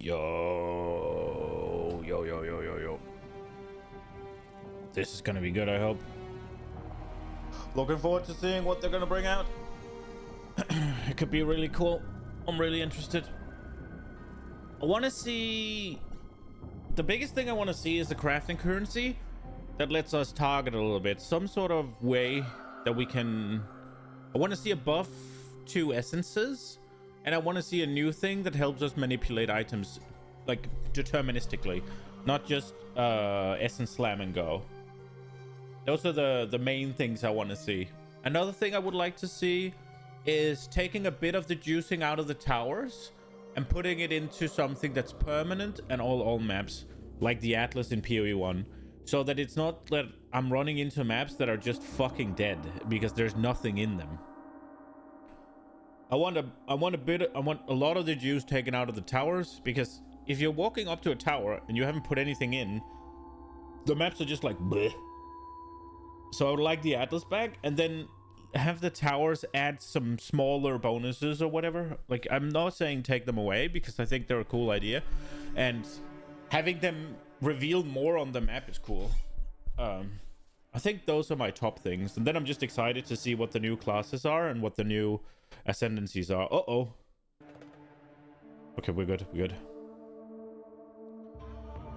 Yo, yo, yo, yo, yo, yo. This is gonna be good, I hope. Looking forward to seeing what they're gonna bring out. It could be really cool. I'm really interested. I want to see... The biggest thing I want to see is the crafting currency that lets us target a little bit. Some sort of way that we can... I want to see a buff to essences. And I want to see a new thing that helps us manipulate items, like, deterministically. Not just essence slam and go. Those are the main things I want to see. Another thing I would like to see is taking a bit of the juicing out of the towers and putting it into something that's permanent and all maps, like the Atlas in PoE 1. So that it's not that I'm running into maps that are just fucking dead because there's nothing in them. I want a lot of the juice taken out of the towers, because if you're walking up to a tower and you haven't put anything in, the maps are just like bleh. So I would like the Atlas back, and then have the towers add some smaller bonuses or whatever. Like, I'm not saying take them away, because I think they're a cool idea, and having them revealed more on the map is cool. I think those are my top things, and then I'm just excited to see what the new classes are and what the new ascendancies are. Uh-oh. Okay, we're good.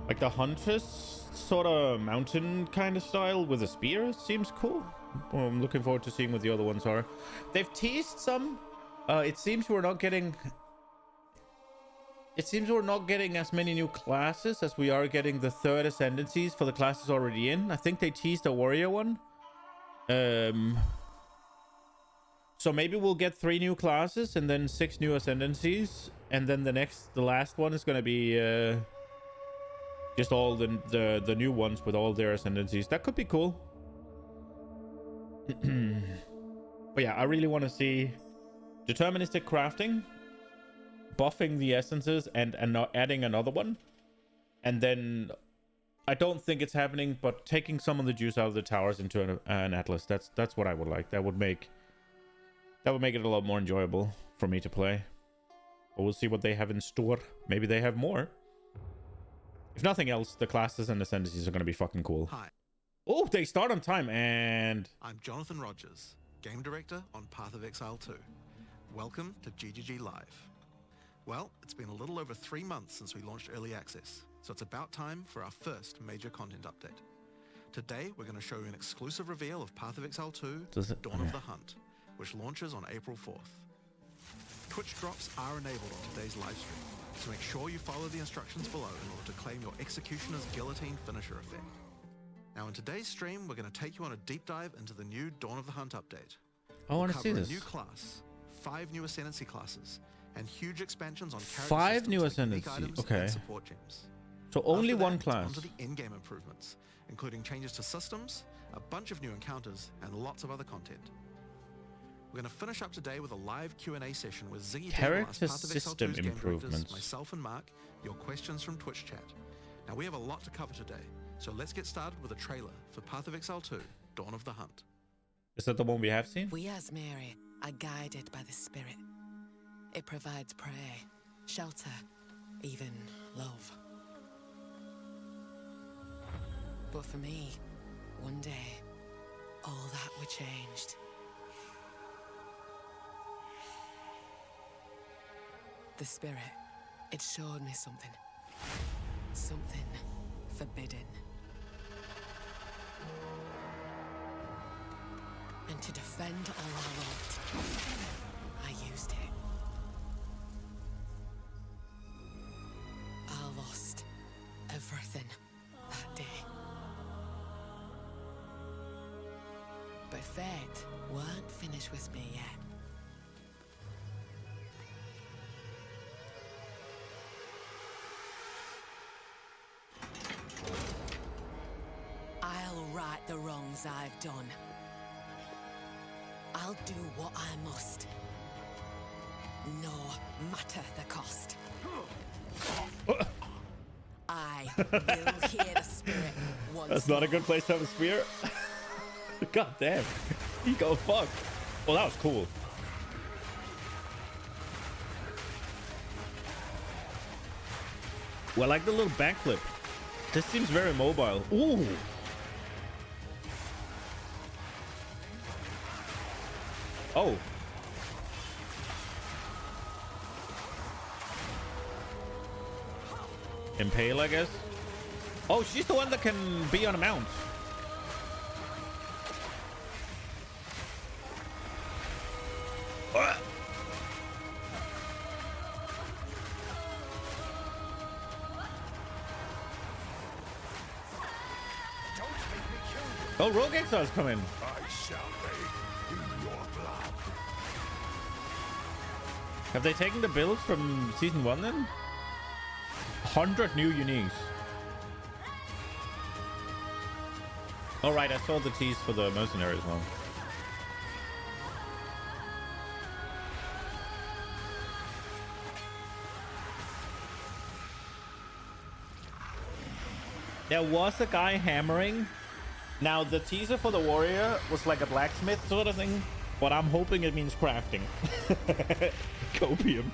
Like the Huntress sort of mountain kind of style with a spear seems cool. Well, I'm looking forward to seeing what the other ones are. They've teased some. It seems we're not getting as many new classes as we are getting the third ascendancies for the classes already in. I think they teased a warrior one. So maybe we'll get 3 new classes and then 6 new ascendancies, and then the last one is going to be just all the new ones with all their ascendancies. That could be cool. But yeah, I really want to see deterministic crafting, buffing the essences, and adding another one. And then I don't think it's happening, but taking some of the juice out of the towers into an Atlas. That's what I would like. That would make it a lot more enjoyable for me to play. But we'll see what they have in store. Maybe they have more. If nothing else, the classes and ascendancies are going to be fucking cool. Hi. Oh, they start on time, and... I'm Jonathan Rogers, Game Director on Path of Exile 2. Welcome to GGG Live. Well, it's been a little over 3 months since we launched Early Access, so it's about time for our first major content update. Today, we're going to show you an exclusive reveal of Path of Exile 2, Dawn of the Hunt, which launches on April 4th. Twitch drops are enabled on today's livestream, so make sure you follow the instructions below in order to claim your Executioner's Guillotine finisher effect. Now in today's stream, we're going to take you on a deep dive into the new Dawn of the Hunt update. I want to see this. A new class, 5 new Ascendancy classes, and huge expansions on character 5 new systems like Ascendancy, items okay. and support gems. So only After that, one class. Onto the in-game improvements, including changes to systems, a bunch of new encounters, and lots of other content. We're going to finish up today with a live Q&A session with Ziggy Character system improvements. Myself and Mark, your questions from Twitch chat. Now we have a lot to cover today, so let's get started with a trailer for Path of Exile 2, Dawn of the Hunt. Is that the one we have seen? We as Mary are guided by the Spirit. It provides prey, shelter, even love. But for me, one day, all that were changed. The Spirit, it showed me something. Something forbidden. And to defend all I loved, I used it. I lost everything that day. But fate weren't finished with me yet. I'll right the wrongs I've done. I'll do what I must. No matter the cost. I will hear the Spirit once That's not a good place to have a spear. God damn. He go fuck. Well, that was cool. Well, I like the little backflip. This seems very mobile. Ooh. Oh. Impale, I guess. Oh, she's the one that can be on a mount. Oh, Rogue Exile's coming. I shall bathe in your blood. Have they taken the build from season 1 then? 100 new uniques. All right, I saw the tease for the mercenary as well. There was a guy hammering. Now, the teaser for the warrior was like a blacksmith sort of thing, but I'm hoping it means crafting. Copium.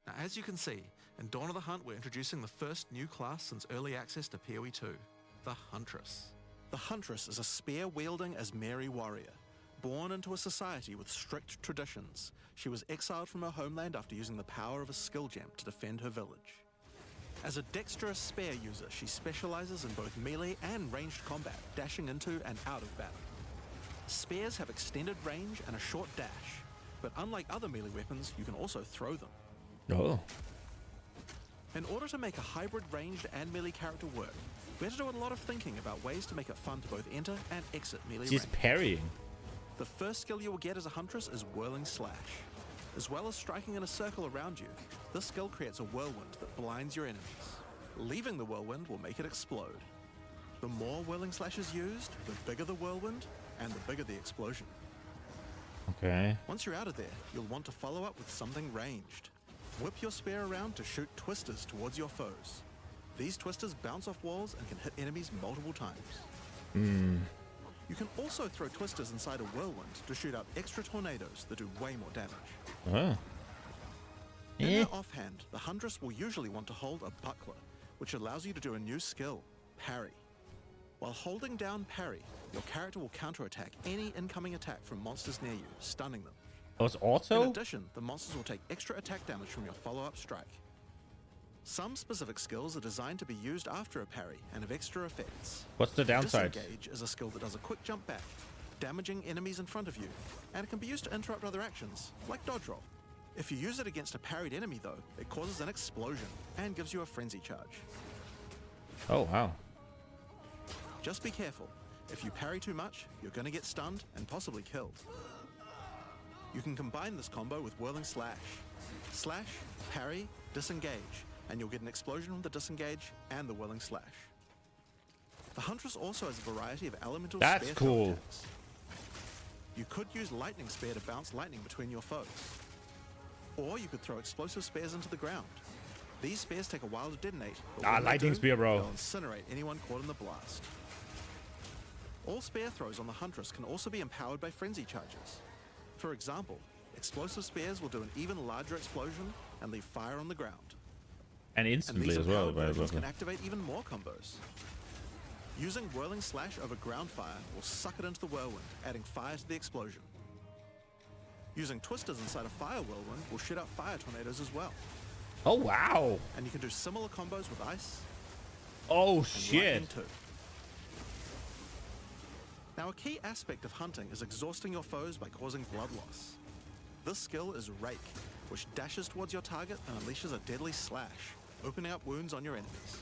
Now, as you can see, in Dawn of the Hunt, we're introducing the first new class since early access to PoE 2, the Huntress. The Huntress is a spear-wielding Asmeri warrior. Born into a society with strict traditions, she was exiled from her homeland after using the power of a skill gem to defend her village. As a dexterous spear user, she specializes in both melee and ranged combat, dashing into and out of battle. Spears have extended range and a short dash, but unlike other melee weapons, you can also throw them. Oh. In order to make a hybrid ranged and melee character work, we had to do a lot of thinking about ways to make it fun to both enter and exit melee She's range. parrying. The first skill you will get as a Huntress is Whirling Slash. As well as striking in a circle around you, this skill creates a whirlwind that blinds your enemies. Leaving the whirlwind will make it explode. The more Whirling Slash is used, the bigger the whirlwind, and the bigger the explosion. Okay. Once you're out of there, you'll want to follow up with something ranged. Whip your spear around to shoot twisters towards your foes. These twisters bounce off walls and can hit enemies multiple times. You can also throw twisters inside a whirlwind to shoot out extra tornadoes that do way more damage. Oh. In their offhand, the Huntress will usually want to hold a buckler, which allows you to do a new skill, parry. While holding down parry, your character will counterattack any incoming attack from monsters near you, stunning them. Oh, it's In auto? addition, the monsters will take extra attack damage from your follow-up strike. Some specific skills are designed to be used after a parry and have extra effects. What's the downside? Disengage is a skill that does a quick jump back, damaging enemies in front of you, and it can be used to interrupt other actions, like dodge roll. If you use it against a parried enemy though, it causes an explosion and gives you a frenzy charge. Oh, wow. Just be careful. If you parry too much, you're going to get stunned and possibly killed. You can combine this combo with Whirling Slash. Slash, parry, disengage, and you'll get an explosion from the disengage and the Whirling Slash. The Huntress also has a variety of elemental That's spear cool. attacks. You could use Lightning Spear to bounce lightning between your foes. Or you could throw explosive spears into the ground. These spears take a while to detonate, but when they Lightning do, Spear, bro. they'll incinerate anyone caught in the blast. All spear throws on the Huntress can also be empowered by frenzy charges. For example, explosive spears will do an even larger explosion and leave fire on the ground. And And instantly these as well. empowered By the versions way. can activate even more combos. Using Whirling Slash over ground fire will suck it into the whirlwind, adding fire to the explosion. Using twisters inside a fire whirlwind will shoot out fire tornadoes as well. Oh, wow. And you can do similar combos with ice Oh, and shit. lightning too. Now, a key aspect of hunting is exhausting your foes by causing blood loss. This skill is Rake, which dashes towards your target and unleashes a deadly slash, opening up wounds on your enemies.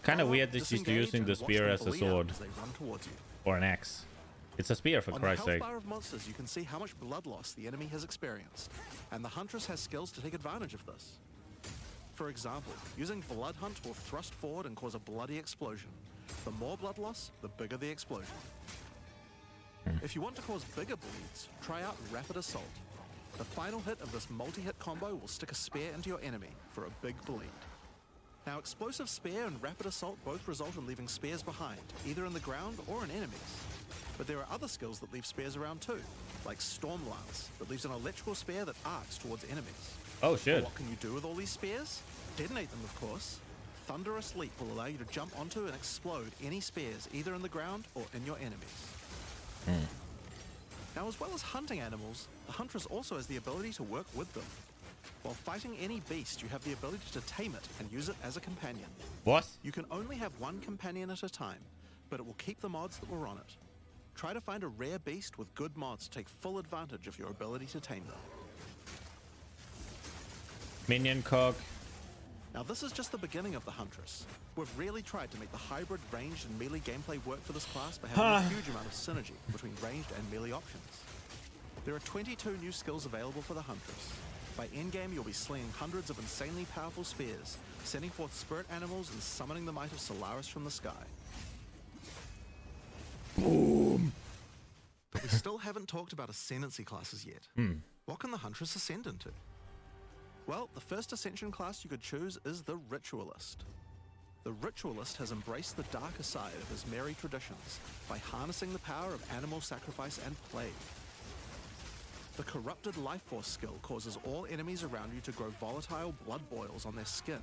Kind of Follow weird up, that she's disengage, using the and watch spear them as a bleed out sword. as they run towards you. Or an axe. It's a spear, for On the Christ's health sake. bar of monsters, you can see how much blood loss the enemy has experienced, and the Huntress has skills to take advantage of this. For example, using Blood Hunt will thrust forward and cause a bloody explosion. The more blood loss, the bigger the explosion. If you want to cause bigger bleeds, try out Rapid Assault. The final hit of this multi-hit combo will stick a spear into your enemy for a big bleed. Now, Explosive Spear and Rapid Assault both result in leaving spears behind, either in the ground or in enemies. But there are other skills that leave spears around too, like Storm Lance, that leaves an electrical spear that arcs towards enemies. Oh shit. But what can you do with all these spears? Detonate them, of course. Thunderous Leap will allow you to jump onto and explode any spears either in the ground or in your enemies. Now, as well as hunting animals, the Huntress also has the ability to work with them. While fighting any beast, you have the ability to tame it and use it as a companion. What? You can only have one companion at a time, but it will keep the mods that were on it. Try to find a rare beast with good mods to take full advantage of your ability to tame them. Minion cock. Now, this is just the beginning of the Huntress. We've really tried to make the hybrid ranged and melee gameplay work for this class by having a huge amount of synergy between ranged and melee options. There are 22 new skills available for the Huntress. By endgame, you'll be slinging hundreds of insanely powerful spears, sending forth spirit animals and summoning the might of Solaris from the sky. Boom. But we still haven't talked about ascendancy classes yet. What can the Huntress ascend into? Well, the first ascension class you could choose is the Ritualist. The Ritualist has embraced the darker side of his merry traditions by harnessing the power of animal sacrifice and plague. The Corrupted Life Force skill causes all enemies around you to grow volatile blood boils on their skin.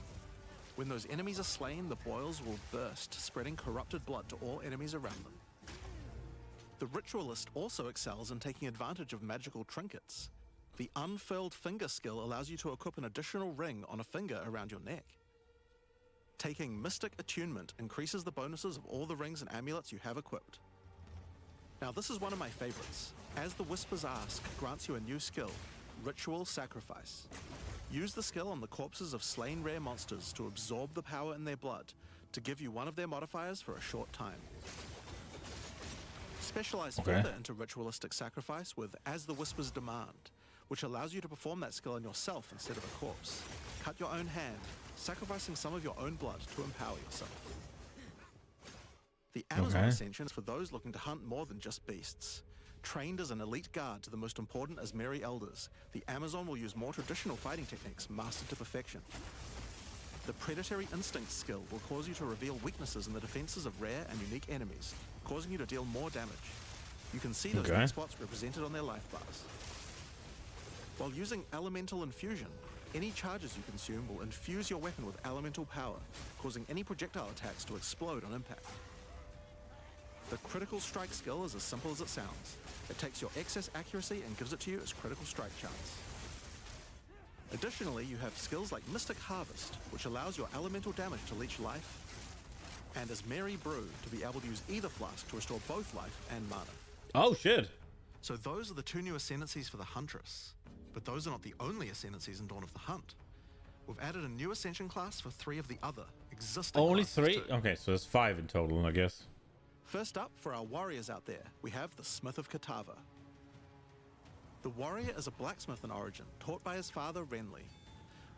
When those enemies are slain, the boils will burst, spreading corrupted blood to all enemies around them. The Ritualist also excels in taking advantage of magical trinkets. The Unfurled Finger skill allows you to equip an additional ring on a finger around your neck. Taking Mystic Attunement increases the bonuses of all the rings and amulets you have equipped. Now, this is one of my favorites. As the Whispers Ask grants you a new skill, Ritual Sacrifice. Use the skill on the corpses of slain rare monsters to absorb the power in their blood to give you one of their modifiers for a short time. Specialize further into Ritualistic Sacrifice with As the Whispers Demand, which allows you to perform that skill on yourself instead of a corpse. Cut your own hand, sacrificing some of your own blood to empower yourself. The Amazon Ascension is for those looking to hunt more than just beasts. Trained as an elite guard to the most important Asmeri elders, the Amazon will use more traditional fighting techniques mastered to perfection. The Predatory Instinct skill will cause you to reveal weaknesses in the defenses of rare and unique enemies, causing you to deal more damage. You can see those weak spots represented on their life bars. While using Elemental Infusion, any charges you consume will infuse your weapon with elemental power, causing any projectile attacks to explode on impact. The Critical Strike skill is as simple as it sounds. It takes your excess accuracy and gives it to you as critical strike chance. Additionally, you have skills like Mystic Harvest, which allows your elemental damage to leech life, and as Merry Brew to be able to use either flask to restore both life and mana. Oh shit. So those are the two new ascendancies for the Huntress. But those are not the only ascendancies in Dawn of the Hunt. We've added a new ascension class for 3 of the other existing Only classes 3? too. Okay, so there's 5 in total, I guess. First up, for our warriors out there, we have the Smith of Katava. The warrior is a blacksmith in origin, taught by his father Renly.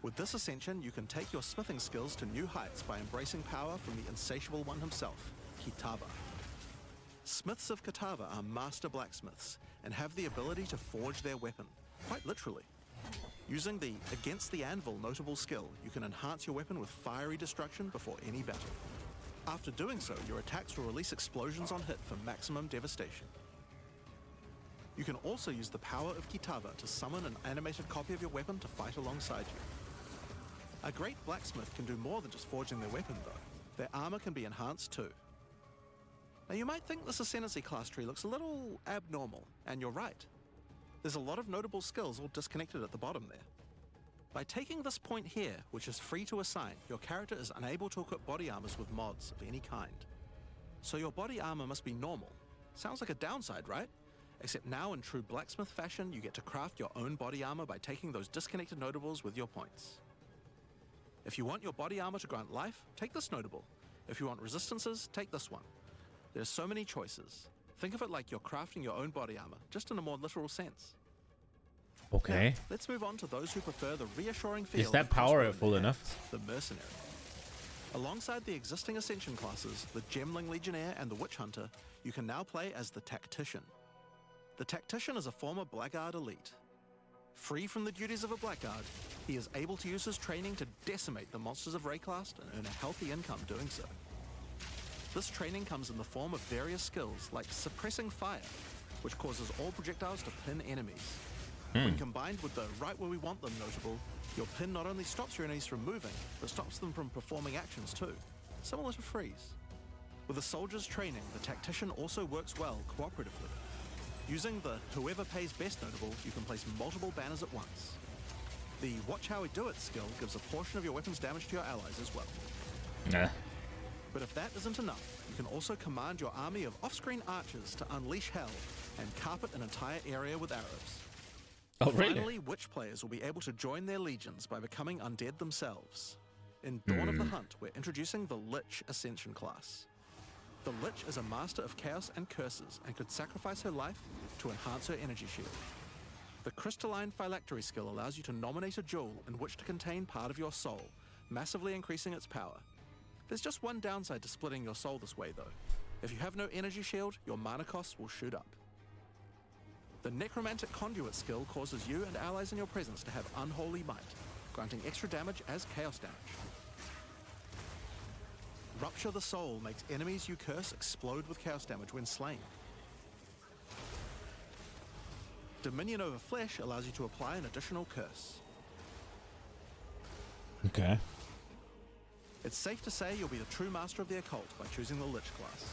With this ascension, you can take your smithing skills to new heights by embracing power from the insatiable one himself, Kitava. Smiths of Katava are master blacksmiths and have the ability to forge their weapon, quite literally. Using the Against the Anvil notable skill, you can enhance your weapon with fiery destruction before any battle. After doing so, your attacks will release explosions on hit for maximum devastation. You can also use the power of Kitava to summon an animated copy of your weapon to fight alongside you. A great blacksmith can do more than just forging their weapon though. Their armor can be enhanced too. Now you might think this ascendancy class tree looks a little abnormal, and you're right. There's a lot of notable skills all disconnected at the bottom there. By taking this point here, which is free to assign, your character is unable to equip body armors with mods of any kind. So your body armor must be normal. Sounds like a downside, right? Except now in true blacksmith fashion, you get to craft your own body armor by taking those disconnected notables with your points. If you want your body armor to grant life, take this notable. If you want resistances, take this one. There's so many choices. Think of it like you're crafting your own body armor, just in a more literal sense. Okay. Now, let's move on to those who prefer the reassuring feel. Is that of the powerful crossbow enough? The Mercenary. Alongside the existing Ascension classes, the Gemling Legionnaire and the Witch Hunter, you can now play as the Tactician. The Tactician is a former Blackguard elite. Free from the duties of a Blackguard, he is able to use his training to decimate the monsters of Rayclast and earn a healthy income doing so. This training comes in the form of various skills like suppressing fire, which causes all projectiles to pin enemies. When combined with the right where we want them notable, your pin not only stops your enemies from moving, but stops them from performing actions too, similar to freeze. With a soldier's training, the tactician also works well cooperatively. Using the whoever pays best notable, you can place multiple banners at once. The watch how we do it skill gives a portion of your weapon's damage to your allies as well. Nah. But if that isn't enough, you can also command your army of off-screen archers to unleash hell and carpet an entire area with arrows. Oh, really? Finally, witch players will be able to join their legions by becoming undead themselves. In Dawn of the Hunt, we're introducing the Lich Ascension class. The Lich is a master of chaos and curses and could sacrifice her life to enhance her energy shield. The Crystalline Phylactery skill allows you to nominate a jewel in which to contain part of your soul, massively increasing its power. There's just one downside to splitting your soul this way though. If you have no energy shield, your mana costs will shoot up. The Necromantic Conduit skill causes you and allies in your presence to have unholy might, granting extra damage as chaos damage. Rupture the Soul makes enemies you curse explode with chaos damage when slain. Dominion over Flesh allows you to apply an additional curse. Okay. It's safe to say you'll be the true master of the occult by choosing the Lich class.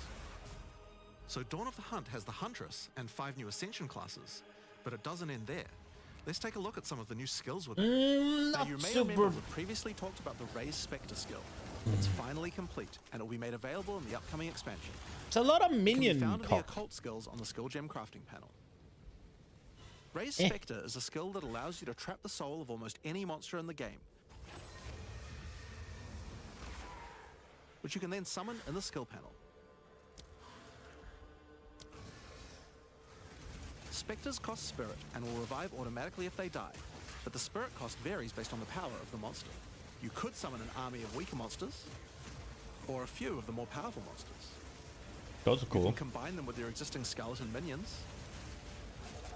So Dawn of the Hunt has the Huntress and 5 new Ascension classes, but it doesn't end there. Let's take a look at some of the new skills with it. Now you may remember we previously talked about the Raised Spectre skill. It's finally complete, and it will be made available in the upcoming expansion. It's a lot of It minion can be found in the cock. occult skills on the skill gem crafting panel. Raised Spectre is a skill that allows you to trap the soul of almost any monster in the game, which you can then summon in the skill panel. Spectres cost spirit and will revive automatically if they die, but the spirit cost varies based on the power of the monster. You could summon an army of weaker monsters, or a few of the more powerful monsters. Those are You cool. can combine them with your existing skeleton minions,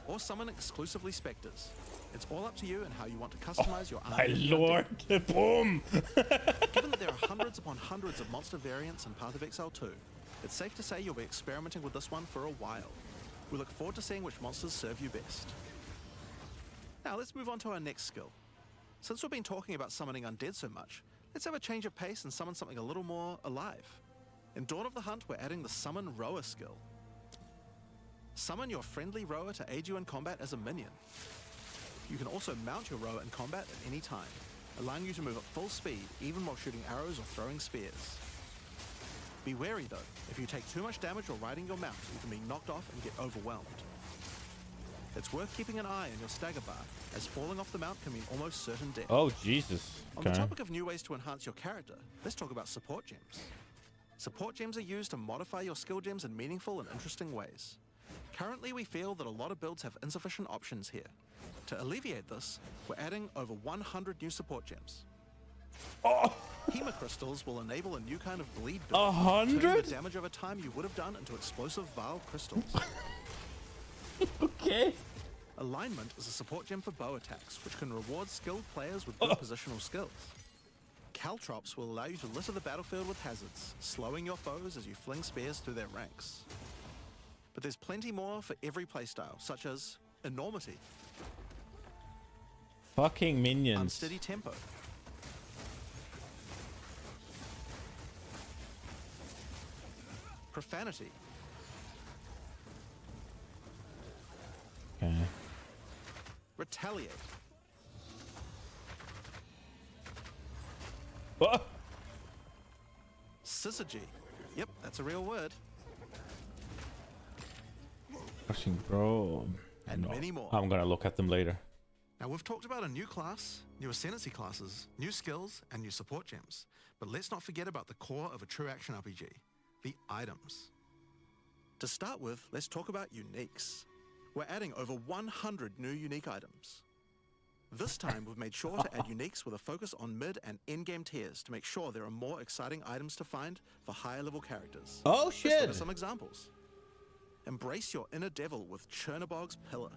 or summon exclusively specters. It's all up to you and how you want to customize your My army. of lord. Boom. undead. Given that there are hundreds upon hundreds of monster variants in Path of Exile 2, it's safe to say you'll be experimenting with this one for a while. We look forward to seeing which monsters serve you best. Now let's move on to our next skill. Since we've been talking about summoning undead so much, let's have a change of pace and summon something a little more alive. In Dawn of the Hunt, we're adding the Summon Rower skill. Summon your friendly rower to aid you in combat as a minion. You can also mount your rower in combat at any time, allowing you to move at full speed even while shooting arrows or throwing spears. Be wary though, if you take too much damage while riding your mount, you can be knocked off and get overwhelmed. It's worth keeping an eye on your stagger bar, as falling off the mount can mean almost certain death. Oh, Jesus. On the Okay. topic of new ways to enhance your character, let's talk about support gems. Support gems are used to modify your skill gems in meaningful and interesting ways. Currently, we feel that a lot of builds have insufficient options here. To alleviate this, we're adding over 100 new support gems. Hema crystals will enable a new kind of bleed build, turning 100? the damage over time you would have done into explosive Vile crystals. Okay. Alignment is a support gem for bow attacks, which can reward skilled players with good positional skills. Caltrops will allow you to litter the battlefield with hazards, slowing your foes as you fling spears through their ranks. But there's plenty more for every playstyle, such as Enormity, Fucking minions. Unsteady Tempo, Profanity, Okay. Retaliate, Oh. Syzygy. Yep, that's a real word. Crushing, bro. And No. many more. I'm gonna look at them later. Now we've talked about a new class, new ascendancy classes, new skills, and new support gems. But let's not forget about the core of a true action RPG, the items. To start with, let's talk about uniques. We're adding over 100 new unique items. This time we've made sure to add uniques with a focus on mid and end-game tiers to make sure there are more exciting items to find for higher level characters. Oh, Let's shit. look at some examples. Embrace your inner devil with Chernobog's Pillar.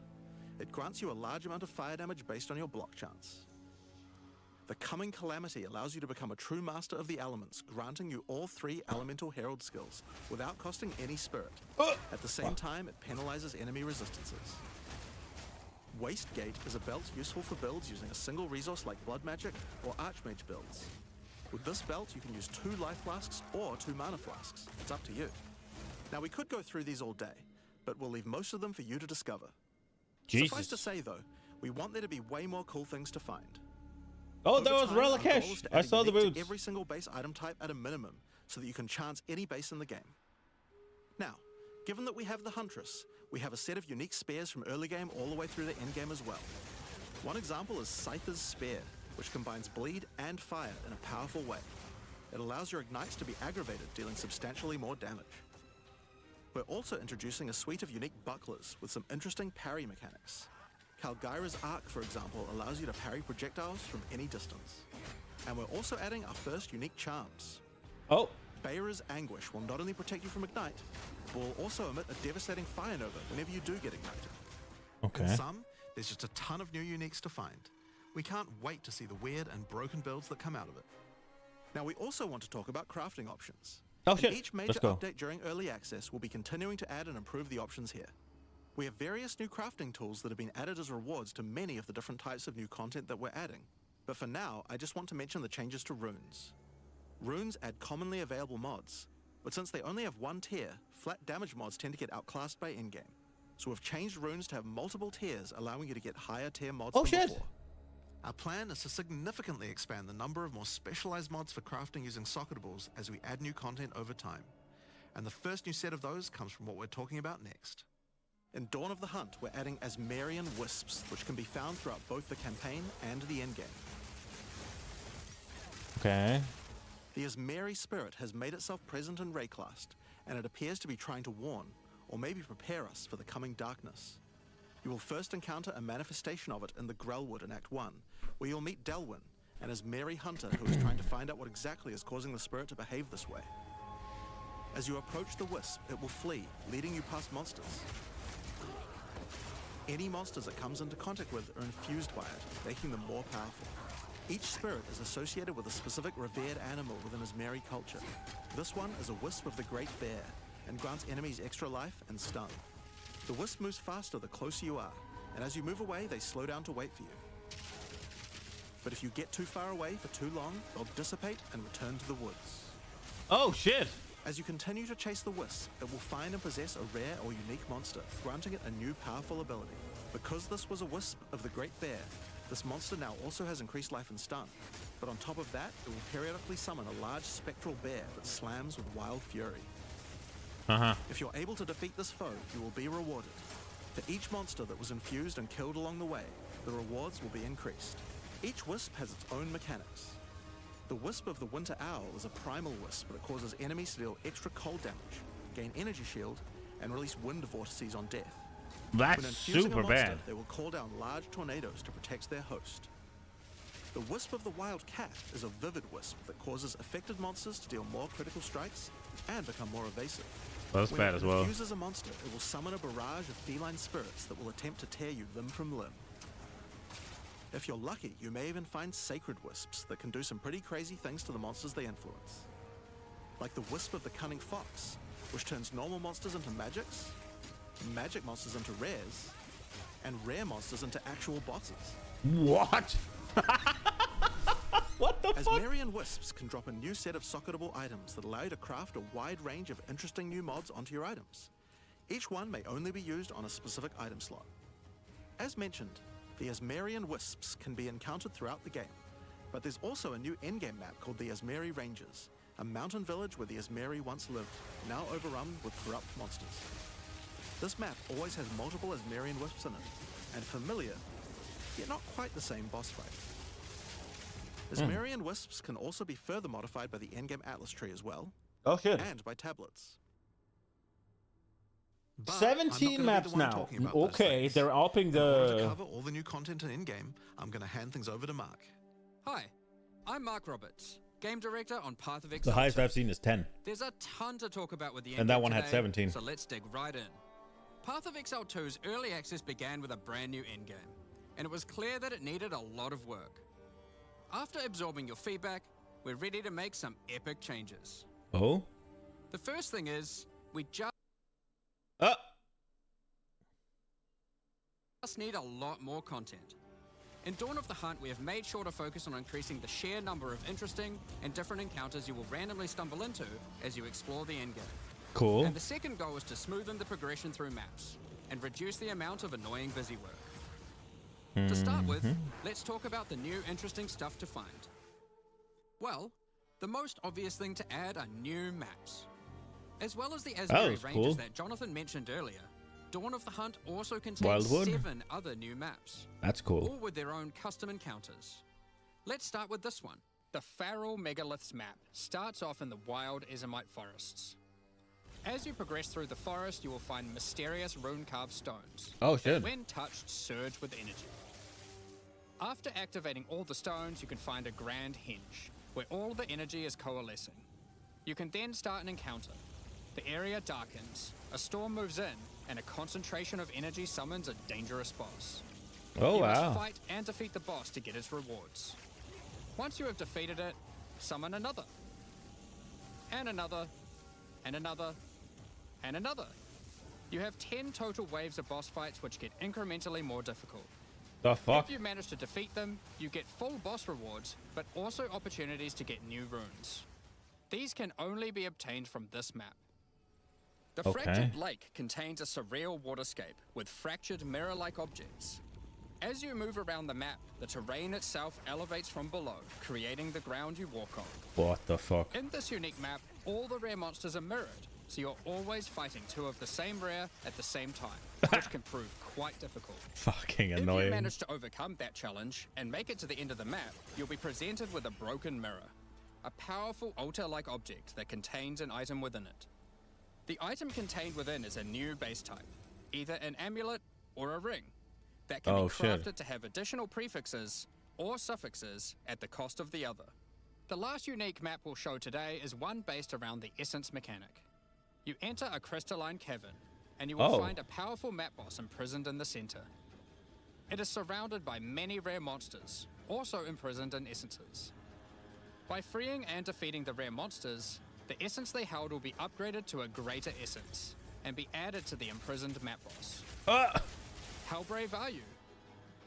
It grants you a large amount of fire damage based on your block chance. The Coming Calamity allows you to become a true master of the elements, granting you all 3 elemental herald skills without costing any spirit. At the same time, it penalizes enemy resistances. Wastegate is a belt useful for builds using a single resource like Blood Magic or Archmage builds. With this belt, you can use 2 life flasks or 2 mana flasks. It's up to you. Now, we could go through these all day, but we'll leave most of them for you to discover. Jesus. Suffice to say, though, we want there to be way more cool things to find. Oh, Over that was time, our goal Relicash. is to I add saw the unique to boots. every single base item type at a minimum, so that you can chance any base in the game. Now, given that we have the Huntress, we have a set of unique spears from early game all the way through the end game as well. One example is Scyther's Spear, which combines bleed and fire in a powerful way. It allows your ignites to be aggravated, dealing substantially more damage. We're also introducing a suite of unique bucklers with some interesting parry mechanics. Calgyra's Arc, for example, allows you to parry projectiles from any distance. And we're also adding our first unique charms. Oh. Bayra's Anguish will not only protect you from Ignite, but will also emit a devastating Fire Nova whenever you do get ignited. Okay. In sum, there's just a ton of new uniques to find. We can't wait to see the weird and broken builds that come out of it. Now, we also want to talk about crafting options. Oh, In shit. each major Let's go. update during early access, we'll be continuing to add and improve the options here. We have various new crafting tools that have been added as rewards to many of the different types of new content that we're adding. But for now, I just want to mention the changes to runes. Runes add commonly available mods, but since they only have 1 tier, flat damage mods tend to get outclassed by in-game. So we've changed runes to have multiple tiers, allowing you to get higher tier mods Oh, than shit. before. Our plan is to significantly expand the number of more specialized mods for crafting using socketables as we add new content over time. And the first new set of those comes from what we're talking about next. In Dawn of the Hunt, we're adding Asmarian Wisps, which can be found throughout both the campaign and the endgame. Okay. The Asmari spirit has made itself present in Rayclast, and it appears to be trying to warn, or maybe prepare us for the coming darkness. You will first encounter a manifestation of it in the Grellwood in Act 1, where you'll meet Delwyn, an Asmari hunter who is trying to find out what exactly is causing the spirit to behave this way. As you approach the Wisp, it will flee, leading you past monsters. Any monsters it comes into contact with are infused by it, making them more powerful. Each spirit is associated with a specific revered animal within Asmari culture. This one is a Wisp of the Great Bear, and grants enemies extra life and stun. The Wisp moves faster the closer you are, and as you move away, they slow down to wait for you. But if you get too far away for too long, they'll dissipate and return to the woods. Oh, shit. As you continue to chase the Wisp, it will find and possess a rare or unique monster, granting it a new powerful ability. Because this was a Wisp of the Great Bear, this monster now also has increased life and stun. But on top of that, it will periodically summon a large spectral bear that slams with wild fury. If you're able to defeat this foe, you will be rewarded. For each monster that was infused and killed along the way, the rewards will be increased. Each Wisp has its own mechanics. The Wisp of the Winter Owl is a primal Wisp that causes enemies to deal extra cold damage, gain energy shield, and release wind vortices on death. That's When infusing super a monster, bad. they will call down large tornadoes to protect their host. The Wisp of the Wild Cat is a vivid Wisp that causes affected monsters to deal more critical strikes and become more evasive. Well, that's When bad it as well. infuses a monster, it will summon a barrage of feline spirits that will attempt to tear you limb from limb. If you're lucky, you may even find sacred Wisps that can do some pretty crazy things to the monsters they influence. Like the Wisp of the Cunning Fox, which turns normal monsters into magics, magic monsters into rares, and rare monsters into actual bosses. What? What the fuck? Asmarian Wisps can drop a new set of socketable items that allow you to craft a wide range of interesting new mods onto your items. Each one may only be used on a specific item slot. As mentioned, the Asmarian Wisps can be encountered throughout the game, but there's also a new endgame map called the Asmari Ranges, a mountain village where the Asmari once lived, now overrun with corrupt monsters. This map always has multiple Asmarian Wisps in it, and familiar, yet not quite the same boss fight. Asmarian Wisps can also be further modified by the endgame Atlas tree as well, Oh, shit. and by tablets. But I'm not 17 gonna be maps the one now. talking about those Okay, things. they're upping In order to the... cover all the new content in in-game, I'm going to hand things over to Mark. Hi, I'm Mark Roberts, game director on Path of Exile. The highest 2. I've seen is 10. There's a ton to talk about with the And that endgame one had today, 17. So let's dig right in. Path of Exile 2's early access began with a brand new endgame, and it was clear that it needed a lot of work. After absorbing your feedback, we're ready to make some epic changes. Oh? The first thing is, we just need a lot more content. In Dawn of the Hunt, we have made sure to focus on increasing the sheer number of interesting and different encounters you will randomly stumble into as you explore the endgame. Cool. And the second goal is to smoothen the progression through maps and reduce the amount of annoying busy work. To start with, let's talk about the new interesting stuff to find. Well, the most obvious thing to add are new maps. As well as the Asbury ranges cool. that Jonathan mentioned earlier, Dawn of the Hunt also contains Wildwood? 7 other new maps, That's cool. all with their own custom encounters. Let's start with this one. The Feral Megaliths map starts off in the wild Ezomite forests. As you progress through the forest, you will find mysterious rune-carved stones. Oh, that, shit. when touched, surge with energy. After activating all the stones, you can find a grand henge, where all the energy is coalescing. You can then start an encounter. The area darkens, a storm moves in, and a concentration of energy summons a dangerous boss. Oh, You wow. must fight and defeat the boss to get its rewards. Once you have defeated it, summon another. And another. And another. And another. You have 10 total waves of boss fights which get incrementally more difficult. The fuck? If you manage to defeat them, you get full boss rewards, but also opportunities to get new runes. These can only be obtained from this map. The Okay. Fractured Lake contains a surreal waterscape with fractured mirror-like objects. As you move around the map, the terrain itself elevates from below, creating the ground you walk on. What the fuck? In this unique map, all the rare monsters are mirrored, so you're always fighting 2 of the same rare at the same time, which can prove quite difficult. Fucking If annoying. you manage to overcome that challenge and make it to the end of the map, you'll be presented with a broken mirror, a powerful altar-like object that contains an item within it. The item contained within is a new base type, either an amulet or a ring, that can Oh, be shit. crafted to have additional prefixes or suffixes at the cost of the other. The last unique map we'll show today is one based around the essence mechanic. You enter a crystalline cavern, and you will Oh. find a powerful map boss imprisoned in the center. It is surrounded by many rare monsters, also imprisoned in essences. By freeing and defeating the rare monsters, the essence they held will be upgraded to a greater essence, and be added to the imprisoned map boss. How brave are you?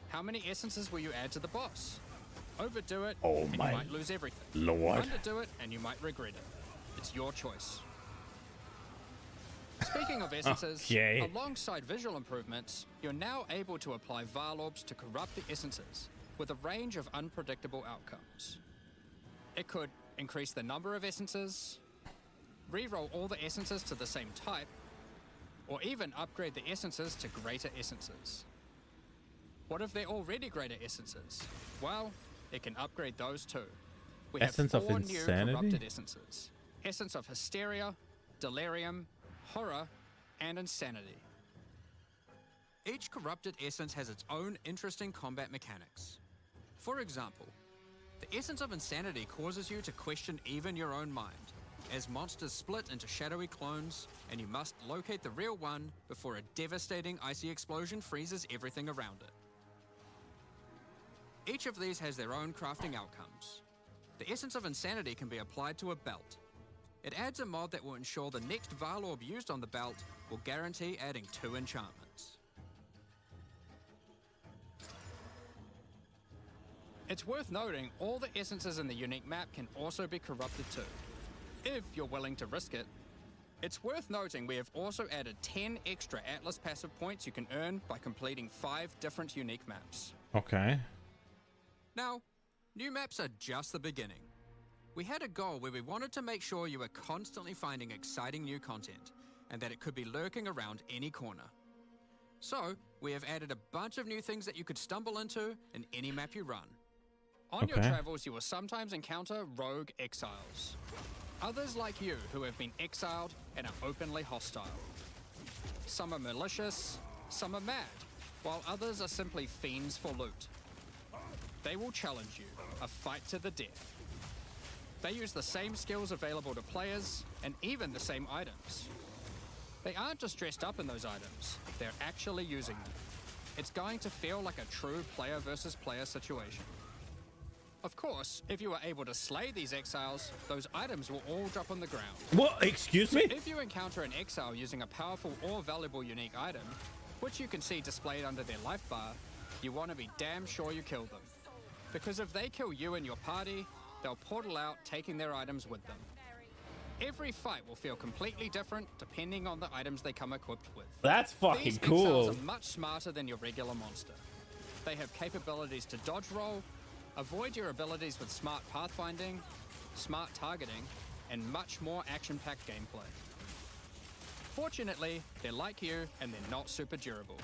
How many essences will you add to the boss? Overdo it, Oh and my you might lose everything. Lord. Underdo it, and you might regret it. It's your choice. Speaking of essences, Okay. alongside visual improvements, you're now able to apply Vaal orbs to corrupt the essences, with a range of unpredictable outcomes. It could increase the number of essences, reroll all the essences to the same type, or even upgrade the essences to greater essences. What if they're already greater essences? Well, it can upgrade those too. We Essence have of 4 new Insanity? corrupted essences. Essence of Hysteria, Delirium, Horror, and Insanity. Each corrupted essence has its own interesting combat mechanics. For example, the essence of Insanity causes you to question even your own mind, as monsters split into shadowy clones, and you must locate the real one before a devastating icy explosion freezes everything around it. Each of these has their own crafting outcomes. The essence of Insanity can be applied to a belt. It adds a mod that will ensure the next Vaal orb used on the belt will guarantee adding 2 enchantments. It's worth noting all the essences in the unique map can also be corrupted too, if you're willing to risk it. It's worth noting we have also added 10 extra Atlas passive points you can earn by completing 5 different unique maps. Okay. Now, new maps are just the beginning. We had a goal where we wanted to make sure you were constantly finding exciting new content, and that it could be lurking around any corner. So, we have added a bunch of new things that you could stumble into in any map you run. On your Okay. travels, you will sometimes encounter rogue exiles. Others like you who have been exiled and are openly hostile. Some are malicious, some are mad, while others are simply fiends for loot. They will challenge you, a fight to the death. They use the same skills available to players, and even the same items. They aren't just dressed up in those items, they're actually using them. It's going to feel like a true player versus player situation. Of course, if you are able to slay these exiles, those items will all drop on the ground. What? Excuse me? If you encounter an exile using a powerful or valuable unique item, which you can see displayed under their life bar, you want to be damn sure you kill them. Because if they kill you and your party, they'll portal out, taking their items with them. Every fight will feel completely different depending on the items they come equipped with. That's fucking These cool. exiles are much smarter than your regular monster. They have capabilities to dodge roll, avoid your abilities with smart pathfinding, smart targeting, and much more action-packed gameplay. Fortunately, they're like you and they're not super durable.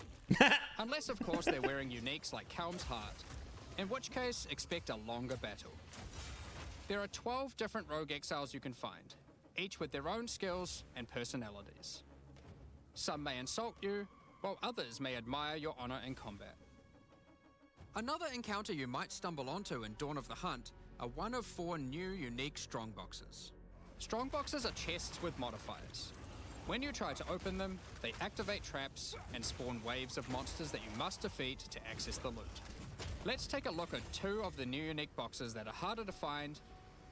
Unless, of course, they're wearing uniques like Helm's Heart, in which case, expect a longer battle. There are 12 different rogue exiles you can find, each with their own skills and personalities. Some may insult you, while others may admire your honor in combat. Another encounter you might stumble onto in Dawn of the Hunt are one of 4 new unique strongboxes. Strongboxes are chests with modifiers. When you try to open them, they activate traps and spawn waves of monsters that you must defeat to access the loot. Let's take a look at 2 of the new unique boxes that are harder to find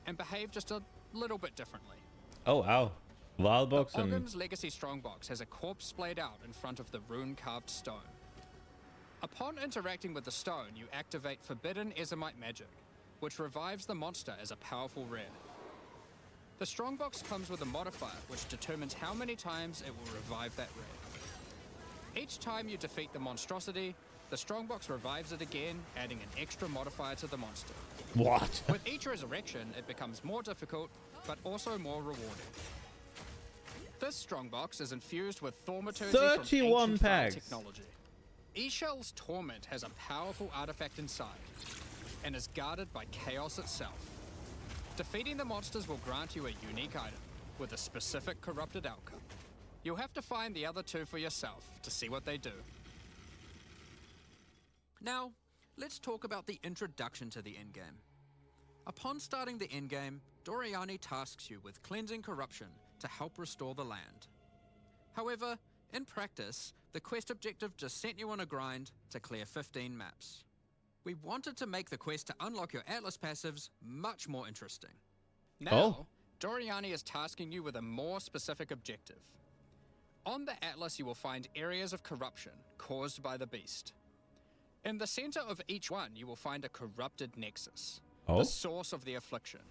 and behave just a little bit differently. Oh, wow. Wild box and... Ogham's Legacy Strongbox has a corpse splayed out in front of the rune-carved stone. Upon interacting with the stone, you activate Forbidden Ezomite magic, which revives the monster as a powerful rare. The Strongbox comes with a modifier which determines how many times it will revive that rare. Each time you defeat the monstrosity, the Strongbox revives it again, adding an extra modifier to the monster. What? With each resurrection, it becomes more difficult, but also more rewarding. This Strongbox is infused with Thaumaturgy from 31 ancient fire packs. technology. Eshell's Torment has a powerful artifact inside, and is guarded by Chaos itself. Defeating the monsters will grant you a unique item, with a specific corrupted outcome. You'll have to find the other 2 for yourself to see what they do. Now, let's talk about the introduction to the endgame. Upon starting the endgame, Doriani tasks you with cleansing corruption to help restore the land. However, in practice, the quest objective just sent you on a grind to clear 15 maps. We wanted to make the quest to unlock your Atlas passives much more interesting. Now, Doriani is tasking you with a more specific objective. On the Atlas, you will find areas of corruption caused by the beast. In the center of each one, you will find a corrupted nexus, the source of the affliction.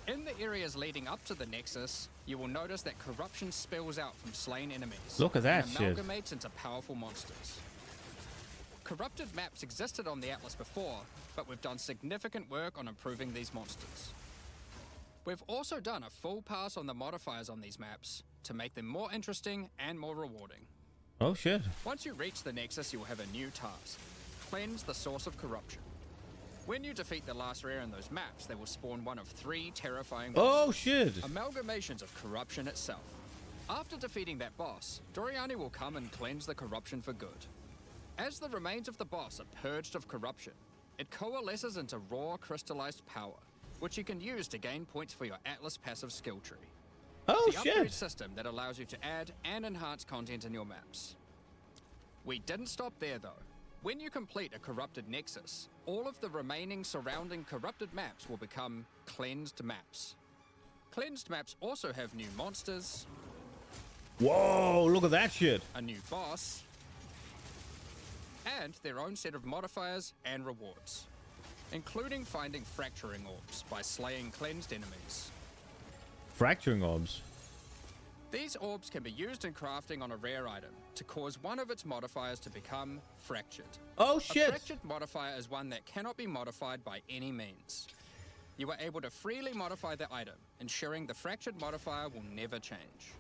In the areas leading up to the nexus, you will notice that corruption spills out from slain enemies. Look at that and shit. amalgamates into powerful monsters. Corrupted maps existed on the Atlas before, but we've done significant work on improving these monsters. We've also done a full pass on the modifiers on these maps to make them more interesting and more rewarding. Oh, shit. Once you reach the Nexus, you'll have a new task. Cleanse the source of corruption. When you defeat the last rare in those maps, they will spawn one of 3 terrifying Oh, monsters, shit. amalgamations of corruption itself. After defeating that boss, Doriani will come and cleanse the corruption for good. As the remains of the boss are purged of corruption, it coalesces into raw crystallized power, which you can use to gain points for your Atlas passive skill tree. Oh, The upgrade shit. system that allows you to add and enhance content in your maps. We didn't stop there though. When you complete a corrupted nexus, all of the remaining surrounding corrupted maps will become cleansed maps. Cleansed maps also have new monsters, Whoa, look at that shit. a new boss, and their own set of modifiers and rewards, including finding fracturing orbs by slaying cleansed enemies. Fracturing orbs. These orbs can be used in crafting on a rare item to cause one of its modifiers to become fractured. Oh, A shit. fractured modifier is one that cannot be modified by any means. You are able to freely modify the item, ensuring the fractured modifier will never change.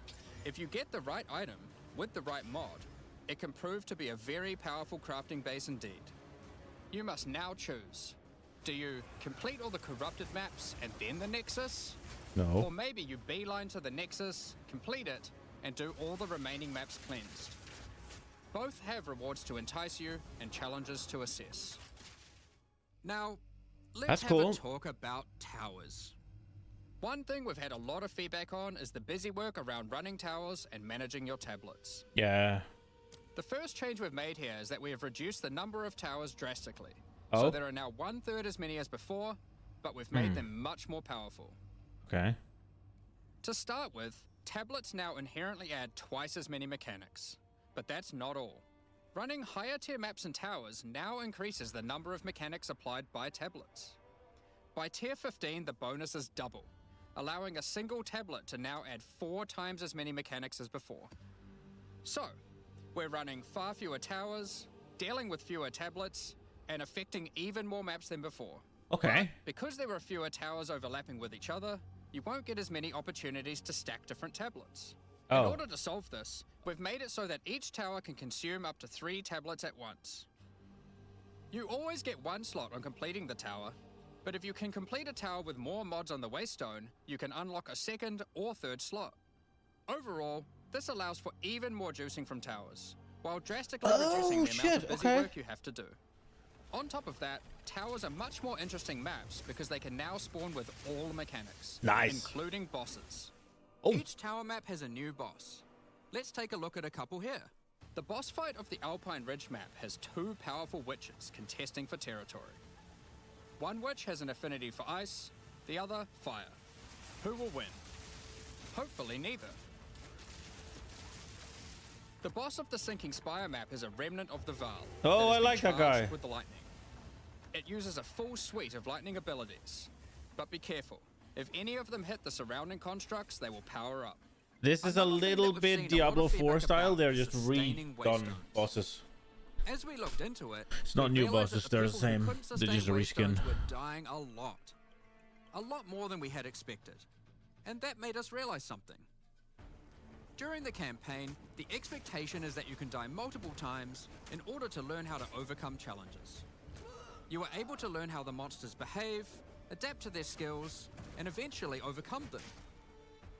If you get the right item with the right mod, it can prove to be a very powerful crafting base indeed. You must now choose. Do you complete all the corrupted maps and then the Nexus? Or No. maybe you beeline to the Nexus, complete it, and do all the remaining maps cleansed. Both have rewards to entice you and challenges to assess. Now, let's That's have cool. a talk about towers. One thing we've had a lot of feedback on is the busy work around running towers and managing your tablets. Yeah. The first change we've made here is that we have reduced the number of towers drastically, Oh. So there are now 1/3 as many as before, but we've made them much more powerful. Okay. To start with, tablets now inherently add twice as many mechanics. But that's not all. Running higher tier maps and towers now increases the number of mechanics applied by tablets. By tier 15, the bonus is double, allowing a single tablet to now add 4 times as many mechanics as before. So, we're running far fewer towers, dealing with fewer tablets, and affecting even more maps than before. Okay. But because there are fewer towers overlapping with each other, you won't get as many opportunities to stack different tablets. In Oh. order to solve this, we've made it so that each tower can consume up to 3 tablets at once. You always get 1 slot on completing the tower, but if you can complete a tower with more mods on the waystone, you can unlock a 2nd or 3rd slot. Overall, this allows for even more juicing from towers, while drastically reducing the amount of busy work you have to do. On top of that, towers are much more interesting maps because they can now spawn with all mechanics, Nice. including bosses. Oh. Each tower map has a new boss. Let's take a look at a couple here. The boss fight of the Alpine Ridge map has 2 powerful witches contesting for territory. One witch has an affinity for ice, the other fire. Who will win? Hopefully neither. The boss of the Sinking Spire map is a remnant of the Val. Oh, has I been like that charged guy. With the lightning. It uses a full suite of lightning abilities. But be careful. If any of them hit the surrounding constructs, they will power up. This is a Another thing little that we've bit seen a lot Diablo of 4 feedback style. about They're is just sustaining redone waystones. bosses. As we looked into it, It's not we new realized bosses, that the they're the people who same. couldn't They're just a sustain reskin. waystones were dying a lot. A lot more than we had expected. And that made us realize something. During the campaign, the expectation is that you can die multiple times in order to learn how to overcome challenges. You are able to learn how the monsters behave, adapt to their skills, and eventually overcome them.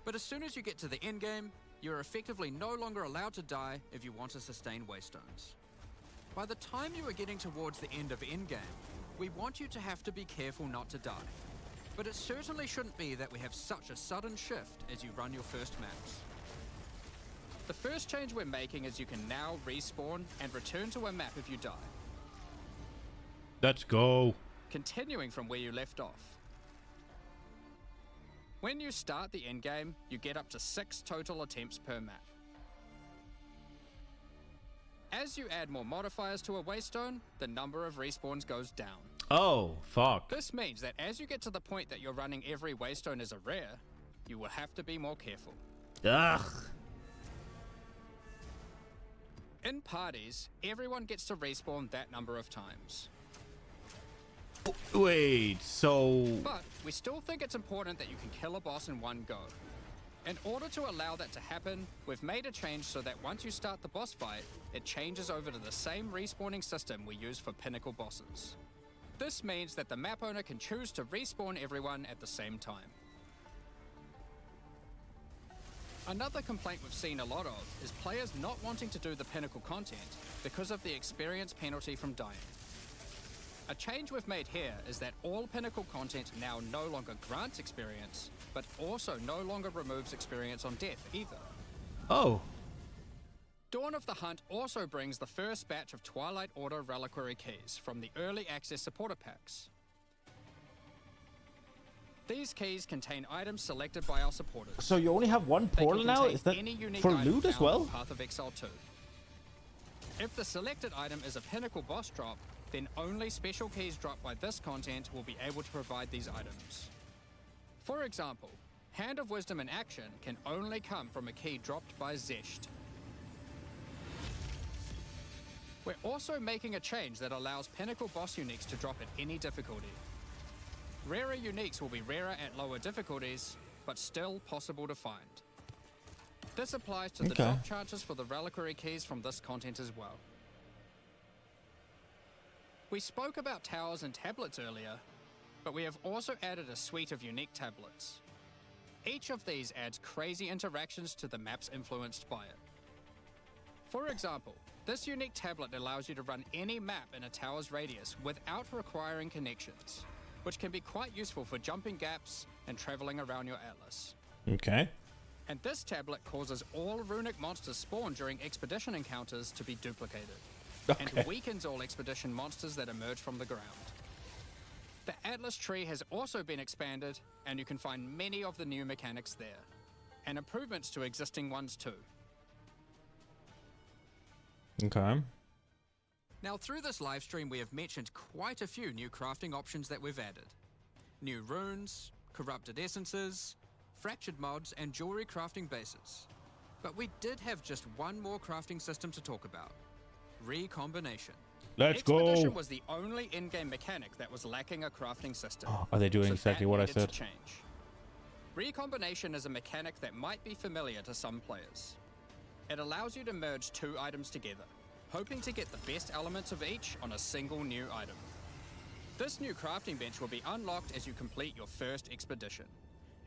But as soon as you get to the endgame, you are effectively no longer allowed to die if you want to sustain waystones. By the time you are getting towards the end of endgame, we want you to have to be careful not to die. But it certainly shouldn't be that we have such a sudden shift as you run your first maps. The first change we're making is you can now respawn and return to a map if you die. Let's go. Continuing from where you left off. When you start the endgame, you get up to 6 total attempts per map. As you add more modifiers to a waystone, the number of respawns goes down. Oh, fuck. This means that as you get to the point that you're running every waystone as a rare, you will have to be more careful. Ugh. In parties, everyone gets to respawn that number of times. Wait, so... But we still think it's important that you can kill a boss in one go. In order to allow that to happen, we've made a change so that once you start the boss fight, it changes over to the same respawning system we use for pinnacle bosses. This means that the map owner can choose to respawn everyone at the same time. Another complaint we've seen a lot of is players not wanting to do the pinnacle content because of the experience penalty from dying. A change we've made here is that all pinnacle content now no longer grants experience, but also no longer removes experience on death either. Oh. Dawn of the Hunt also brings the first batch of Twilight Order reliquary keys from the early access supporter packs. These keys contain items selected by our supporters. So you only have one They can portal now? contain Is that any unique for item loot as found well? in Path of Exile 2. If the selected item is a pinnacle boss drop, then only special keys dropped by this content will be able to provide these items. For example, Hand of Wisdom in action can only come from a key dropped by Zesht. We're also making a change that allows pinnacle boss uniques to drop at any difficulty. Rarer uniques will be rarer at lower difficulties, but still possible to find. This applies to the Okay. drop chances for the reliquary keys from this content as well. We spoke about towers and tablets earlier, but we have also added a suite of unique tablets. Each of these adds crazy interactions to the maps influenced by it. For example, this unique tablet allows you to run any map in a tower's radius without requiring connections, which can be quite useful for jumping gaps and traveling around your atlas. Okay. And this tablet causes all runic monsters spawned during expedition encounters to be duplicated. and weakens all expedition monsters that emerge from the ground. The Atlas tree has also been expanded, and you can find many of the new mechanics there, and improvements to existing ones too. Okay. Now, through this live stream, we have mentioned quite a few new crafting options that we've added. New runes, corrupted essences, fractured mods, and jewelry crafting bases. But we did have just one more crafting system to talk about: recombination. Let's Expedition go. was the only in-game mechanic that was lacking a crafting system. Are they doing so exactly that what I needed to said? change. Recombination is a mechanic that might be familiar to some players. It allows you to merge two items together, hoping to get the best elements of each on a single new item. This new crafting bench will be unlocked as you complete your first expedition,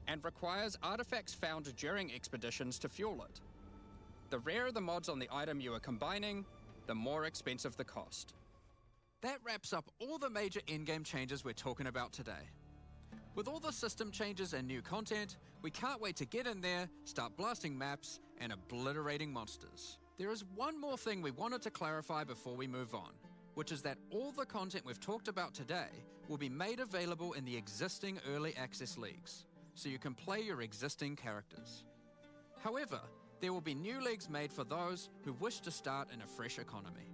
and requires artifacts found during expeditions to fuel it. The rarer the mods on the item you are combining, the more expensive the cost. That wraps up all the major in-game changes we're talking about today. With all the system changes and new content, we can't wait to get in there, start blasting maps, and obliterating monsters. There is one more thing we wanted to clarify before we move on, which is that all the content we've talked about today will be made available in the existing early access leagues, so you can play your existing characters. However, there will be new leagues made for those who wish to start in a fresh economy.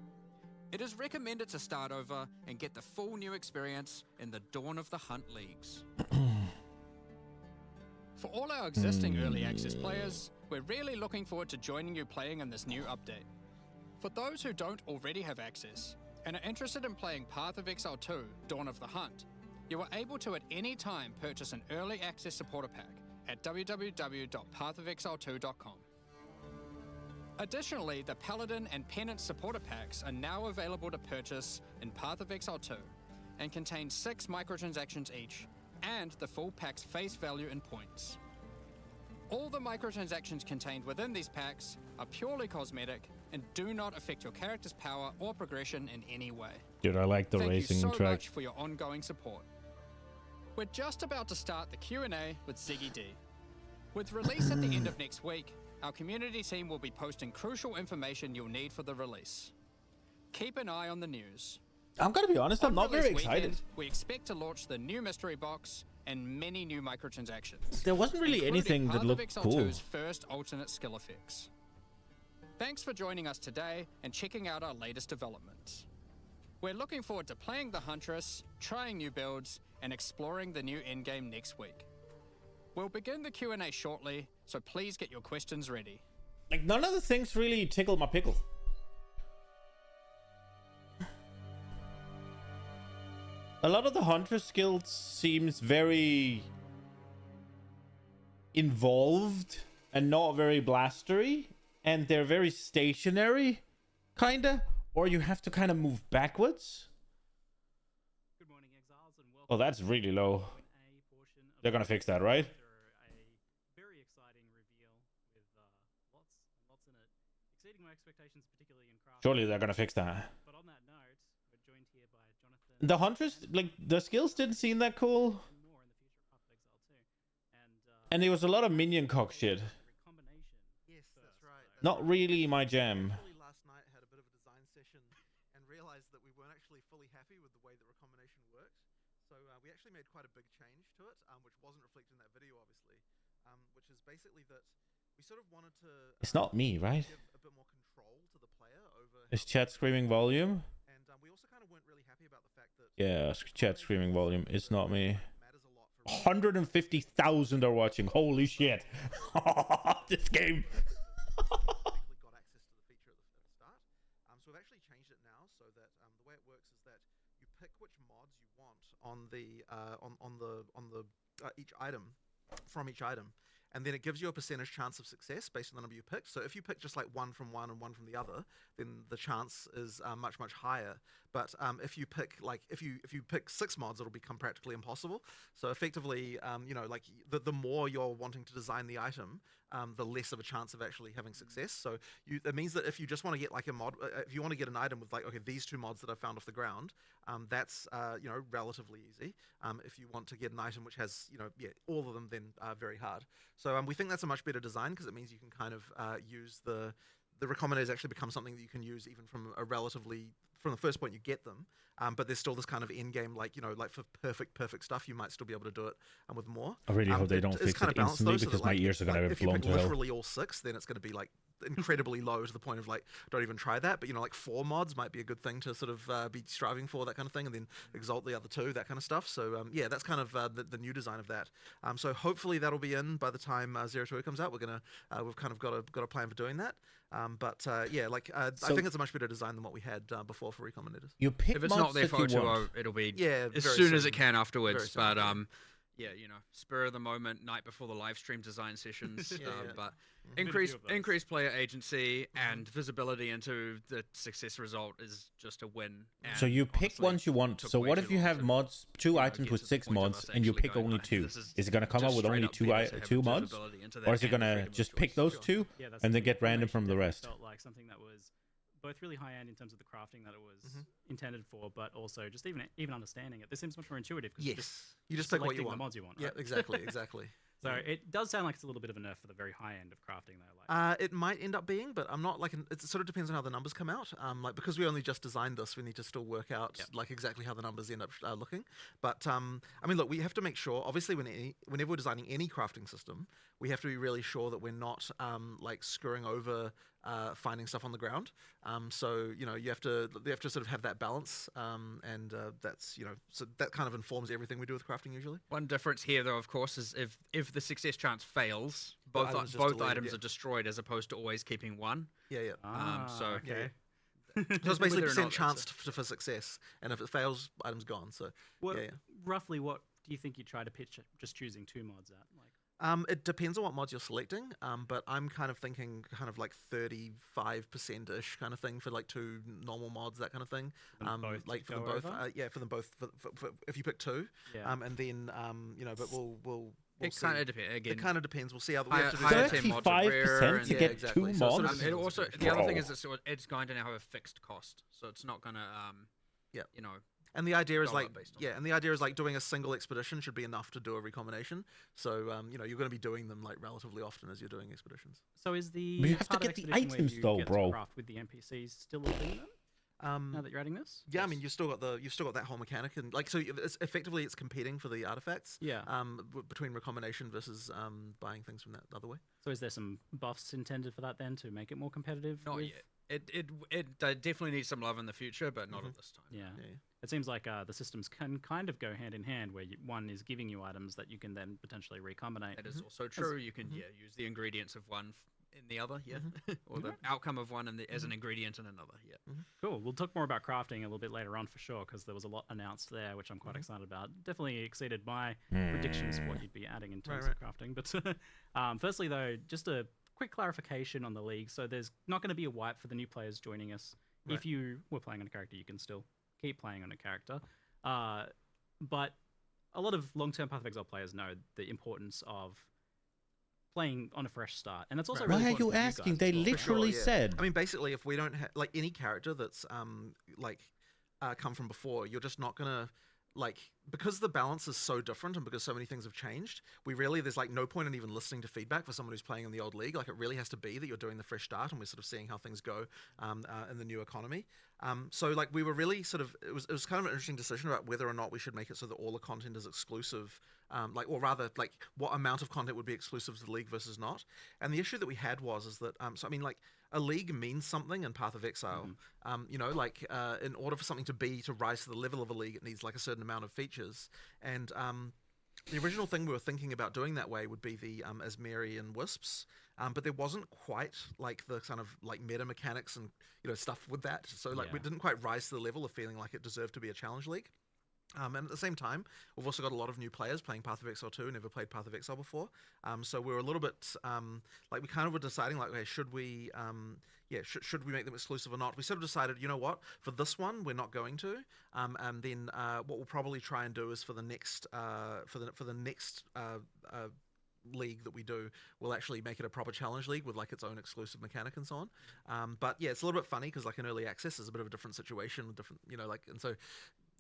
It is recommended to start over and get the full new experience in the Dawn of the Hunt leagues. For all our existing early access players, we're really looking forward to joining you playing in this new update. For those who don't already have access and are interested in playing Path of Exile 2, Dawn of the Hunt, you are able to at any time purchase an early access supporter pack at www.pathofexile2.com. Additionally, the Paladin and Penance supporter packs are now available to purchase in Path of Exile 2 and contain 6 microtransactions each and the full pack's face value in points. All the microtransactions contained within these packs are purely cosmetic and do not affect your character's power or progression in any way. Dude, I like the Thank racing you so track. much for your ongoing support. We're just about to start the Q&A with Ziggy D. With release at the end of next week, our community team will be posting crucial information you'll need for the release. Keep an eye on the news. I'm gonna be honest, I'm On not very release excited. weekend, we expect to launch the new mystery box and many new microtransactions. There wasn't really including anything that Path of looked Exile cool. 2's first alternate skill effects. Thanks for joining us today and checking out our latest developments. We're looking forward to playing the Huntress, trying new builds, and exploring the new endgame next week. We'll begin the Q&A shortly, so please get your questions ready. Like, none of the things really tickle my pickle. A lot of the hunter skills seems very involved and not very blastery, and they're very stationary, kinda, or you have to kind of move backwards. Good morning, Exiles, and welcome Oh, that's really low. to a portion of They're gonna fix that, right? a very exciting reveal with lots in it, exceeding my expectations, particularly in craft. Surely they're gonna fix that. But on that note, we're joined here by Jonathan. The hunters, like, the skills didn't seem that cool, and more in the future of Path of Exile 2, and there was a lot of minion cock shit. recombination. Yes, that's right. Not really my jam. Actually, last night had a bit of a design session and realized that we weren't actually fully happy with the way that recombination worked. So we actually made quite a big change to it, which wasn't reflected in that video, obviously. Which is basically that we sort of wanted to. It's not me, right? Give a bit more control to the player over. Is chat screaming volume? And we also kind of weren't really happy about the fact that. Yeah, chat screaming volume. It's not me. Matters a lot for 150,000 are watching. Holy shit. This game. effectively got access to the feature at the start. So we've actually changed it now so that the way it works is that you pick which mods you want on the each item from each item, and then it gives you a percentage chance of success based on the number you pick. So if you pick just like one from one and one from the other, then the chance is much higher. But if you pick if you pick 6 mods, it'll become practically impossible. So effectively, you know, like the more you're wanting to design the item, the less of a chance of actually having success. So it means that if you just want to get like a mod, if you want to get an item with like, okay, these 2 mods that I found off the ground, that's you know, relatively easy. If you want to get an item which has, you know, all of them, then very hard. So we think that's a much better design because it means you can kind of use the the recombinators actually become something that you can use even from the first point you get them. But there's still this kind of end game, like like for perfect stuff, you might still be able to do it with more. I really hope they don't it's fix kind it of balanced, instantly though, so because that, my ears are going to if you blown pick to hell. literally all 6, then it's going to be like incredibly low to the point of like don't even try that. But like 4 mods might be a good thing to sort of be striving for, that kind of thing, and then exalt the other 2, that kind of stuff. So yeah, that's kind of the new design of that. So hopefully that'll be in by the time 0.2 comes out. We've kind of got a plan for doing that. Yeah, like I think it's a much better design than what we had before for Recombinators. You pick If it's mods not there that for you 0.2, want. it'll be Yeah, as very soon as soon. it can Very afterwards. soon, But yeah. yeah, spur of the moment, night before the live stream design sessions. Yeah. But Been a few of those. increased player agency and visibility into the success result is just a win. So and you pick honestly, ones you want. took So way what too if you long have to, mods, 2 items get with to the 6 point of mods, us and you actually pick going, only "Right, 2? this Is it going to come just out with straight only up 2 better to have 2 mods? visibility into that Or is it and going to freedom of just choice." pick those Sure. 2 Yeah, that's and the then get random combination from the definitely rest? Felt like something that was both really high end in terms of the crafting that it was intended for, but also just even understanding it. This seems much more intuitive because Yes, you just pick what you selecting want. the mods you want. Yeah, Right? exactly. So it does sound like it's a little bit of a nerf for the very high end of crafting, though. It might end up being, but I'm not like it sort of depends on how the numbers come out. Like because we only just designed this, we need to still work out like exactly how the numbers end up looking. But I mean, look, we have to make sure. Obviously, whenever we're designing any crafting system, we have to be really sure that we're not like screwing over finding stuff on the ground. So you have to sort of have that balance, and that's so that kind of informs everything we do with crafting usually. One difference here, though, of course, is if the success chance fails, both items just both deleted, items yeah. are destroyed as opposed to always keeping one. Yeah. So okay. So it's basically Whether or percent not chance that's for success, and if it fails, item's gone. So Roughly, what do you think you try to pitch just choosing 2 mods at? Like, it depends on what mods you're selecting, but I'm kind of thinking kind of like 35%-ish kind of thing for like 2 normal mods, that kind of thing. them both Like to for them go both, over? yeah, for them both. For if you pick 2, Yeah. and then but we'll it see. kind of depends. Again, It kind of depends. We'll see how we higher- have to do higher that. team mods are rare 35% and- to Yeah, get exactly. 2 So sort mods? of- it also Bro. the other thing is that it's going to now have a fixed cost, so it's not going to Yeah. you know And the idea is go like up based on yeah, that. and the idea is like doing a single expedition should be enough to do a recombination. So you're going to be doing them like relatively often as you're doing expeditions. so is the But you have to part of get the Expedition where items you though, get to bro. craft with the NPCs still a thing then? Now that you're adding this? Yeah, I mean you've still got that whole mechanic, and like so it's competing for the artifacts. Yeah. Between recombination versus buying things from that other way. So is there some buffs intended for that then to make it more competitive? not with- yet. It definitely needs some love in the future, but not at this time. Yeah. Yeah. It seems like the systems can kind of go hand in hand, where one is giving you items that you can then potentially recombinate. That is also true. You can use the ingredients of one in the other, or the outcome of one as an ingredient in another. Yeah. Cool. We'll talk more about crafting a little bit later on for sure, because there was a lot announced there, which I'm quite excited about. Definitely exceeded my predictions for what you'd be adding in terms of crafting. But firstly, though, just a quick clarification on the league. So there's not going to be a wipe for the new players joining us. Right. If you were playing on a character, you can still keep playing on a character. But a lot of long-term Path of Exile players know the importance of playing on a fresh start, and that's also really Why are important you for asking? guys They as well. literally said. I mean, basically, if we don't have like any character that's come from before, you're just not gonna because the balance is so different and because so many things have changed. There's like no point in even listening to feedback for someone who's playing in the old league. Like it really has to be that you're doing the fresh start, and we're sort of seeing how things go in the new economy. So like we were really sort of it was kind of an interesting decision about whether or not we should make it so that all the content is exclusive. Or rather, like what amount of content would be exclusive to the league versus not. And the issue that we had is that so I mean, like a league means something in Path of Exile. In order for something to rise to the level of a league, it needs like a certain amount of features. And the original thing we were thinking about doing that way would be the Asmeri Wisps, but there wasn't quite like the kind of like meta mechanics and stuff with that. So like we didn't quite rise to the level of feeling like it deserved to be a challenge league. And at the same time, we've also got a lot of new players playing Path of Exile 2 who never played Path of Exile before. So we were a little bit we kind of were deciding like, okay, should we make them exclusive or not? We sort of decided, you know what, for this one we're not going to. And then what we'll probably try and do is for the next league that we do, we'll actually make it a proper challenge league with like its own exclusive mechanic and so on. But yeah, it's a little bit funny because like in early access is a bit of a different situation with different and so.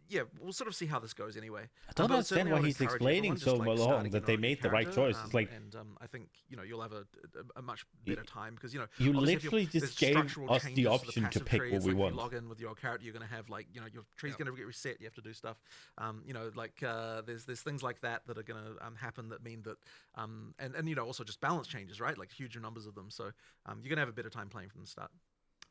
yeah, we'll sort of see how this goes anyway. I don't But understand certainly I why would he's encourage explaining everyone so just, like, long starting that in they a new made the right character, choice. It's like, and I think you'll have a much better time because you obviously if literally there's just gave structural us the changes to option to passive pick tree. what It's we like want. If you log in with your character, you're going to have like your tree's going to get reset. You have to do stuff. There's things like that are going to happen that mean that and also just balance changes, right? Like huge numbers of them. So you're going to have a better time playing from the start.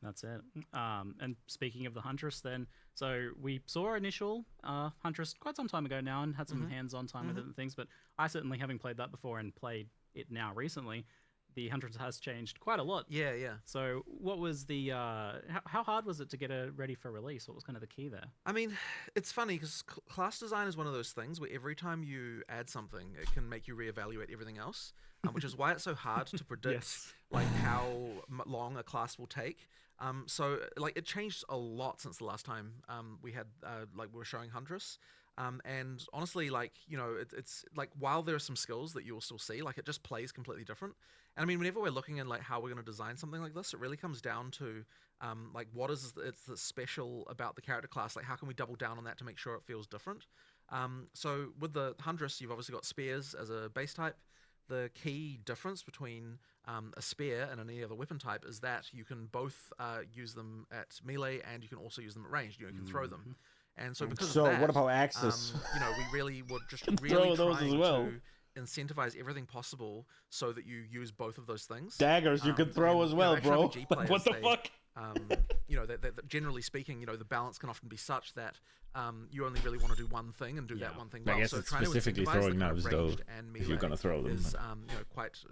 That's it. And speaking of the Huntress, then, so we saw initial Huntress quite some time ago now and had some hands-on time with it and things, but I certainly, having played that before and played it now recently, the Huntress has changed quite a lot. Yeah. So what was the, how hard was it to get it ready for release? What was kind of the key there? I mean, it's funny because class design is one of those things where every time you add something, it can make you reevaluate everything else, which is why it's so hard to predict like how long a class will take. So like it changed a lot since the last time we had we were showing Huntress. And honestly, like, it's like, while there are some skills that you will still see, like, it just plays completely different. And I mean, whenever we're looking at like how we're going to design something like this, it really comes down to like what is it's the special about the character class. Like, how can we double down on that to make sure it feels different? So with the Huntress, you've obviously got spears as a base type. The key difference between a spear and any other weapon type is that you can both use them at melee and you can also use them at range. You can throw them. And so because of that, what about Axis? we really would just Throw really those trying as well. to incentivize everything possible so that you use both of those things. Daggers you can throw as well, actually bro. RPG Like, what the players, fuck? Generally speaking, the balance can often be such that you only really want to do one thing and do that one thing well. I guess So it's trying to specifically incentivize throwing the kind of knives, though, ranged and if you're melee gonna throw them. is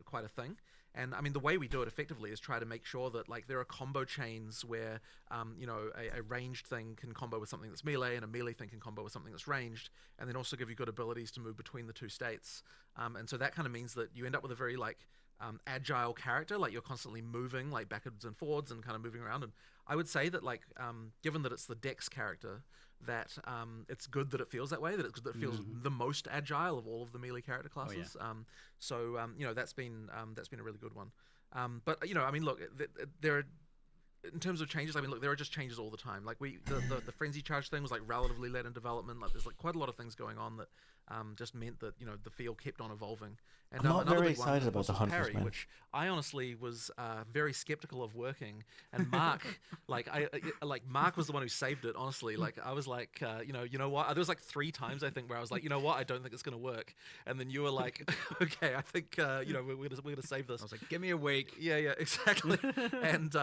quite a thing. And I mean, the way we do it effectively is try to make sure that like there are combo chains where a ranged thing can combo with something that's melee, and a melee thing can combo with something that's ranged, and then also give you good abilities to move between the two states. And so that kind of means that you end up with a very agile character, like you're constantly moving like backwards and forwards and kind of moving around. And I would say that given that it's the Dex character, that it's good that it feels that way, that it feels the most agile of all of the melee character classes. That's been a really good one. But I mean, look, there are, in terms of changes, I mean, look, there are just changes all the time. Like the frenzy charge thing was like relatively late in development. Like there's like quite a lot of things going on that just meant that the field kept on on And I'm not another very big one, excited of about course, the was Huntress, parry, man. which I honestly was very skeptical of working. And Mark, Mark was the one who saved it. Honestly, like I was like, you know what? There was like 3 times I think where I was like, you know what? I don't think it's gonna work. And then you were like, okay, I think we're gonna save this. I was like, give me a week. Yeah, exactly. And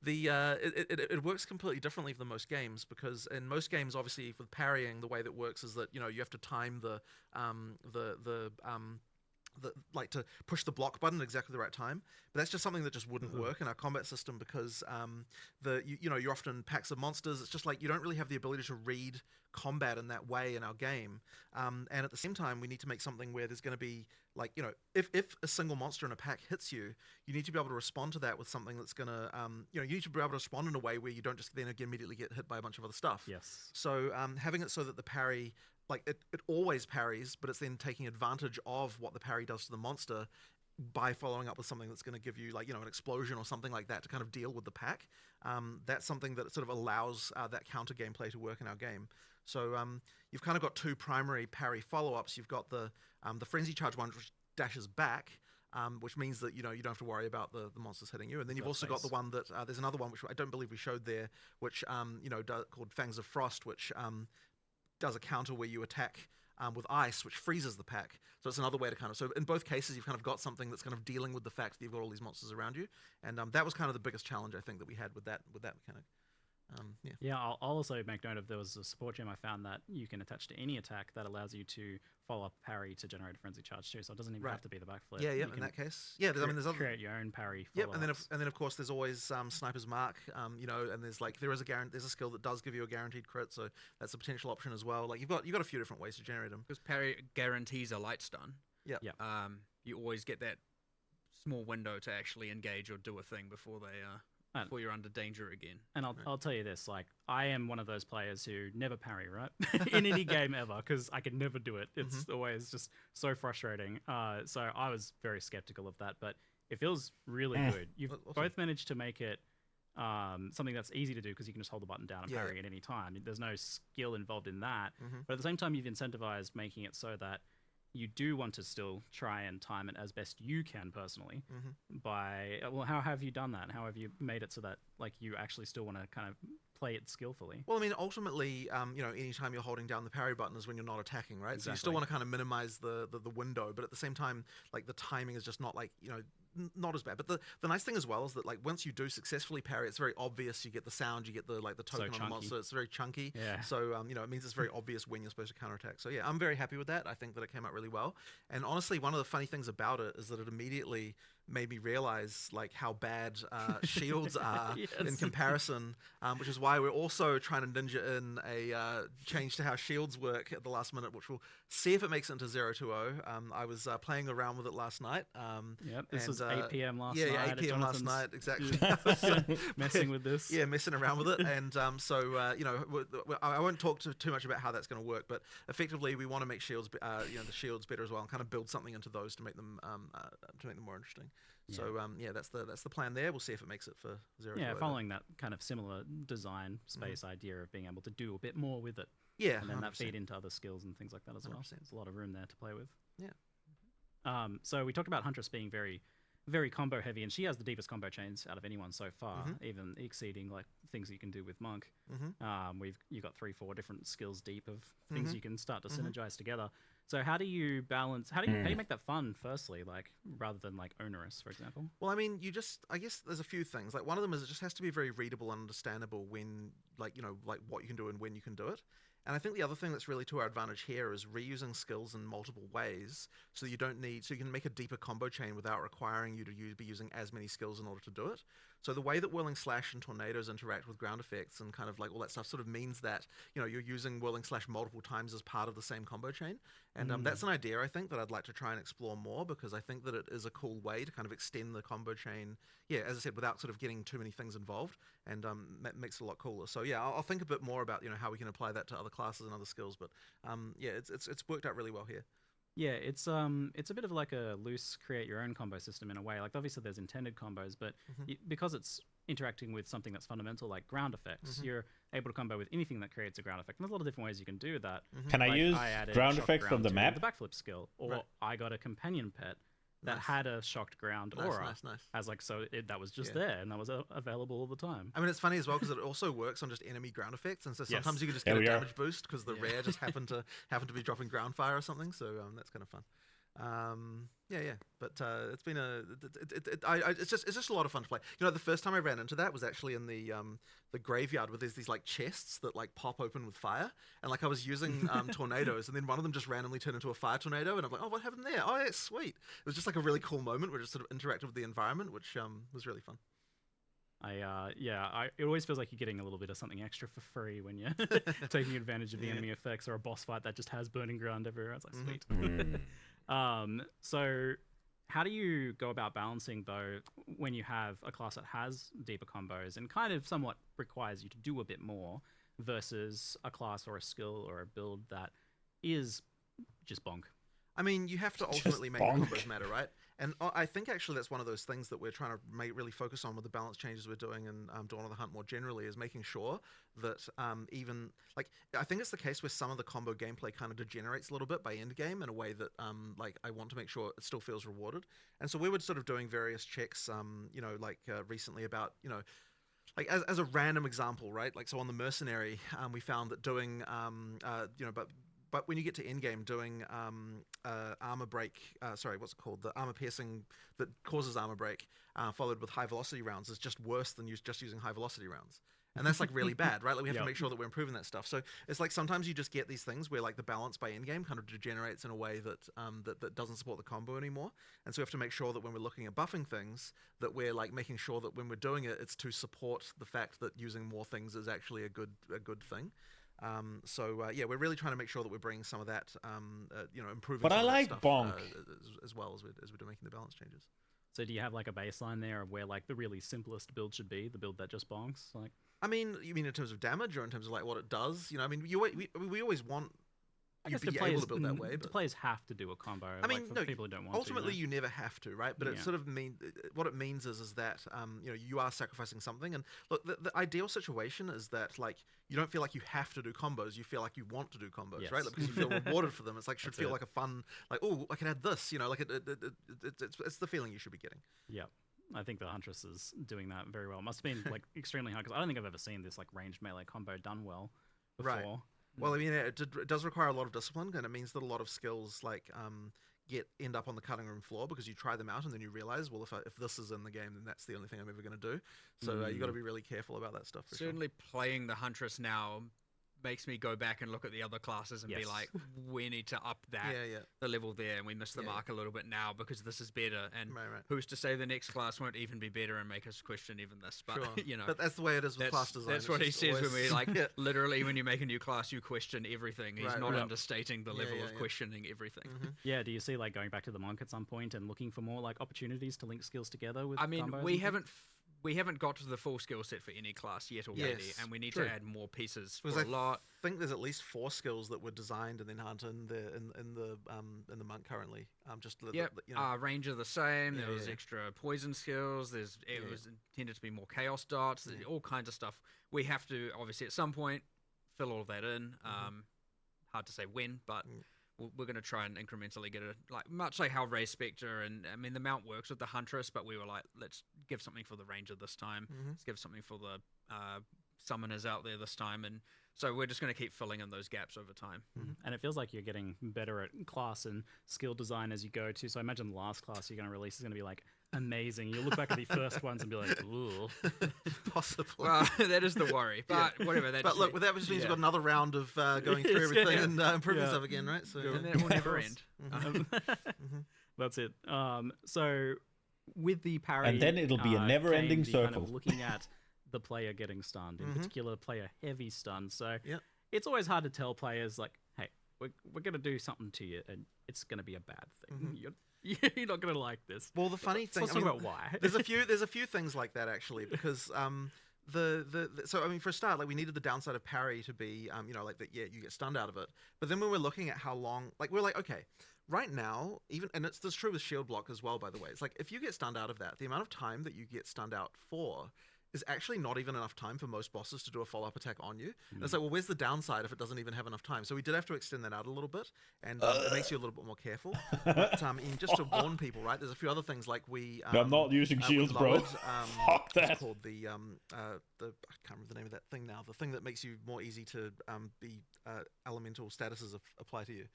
it works completely differently for most games, because in most games, obviously, with parrying, the way that works is that you have to time to push the block button at exactly the right time. But that's just something that just wouldn't work in our combat system, because you're often packs of monsters. It's just like you don't really have the ability to read combat in that way in our game. And at the same time, we need to make something where there's going to be if a single monster in a pack hits you, you need to be able to respond to that with something that's going to you need to be able to respond in a way where you don't just then immediately get hit by a bunch of other stuff. Yes. So having it so that the parry, it always parries, but it's then taking advantage of what the parry does to the monster by following up with something that's going to give you an explosion or something like that to kind of deal with the pack. That's something that sort of allows that counter gameplay to work in our game. So you've kind of got 2 primary parry follow-ups. You've got the frenzy charge one, which dashes back, which means that you don't have to worry about the monsters hitting you. And then you've also got the one that there's another one which I don't believe we showed there, which called Fangs of Frost, which does a counter where you attack with ice, which freezes the pack. So it's another way to so in both cases, you've kind of got something that's kind of dealing with the fact that you've got all these monsters around you. And that was kind of the biggest challenge I think that we had with that mechanic. I'll also make note of, there was a support gem I found that you can attach to any attack that allows you to follow up parry to generate a frenzy charge too. So it doesn't even have to be the backflip. Yeah. You In can that case, there's other create your own parry. Yep, and then of course there's always Sniper's Mark. And there's there's a skill that does give you a guaranteed crit, so that's a potential option as well. Like you've got a few different ways to generate them. Because parry guarantees a light stun. Yeah. You always get that small window to actually engage or do a thing before before you're under danger again. And I'll tell you this, like, I am one of those players who never parry, right? In any game ever, because I can never do it. It's always just so frustrating. So I was very skeptical of that, but it feels really good. You've awesome. both managed to make it something that's easy to do because you can just hold the button down and parry at any time. There's no skill involved in that. But at the same time, you've incentivized making it so that you do want to still try and time it as best you can personally. Well, how have you done that? How have you made it so that like you actually still want to kind of play it skillfully? Well, I mean, ultimately, anytime you're holding down the parry button is when you're not attacking, right? Exactly. So you still want to kind of minimize the window, but at the same time, like the timing is just not like, not as bad. But the nice thing as well is that like once you do successfully parry, it's very obvious. You get the sound, you get the token on the monster. It's very chunky. Yeah. So it means it's very obvious when you're supposed to counterattack. So yeah, I'm very happy with that. I think that it came out really well. And honestly, one of the funny things about it is that it immediately made me realize like how bad shields are in comparison, which is why we're also trying to ninja in a change to how shields work at the last minute, which we'll see if it makes it into 020. I was playing around with it last night. This was 8 p.m. last night. Yeah, 8 p.m. last night, exactly. Messing with this. Yeah, messing around with it. And I won't talk too much about how that's going to work, but effectively we want to make shields, the shields better as well, and kind of build something into those to make them more interesting. So that's the plan there. We'll see if it makes it for 020. Yeah, following that kind of similar design space idea of being able to do a bit more with it. Yeah, and then 100%. that feed into other skills and things like that as well. 100%. There's a lot of room there to play with. Yeah. So we talked about Huntress being very, very combo heavy, and she has the deepest combo chains out of anyone so far, even exceeding like things that you can do with Monk. You got 3-4 different skills deep of things you can start to synergize together. So how do you balance? How do you make that fun? Firstly, like rather than like onerous, for example. Well, I mean, I guess there's a few things. Like one of them is it just has to be very readable and understandable when, like what you can do and when you can do it. And I think the other thing that's really to our advantage here is reusing skills in multiple ways, so you can make a deeper combo chain without requiring you to be using as many skills in order to do it. So the way that Whirling Slash and Tornadoes interact with ground effects and kind of like all that stuff sort of means that you're using Whirling Slash multiple times as part of the same combo chain. And that's an idea I think that I'd like to try and explore more, because I think that it is a cool way to kind of extend the combo chain. Yeah, as I said, without sort of getting too many things involved, and makes it a lot cooler. So yeah, I'll think a bit more about how we can apply that to other classes and other skills. But it's worked out really well here. Yeah, it's a bit of like a loose create your own combo system in a way. Like obviously there's intended combos, but because it's interacting with something that's fundamental like ground effects, you're able to combo with anything that creates a ground effect. And there's a lot of different ways you can do that. Can I use ground shocked effects from the to map? The backflip skill, or I got a companion pet that had a shocked ground aura. Nice. As like that was just there and that was available all the time. I mean, it's funny as well because it also works on just enemy ground effects, and so sometimes you can just get a damage boost because the rare just happened to be dropping ground fire or something. So that's kind of fun. But it's been it's just a lot of fun to play. The first time I ran into that was actually in the graveyard where there's these like chests that like pop open with fire, and like I was using tornadoes, and then one of them just randomly turned into a fire tornado, and I'm like, oh, what happened there? Oh, yeah, sweet. It was just like a really cool moment where it just sort of interacted with the environment, which was really fun. It always feels like you're getting a little bit of something extra for free when you're taking advantage of the enemy effects, or a boss fight that just has burning ground everywhere. It's like sweet. So how do you go about balancing though when you have a class that has deeper combos and kind of somewhat requires you to do a bit more versus a class or a skill or a build that is just bonk? I mean, you have to ultimately make the combos matter, right? And I think actually that's one of those things that we're trying to really focus on with the balance changes we're doing in Dawn of the Hunt more generally, is making sure that I think it's the case where some of the combo gameplay kind of degenerates a little bit by end game in a way that I want to make sure it still feels rewarded. And so we were sort of doing various checks, recently about, like as a random example, right? Like so on the Mercenary, we found that doing, but when you get to endgame, doing armor break, what's it called? The armor piercing that causes armor break, followed with high velocity rounds, is just worse than just using high velocity rounds. And that's like really bad, right? Like we have to make sure that we're improving that stuff. So it's like sometimes you just get these things where like the balance by endgame kind of degenerates in a way that that doesn't support the combo anymore. And so we have to make sure that when we're looking at buffing things, that we're like making sure that when we're doing it, it's to support the fact that using more things is actually a good thing. We're really trying to make sure that we're bringing some of that, improving. But I like stuff, bonk as well as we're making the balance changes. So do you have like a baseline there of where like the really simplest build should be, the build that just bonks? Like, I mean, you mean in terms of damage or in terms of like what it does? I mean, we always want I you'd guess the be players, able to build that way. the But players have to do a combo. I mean, like, for no, people who don't want ultimately to. you never have to, right? But it Yeah. sort of what it means is that you are sacrificing something. And look, the ideal situation is that like you don't feel like you have to do combos. You feel like you want to do combos, Yes. right? Like, because you feel rewarded for them. It's like should That's feel it. like a fun, like, oh, I can add this. Like it's the feeling you should be getting. Yeah. I think the Huntress is doing that very well. It must have been like extremely hard because I don't think I've ever seen this like ranged melee combo done well before. Right. Well, I mean, it does require a lot of discipline, and it means that a lot of skills like end up on the cutting room floor because you try them out and then you realize, well, if this is in the game, then that's the only thing I'm ever going to do. So you got to be really careful about that stuff. For Certainly playing the Huntress now makes me go back and look at the other classes and be Yes. like, we need to up that Yeah, yeah. the level there, and we missed the Yeah. mark a little bit now because this is better. And Right. who's to say the next class won't even be better and make us question even this? But Sure. you know, But that's the way it is with class design. that's It's what he just says when always- we like Yeah. literally when you make a new class, you question everything. He's Right, not right. understating the Yeah, level yeah, of yeah. questioning everything. Yeah, do you see like going back to the monk at some point and looking for more like opportunities to link skills together with I mean, combos we and haven't got to the full skill set for any class yet already, Yes, and we need true. to add more pieces Because for a lot. I think there's at least 4 skills that were designed and then hunted in the monk currently. Yep, range are the same. Yeah, There was yeah. extra poison skills. It Yeah. was intended to be more chaos dots. There's Yeah. all kinds of stuff. We have to obviously at some point fill all of that in. Hard to say when, but Mm. we're going to try and incrementally get it, like much like how Ray Spectre and I mean the mount works with the Huntress, but we were like, let's give something for the Ranger this time. Let's give something for the summoners out there this time, and so we're just going to keep filling in those gaps over time. And it feels like you're getting better at class and skill design as you go too. So I imagine the last class you're going to release is going to be like amazing. You'll look back at the first ones and be like, ooh. Possibly. Well, that is the worry, but whatever. That But just look, with that just means yeah. we've got another round of going through Yes, everything yeah. and improving Yeah. stuff again, right? So and then it will never end. That's it. So with the parry, And then it'll be a never-ending came the kind circle. of looking at the player getting stunned, in particular, player heavy stun. So Yep. it's always hard to tell players like, hey, we're gonna do something to you, and it's gonna be a bad thing. You're not gonna like this. Well, the funny thing, Let's talk about why. there's a few things like that actually, because so I mean, for a start, like we needed the downside of parry to be like that. Yeah, you get stunned out of it. But then when we're looking at how long, like we're like, okay, right now, and it's true with shield block as well. By the way, it's like if you get stunned out of that, the amount of time that you get stunned out for is actually not even enough time for most bosses to do a follow-up attack on you. And it's like, well, where's the downside if it doesn't even have enough time? So we did have to extend that out a little bit, and it makes you a little bit more careful. But and just to warn people, right? There's a few other things like we. I'm not using we shields, bro. lowered, Fuck what's it that. called the I can't remember the name of that thing now. The thing that makes you more easy to be elemental statuses apply to you.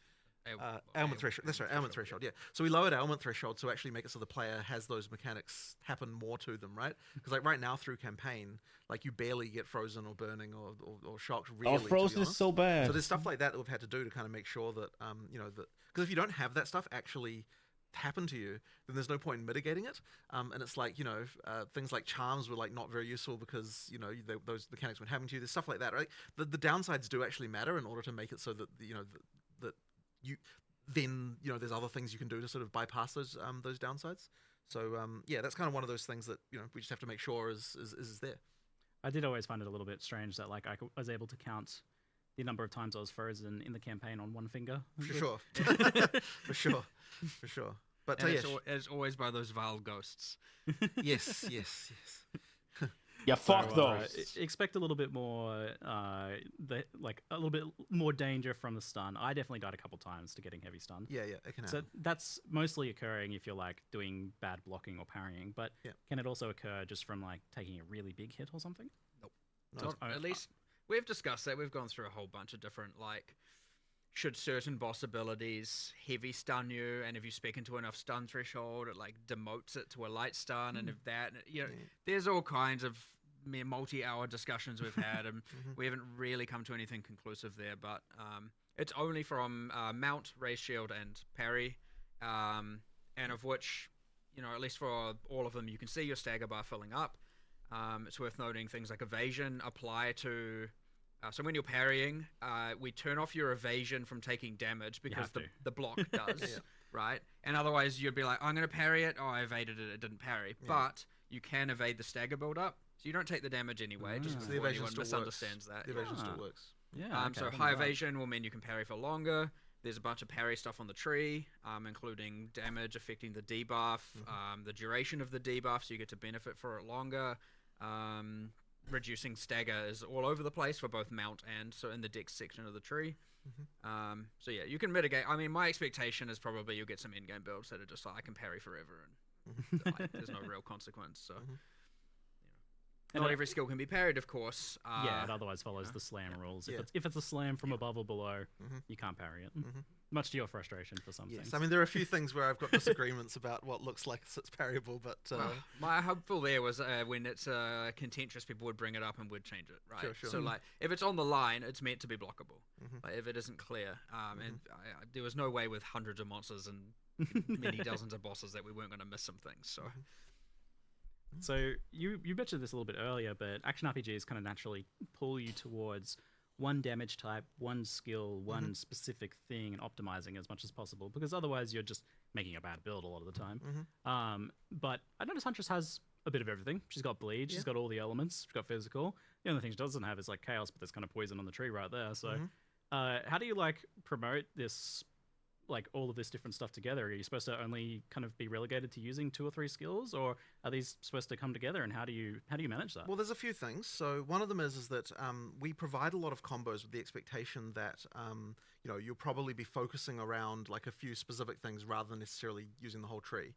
Ailment threshold. That's right, ailment threshold. Yeah. So we lowered ailment threshold to actually make it so the player has those mechanics happen more to them, right? Because like right now through campaign, like you barely get frozen or burning or shocked. Really, Oh, to be frozen is honest. so bad. So there's stuff like that we've had to do to kind of make sure that that because if you don't have that stuff actually happen to you, then there's no point in mitigating it. And it's like things like charms were like not very useful because those mechanics weren't happening to you. There's stuff like that, right? The downsides do actually matter in order to make it so that that you then there's other things you can do to sort of bypass those downsides. So that's kind of one of those things that we just have to make sure is there. I did always find it a little bit strange that like I was able to count the number of times I was frozen in the campaign on one finger. For sure. for sure. But And yes, it's always by those vile ghosts. yes. Yeah, fuck So, those. expect a little bit more, a little bit more danger from the stun. I definitely died a couple times to getting heavy stun. Yeah, it can So happen. that's mostly occurring if you're like doing bad blocking or parrying. But Yeah. can it also occur just from like taking a really big hit or something? Not- at least we've discussed that. We've gone through a whole bunch of different like. Should certain boss abilities heavy stun you, and if you spec into enough stun threshold, it like demotes it to a light stun, and if that, there's all kinds of multi-hour discussions we've had, and we haven't really come to anything conclusive there. But it's only from mount, raise shield, and parry, and of which, at least for all of them, you can see your stagger bar filling up. It's worth noting things like evasion apply to. So when you're parrying, we turn off your evasion from taking damage because have to. the block does, right? And otherwise you'd be like, I'm going to parry it. Oh, I evaded it. It didn't parry. But you can evade the stagger build up. So you don't take the damage anyway, just So the before evasion anyone still misunderstands works. that. The evasion still works. Yeah. Okay, So I didn't high know that. evasion will mean you can parry for longer. There's a bunch of parry stuff on the tree, including damage affecting the debuff, the duration of the debuff, so you get to benefit for it longer. Reducing stagger is all over the place for both mount and so in the dex section of the tree. So yeah, you can mitigate. I mean, my expectation is probably you'll get some in-game builds that are just like I can parry forever and like, there's no real consequence. So not every skill can be parried, of course. Yeah, it otherwise follows the slam rules. If it's a slam from above or below, you can't parry it. Much to your frustration for some things. I mean, there are a few things where I've got disagreements about what looks like it's parryable, but... my hopeful there was when it's contentious, people would bring it up and would change it, right? Sure. So, like, if it's on the line, it's meant to be blockable. Like, if it isn't clear. And there was no way with hundreds of monsters and many dozens of bosses that we weren't going to miss some things, so... So you mentioned this a little bit earlier, but action RPGs kind of naturally pull you towards one damage type, one skill, one specific thing, and optimizing as much as possible, because otherwise you're just making a bad build a lot of the time. But I notice Huntress has a bit of everything. She's got bleed, she's got all the elements, she's got physical. The only thing she doesn't have is like chaos, but there's kind of poison on the tree right there. So how do you like promote this, like all of this different stuff together? Are you supposed to only kind of be relegated to using 2 or 3 skills, or are these supposed to come together, and how do you manage that? Well, there's a few things. So one of them is that we provide a lot of combos with the expectation that you'll probably be focusing around like a few specific things rather than necessarily using the whole tree.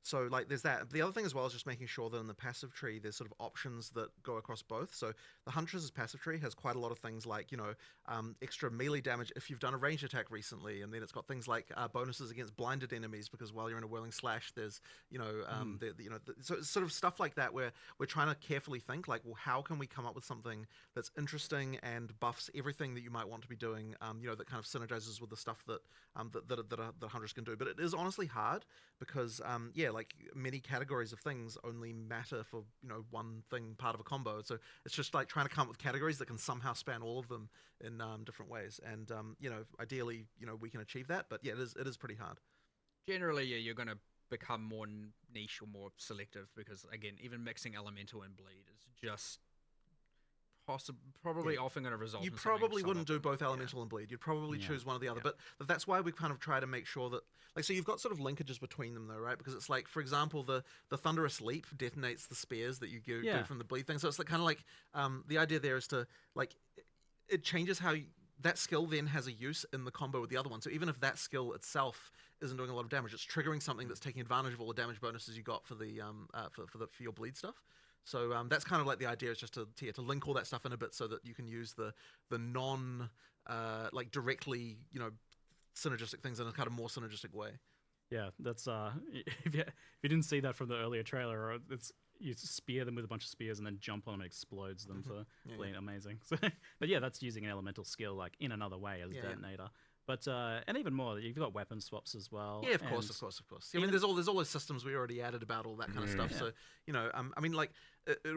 So like there's that. The other thing as well is just making sure that in the passive tree there's sort of options that go across both. So the Huntress's passive tree has quite a lot of things like extra melee damage if you've done a ranged attack recently, and then it's got things like bonuses against blinded enemies because while you're in a whirling slash there's so it's sort of stuff like that where we're trying to carefully think like, well, how can we come up with something that's interesting and buffs everything that you might want to be doing, that kind of synergizes with the stuff that that Huntress can do. But it is honestly hard because like many categories of things only matter for one thing, part of a combo. So it's just like trying to come up with categories that can somehow span all of them in different ways. And ideally we can achieve that, but yeah, it is pretty hard. Generally, you're going to become more niche or more selective because again, even mixing elemental and bleed is just probably often going to result you in probably something wouldn't do both elemental and bleed. You'd probably choose one or the other, but that's why we kind of try to make sure that so you've got sort of linkages between them though, right? Because it's like, for example, the thunderous leap detonates the spears that you do from the bleed thing, so it's like kind of like the idea there is to like it changes how that skill then has a use in the combo with the other one. So even if that skill itself isn't doing a lot of damage, it's triggering something that's taking advantage of all the damage bonuses you got for the for your bleed stuff. So that's kind of like the idea, is just to link all that stuff in a bit so that you can use the non like directly synergistic things in a kind of more synergistic way. Yeah, that's if you didn't see that from the earlier trailer, or you spear them with a bunch of spears and then jump on them and explodes them for bleed. Amazing. So, but yeah, that's using an elemental skill like in another way as detonator. But and even more, you've got weapon swaps as well. Yeah, of course. I mean, there's all those systems we already added about all that kind of stuff. So I mean, like,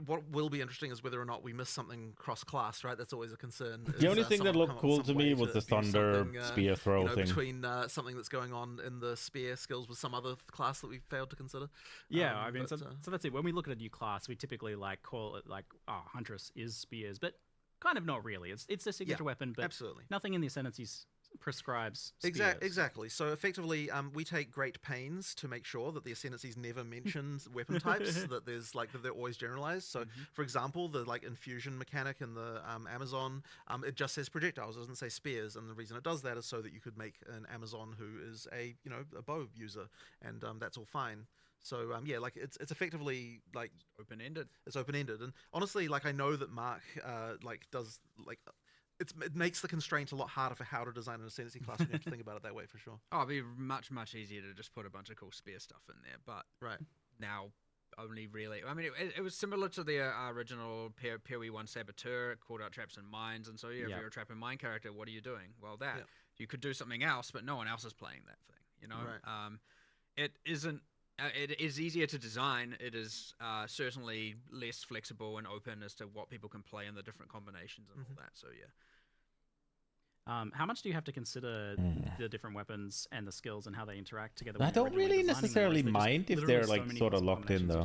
what will be interesting is whether or not we miss something cross-class, right? That's always a concern. The only thing that looked cool to me was the thunder spear throw thing. Between something that's going on in the spear skills with some other class that we failed to consider. Yeah, I mean, so that's it. When we look at a new class, we typically like call it like, Huntress is spears, but kind of not really. It's a signature weapon, but absolutely nothing in the Ascendancy's prescribes spears. Exactly. So effectively, we take great pains to make sure that the Ascendancies never mentions weapon types, that they're always generalized. So for example, the like infusion mechanic in the Amazon, it just says projectiles, it doesn't say spears, and the reason it does that is so that you could make an Amazon who is a bow user, and that's all fine. So like it's effectively like open-ended. It's open-ended, and honestly, like I know that Mark does like. It makes the constraint a lot harder for how to design an Ascendancy class when you have to think about it that way, for sure. Oh, it'd be much, much easier to just put a bunch of cool spear stuff in there, but now only really... I mean, it was similar to the original PoE 1 Saboteur, called out traps and mines, and so if you're a trap and mine character, what are you doing? Well, you could do something else, but no one else is playing that thing, Right. It isn't... it is easier to design. It is certainly less flexible and open as to what people can play in the different combinations and all that, so yeah. How much do you have to consider the different weapons and the skills and how they interact together? I don't really necessarily mind if they're like sort of locked in though.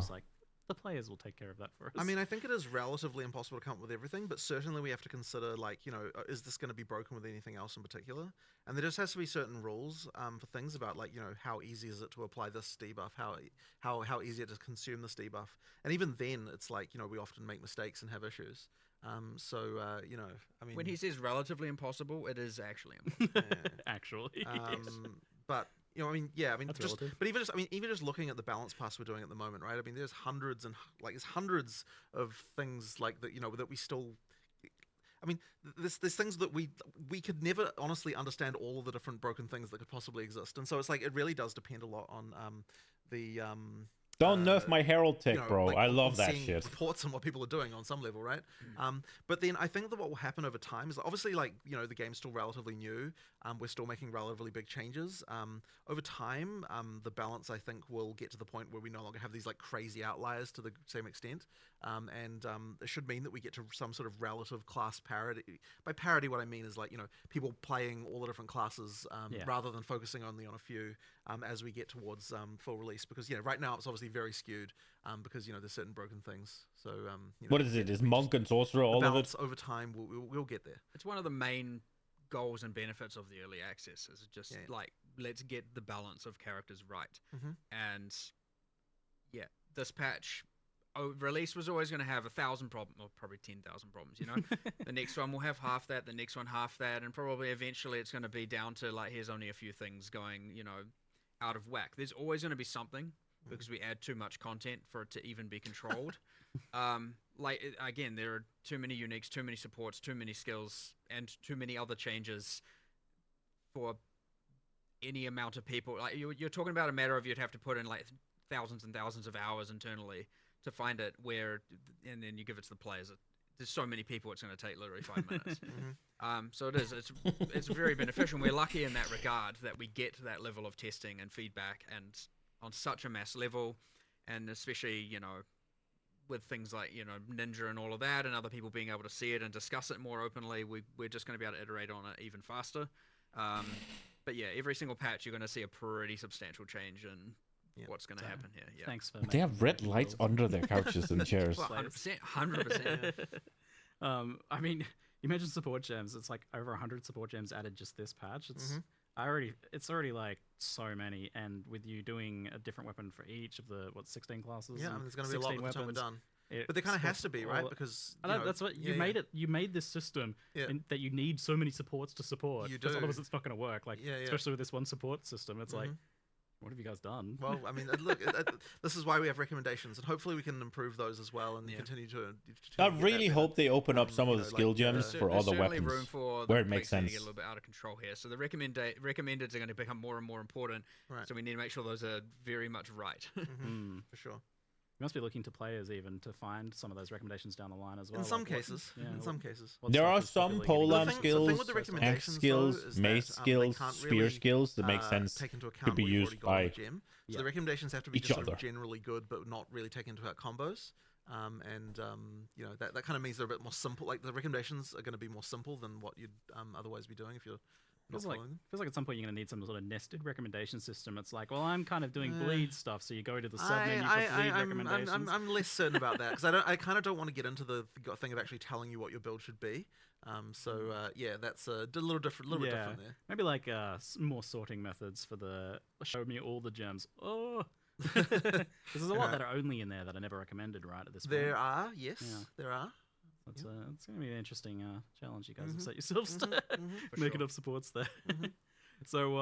the players will take care of that for us. I mean, I think it is relatively impossible to come up with everything, but certainly we have to consider, like, is this going to be broken with anything else in particular? And there just has to be certain rules for things about, like, how easy is it to apply this debuff, how easy it is to consume this debuff. And even then, it's like, we often make mistakes and have issues. I mean... When he says relatively impossible, it is actually impossible. Actually, yes. But... I mean, That's just, relative. but even just looking at the balance pass we're doing at the moment, right? I mean, there's hundreds of things like that, that we still. I mean, there's things that we could never honestly understand all of the different broken things that could possibly exist, and so it's like it really does depend a lot on the. Don't nerf my Herald tech, bro. like, I love that seeing shit. reports and what people are doing on some level, right? But then I think that what will happen over time is obviously, like, the game's still relatively new. We're still making relatively big changes. Over time, the balance, I think, will get to the point where we no longer have these, like, crazy outliers to the same extent. It should mean that we get to some sort of relative class parity. By parity, what I mean is, like, people playing all the different classes rather than focusing only on a few as we get towards full release. Because, right now it's obviously very skewed because, there's certain broken things. So, What is it? Is Monk and Sorcerer all of it? Over time, we'll get there. It's one of the main goals and benefits of the early access is just like, let's get the balance of characters right. And this patch release was always going to have 1,000 problems, or probably 10,000 problems, the next one will have half that, the next one half that, and probably eventually it's going to be down to, like, here's only a few things going out of whack. There's always going to be something because we add too much content for it to even be controlled. Again, there are too many uniques, too many supports, too many skills, and too many other changes for any amount of people. Like, you're talking about a matter of you'd have to put in, like, thousands and thousands of hours internally to find it, and then you give it to the players. There's so many people, it's going to take literally 5 minutes. So it is. It's very beneficial. And we're lucky in that regard that we get that level of testing and feedback, and on such a mass level, and especially with things like Ninja and all of that, and other people being able to see it and discuss it more openly. We're just going to be able to iterate on it even faster. But yeah, every single patch you're going to see a pretty substantial change in what's going to happen here. Yeah. Thanks for They have red lights under their couches and chairs. Well, 100%. I mean, you mentioned support gems. It's like over 100 support gems added just this patch. It's it's already like so many, and with you doing a different weapon for each of the 16 classes. Yeah, I mean, there's going to be a lot by the time we're done. But there kind of has to be, right? Because that's what you made it. You made this system that you need so many supports to support. You do. Because otherwise, it's not going to work. Like especially with this one support system, it's like, what have you guys done? Well, I mean, look, this is why we have recommendations, and hopefully we can improve those as well and continue to. I really hope they open up some of the skill gems for other weapons room for where it makes sense. To get a little bit out of control here, so the recommendeds are going to become more and more important. Right. So we need to make sure those are very much right. For sure. You must be looking to players even to find some of those recommendations down the line as well. In some cases. There are some Polearm skills, axe skills, mace skills, spear skills that make sense to be used by So the recommendations have to be each just sort other. of generally good, but not really take into account combos. That kind of means they're a bit more simple. Like, the recommendations are going to be more simple than what you'd otherwise be doing if you're not following them. Feels like at some point you're going to need some sort of nested recommendation system. It's like, well, I'm kind of doing bleed stuff, so you go to the sub menu for bleed recommendations. I'm less certain about that because I kind of don't want to get into the thing of actually telling you what your build should be. That's a little different, bit different there. Maybe like more sorting methods for the show me all the gems. Oh, there's a lot that are only in there that are never recommended, right? At this point, there are, yes, there are. It's going to be an interesting challenge you guys have set yourselves to make enough supports there. So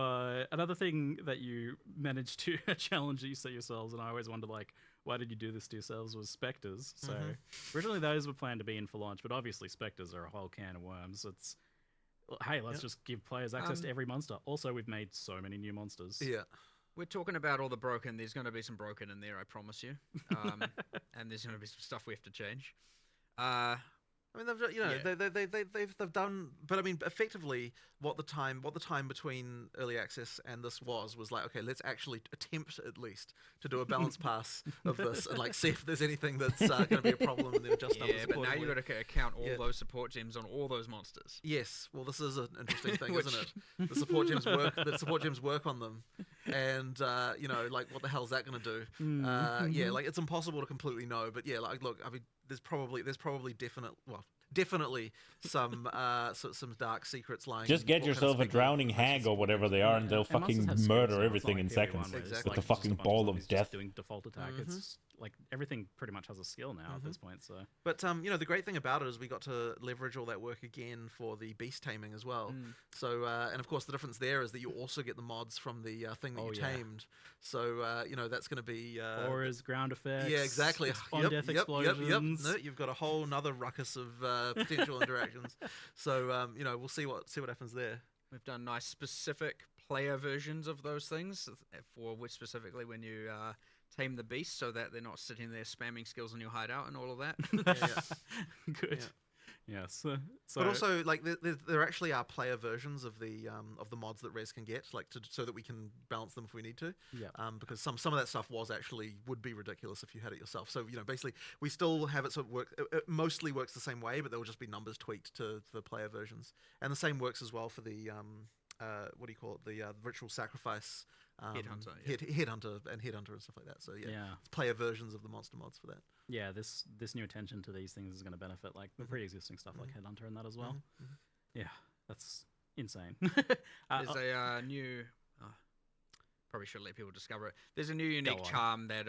another thing that you managed to challenge that you set yourselves, and I always wonder, like, why did you do this to yourselves, was Spectres. So originally those were planned to be in for launch, but obviously Spectres are a whole can of worms. It's, hey, let's just give players access to every monster. Also, we've made so many new monsters. Yeah. We're talking about all the broken. There's going to be some broken in there, I promise you. And there's going to be some stuff we have to change. I mean, they've done, but I mean, effectively, what the time between early access and this was like, okay, let's actually attempt at least to do a balance pass of this and like see if there's anything that's going to be a problem and then adjust numbers. Yeah, but now you've got to account all those support gems on all those monsters. Yes, well, this is an interesting thing, isn't it? The support gems work. The support gems work on them. and you know, like what the hell's that going to do? Yeah, like it's impossible to completely know. But yeah, like look, I mean, there's probably definitely some some dark secrets lying. Just get yourself a drowning hag or whatever they are, and they'll fucking murder everything in seconds with the fucking ball of death. Doing default attack. It's like everything pretty much has a skill now at this point. So, but you know, the great thing about it is we got to leverage all that work again for the beast taming as well. So, and of course, the difference there is that you also get the mods from the thing that you tamed. So, you know, that's going to be auras, ground effects. Yeah, exactly. On-death explosions. No, you've got a whole nother ruckus of potential interactions. So, you know, we'll see what happens there. We've done nice specific player versions of those things, for which specifically when you tame the beast, so that they're not sitting there spamming skills in your hideout and all of that. Good. Yes. So, but also, like, there actually are player versions of the mods that Res can get, like, so that we can balance them if we need to. Yeah. Because some of that stuff would be ridiculous if you had it yourself. So, you know, basically, we still have it sort of work. It mostly works the same way, but there will just be numbers tweaked to the player versions, and the same works as well for the what do you call it? The ritual sacrifice. Headhunter, Headhunter and stuff like that. So it's player versions of the monster mods for that. Yeah, this new attention to these things is going to benefit like the pre-existing stuff like Headhunter and that as well. Yeah, that's insane. There's a new. Probably should let people discover it. There's a new unique charm that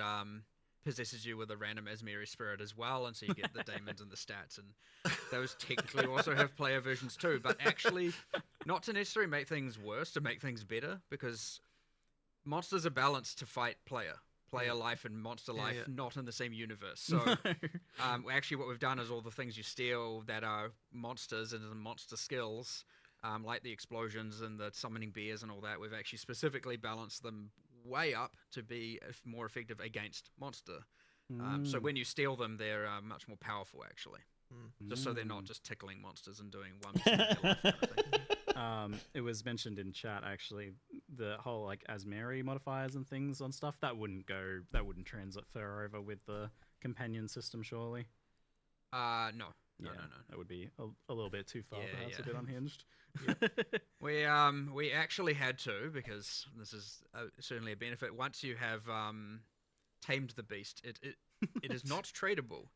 possesses you with a random Asmeri spirit as well, and so you get the daemons and the stats, and those technically also have player versions too. But actually, not to necessarily make things worse, to make things better, because monsters are balanced to fight player life and monster life, not in the same universe. So actually what we've done is all the things you steal that are monsters and the monster skills, like the explosions and the summoning bears and all that, we've actually specifically balanced them way up to be more effective against monster. So when you steal them, they're much more powerful actually. Just so they're not just tickling monsters and doing 1% of their life kind of thing. It was mentioned in chat actually, the whole like Asmeri modifiers and things on stuff that wouldn't transfer over with the companion system, surely. No. That would be a little bit too far, perhaps a bit unhinged. We actually had to, because this is certainly a benefit. Once you have tamed the beast, it is not tradable.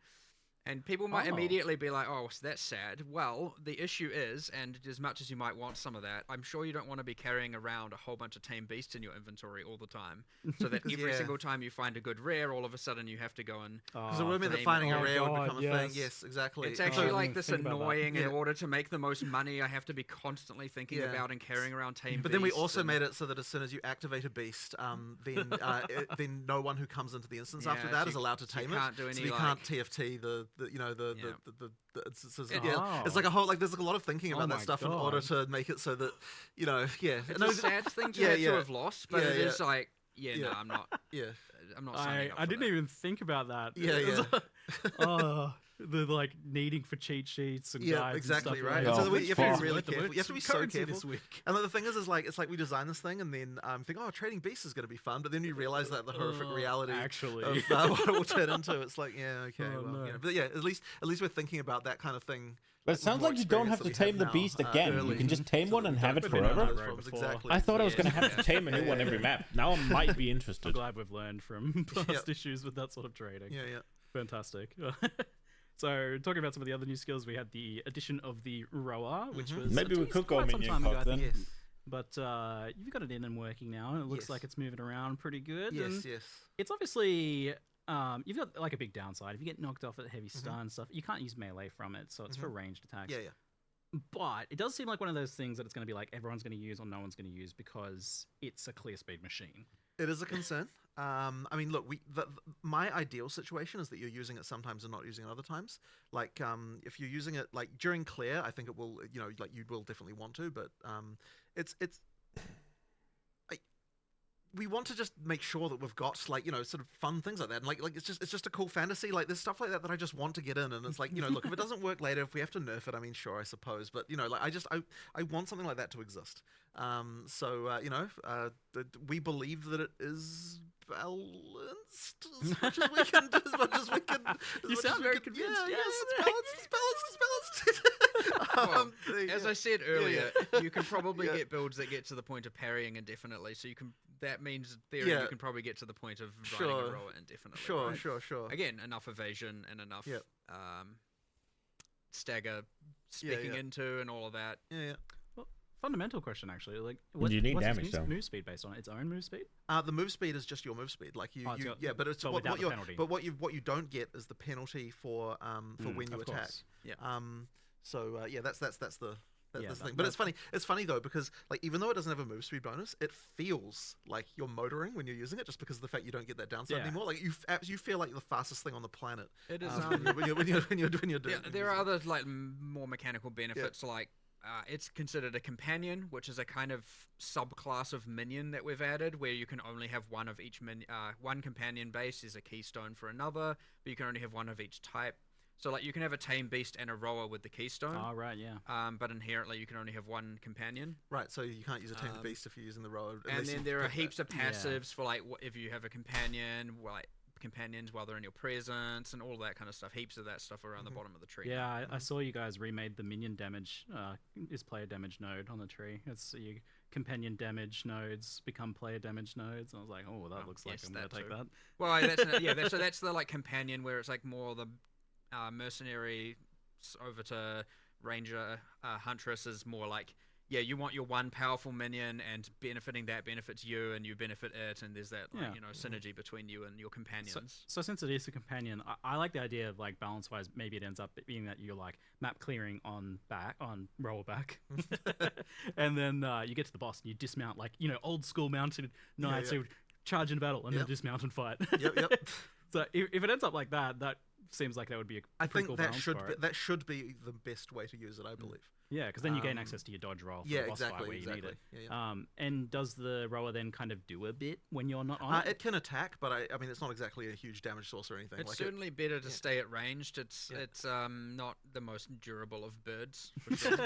And people might immediately be like, oh, so that's sad. Well, the issue is, and as much as you might want some of that, I'm sure you don't want to be carrying around a whole bunch of tame beasts in your inventory all the time. So that every single time you find a good rare, all of a sudden you have to go and... Because it would mean that finding a rare would become a thing. Yes, exactly. It's actually like this annoying, in order to make the most money, I have to be constantly thinking about and carrying around tame beasts. But then we also made it so that as soon as you activate a beast, then no one who comes into the instance after that is allowed to tame it. So you can't TFT it's like a whole, like there's like a lot of thinking about that stuff in order to make it so that, you know, it's a sad thing to have lost, but it is like, no, I'm not. I'm not. I didn't even think about that. The like needing for cheat sheets and guides exactly, and right. stuff. So you have to be really careful. You have to be so careful. This week. And like, the thing is like it's like we design this thing and then think, oh, trading beasts is going to be fun, but then you realize that the horrific reality actually of what it will turn into. It's like, but yeah, at least we're thinking about that kind of thing. But it sounds like you don't have to tame the beast again. You can just tame one and have it forever. Exactly. I thought I was going to have to tame a new one every map. Now I might be interested. I'm glad we've learned from past issues with that sort of trading. Yeah. Fantastic. So, talking about some of the other new skills, we had the addition of the Roar, which was... Maybe we could go minion cock then. Yes. But you've got it in and working now, and it looks like it's moving around pretty good. Yes. It's obviously... you've got like a big downside. If you get knocked off at heavy stun and stuff, you can't use melee from it, so it's for ranged attacks. Yeah. But it does seem like one of those things that it's going to be like everyone's going to use or no one's going to use because it's a clear speed machine. It is a concern. I mean, look, my ideal situation is that you're using it sometimes and not using it other times. Like, if you're using it like during clear, I think it will, you know, like you will definitely want to, but we want to just make sure that we've got like, you know, sort of fun things like that. And like it's just a cool fantasy. Like there's stuff like that I just want to get in. And it's like, you know, look, if it doesn't work later, if we have to nerf it, I mean, sure, I suppose. But, you know, like I want something like that to exist. You know, we believe that it is balanced as much as we can. You sound very convinced. Yes, it's balanced. It's balanced. Well, as I said earlier, you can probably get builds that get to the point of parrying indefinitely. So you can. That means you can probably get to the point of riding a rower indefinitely. Sure. Again, enough evasion and enough stagger speaking into and all of that. Yeah. Well, fundamental question actually. Like, Do you need what's damage, its though? move speed based on its own move speed? The move speed is just your move speed. Like but it's what without you the penalty. but what you don't get is the penalty for when you attack. Course. Yeah. That's the thing. But that's it's funny though, because like even though it doesn't have a move speed bonus, it feels like you're motoring when you're using it, just because of the fact you don't get that downside anymore. Like you feel like you're the fastest thing on the planet. It is when you're doing. Yeah, there are other like more mechanical benefits like. It's considered a companion, which is a kind of subclass of minion that we've added, where you can only have one of each one companion base is a keystone for another, but you can only have one of each type. So like you can have a tame beast and a rower with the keystone. Oh right, yeah. But inherently you can only have one companion. Right, so you can't use a tame beast if you're using the rower. And then there are heaps of passives for like if you have a companion, like companions while they're in your presence and all that kind of stuff. Heaps of that stuff around the bottom of the tree. Yeah, I saw you guys remade the minion damage is player damage node on the tree. It's you companion damage nodes become player damage nodes. And I was like, oh, that looks like I'm gonna take that. Well, that's the like companion where it's like more the mercenary over to ranger huntress is more like you want your one powerful minion and benefiting that benefits you and you benefit it, and there's that like, synergy between you and your companions. So since it is a companion, I like the idea of like balance wise maybe it ends up being that you're like map clearing on roller back and then you get to the boss and you dismount like old school mounted knights who charge into battle and then dismount and fight. Yep. So if it ends up like that seems like that would be a pretty cool balance for it. That should be the best way to use it, I believe. Yeah, because then you gain access to your dodge roll for the boss fight where you need it. Yeah. And does the rower then kind of do a bit when you're not on it? It can attack, but I mean, it's not exactly a huge damage source or anything. It's certainly better to stay at ranged. It's not the most durable of birds, for sure.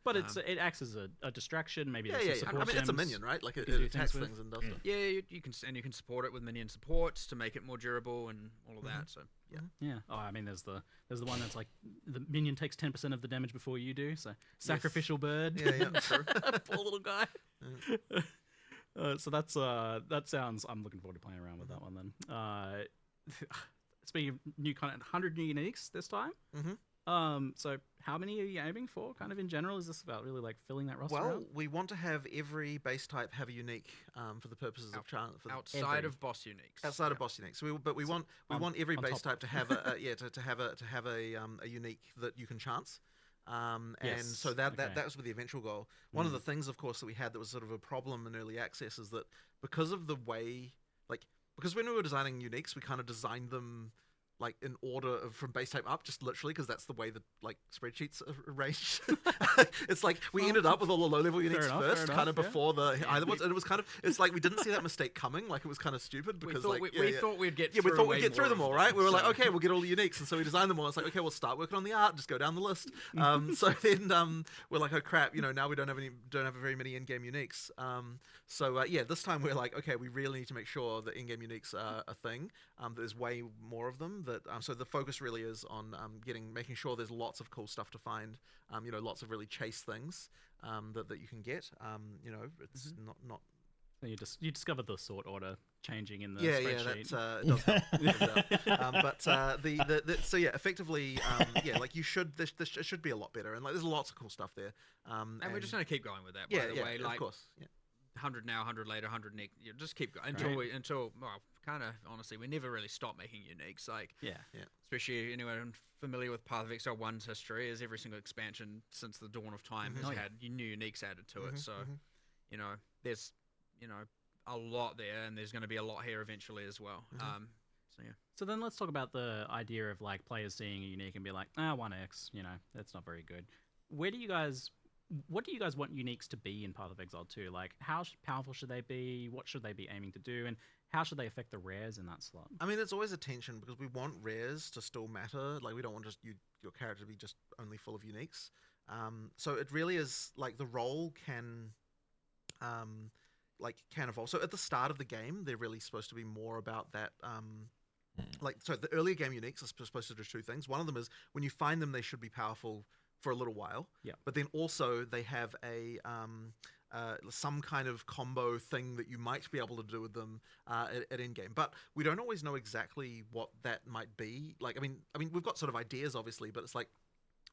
But it acts as a distraction. Maybe I mean, it's a minion, right? Like it attacks things and does stuff. Yeah, you can support it with minion supports to make it more durable and all of that. So yeah. Oh, I mean, there's the one that's like the minion takes 10% of the damage before you do. So sacrificial bird. Yeah. Poor little guy. So that sounds. I'm looking forward to playing around with that one then. Speaking of new content, 100 new uniques this time. So how many are you aiming for? Kind of in general, is this about really like filling that roster? Well, out? we want to have every base type have a unique for the purposes of outside of boss uniques. Outside of boss uniques, we want every base type to have a a unique that you can chance. And so that was the eventual goal. One of the things, of course, that we had that was sort of a problem in early access is that because of the way, because when we were designing uniques, we kind of designed them like in order from base type up, just literally because that's the way that like spreadsheets are arranged. It's like we ended up with all the low level uniques first, kind of before the higher ones, and it was kind of it's like we didn't see that mistake coming. Like it was kind of stupid because we thought we'd get through them all, right? We were like, okay, we'll get all the uniques, and so we designed them all. It's like, okay, we'll start working on the art, just go down the list. So then we're like, oh crap, now we don't have very many in-game uniques. So this time we're like, okay, we really need to make sure that in-game uniques are a thing. There's way more of them. So the focus really is on making sure there's lots of cool stuff to find. Lots of really chase things that you can get. It's not. So you discovered the sort order changing in the spreadsheet. It does help. Effectively, like you should. This should be a lot better, and like there's lots of cool stuff there. And we're just gonna keep going with that. By the way, of course. Yeah. 100 now, 100 later, 100 next. Just keep going until kind of honestly, we never really stop making uniques. Like especially anyone familiar with Path of Exile 1's history, is every single expansion since the dawn of time has had new uniques added to it. So there's a lot there, and there's going to be a lot here eventually as well. So then let's talk about the idea of like players seeing a unique and be like, 1x, that's not very good. What do you guys want uniques to be in Path of Exile 2? Like, how powerful should they be? What should they be aiming to do? And how should they affect the rares in that slot? I mean, there's always a tension because we want rares to still matter. Like, we don't want just your character to be just only full of uniques. So it really is like the role can evolve. So at the start of the game, they're really supposed to be more about that. The earlier game uniques are supposed to do two things. One of them is when you find them, they should be powerful for a little while. Yeah. But then also they have a some kind of combo thing that you might be able to do with them at end game. But we don't always know exactly what that might be. Like, I mean, we've got sort of ideas, obviously, but it's like,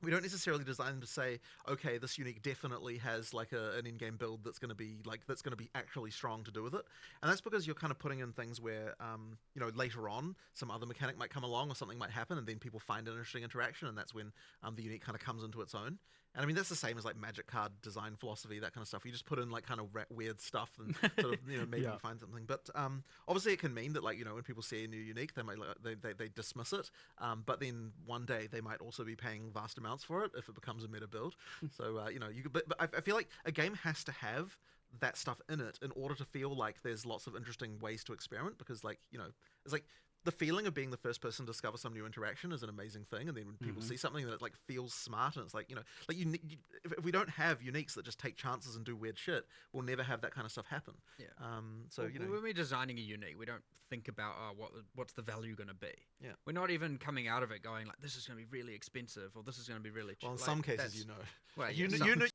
we don't necessarily design them to say, okay, this unique definitely has like an in-game build that's going to be actually strong to do with it, and that's because you're kind of putting in things where, later on some other mechanic might come along or something might happen, and then people find an interesting interaction, and that's when the unique kind of comes into its own. And I mean, that's the same as like Magic card design philosophy, that kind of stuff. You just put in like kind of weird stuff and sort of, maybe you find something. But obviously it can mean that, like, when people see a new unique, they might they dismiss it. But then one day they might also be paying vast amounts for it if it becomes a meta build. So you could, but I feel like a game has to have that stuff in it in order to feel like there's lots of interesting ways to experiment, because like, it's like the feeling of being the first person to discover some new interaction is an amazing thing, and then when people see something that it like feels smart, and it's like, if we don't have uniques that just take chances and do weird shit, we'll never have that kind of stuff happen. Yeah. When we're designing a unique, we don't think about what's the value going to be. Yeah. We're not even coming out of it going like, this is going to be really expensive, or this is going to be really cheap. Well, in some cases, Well, you yeah, know.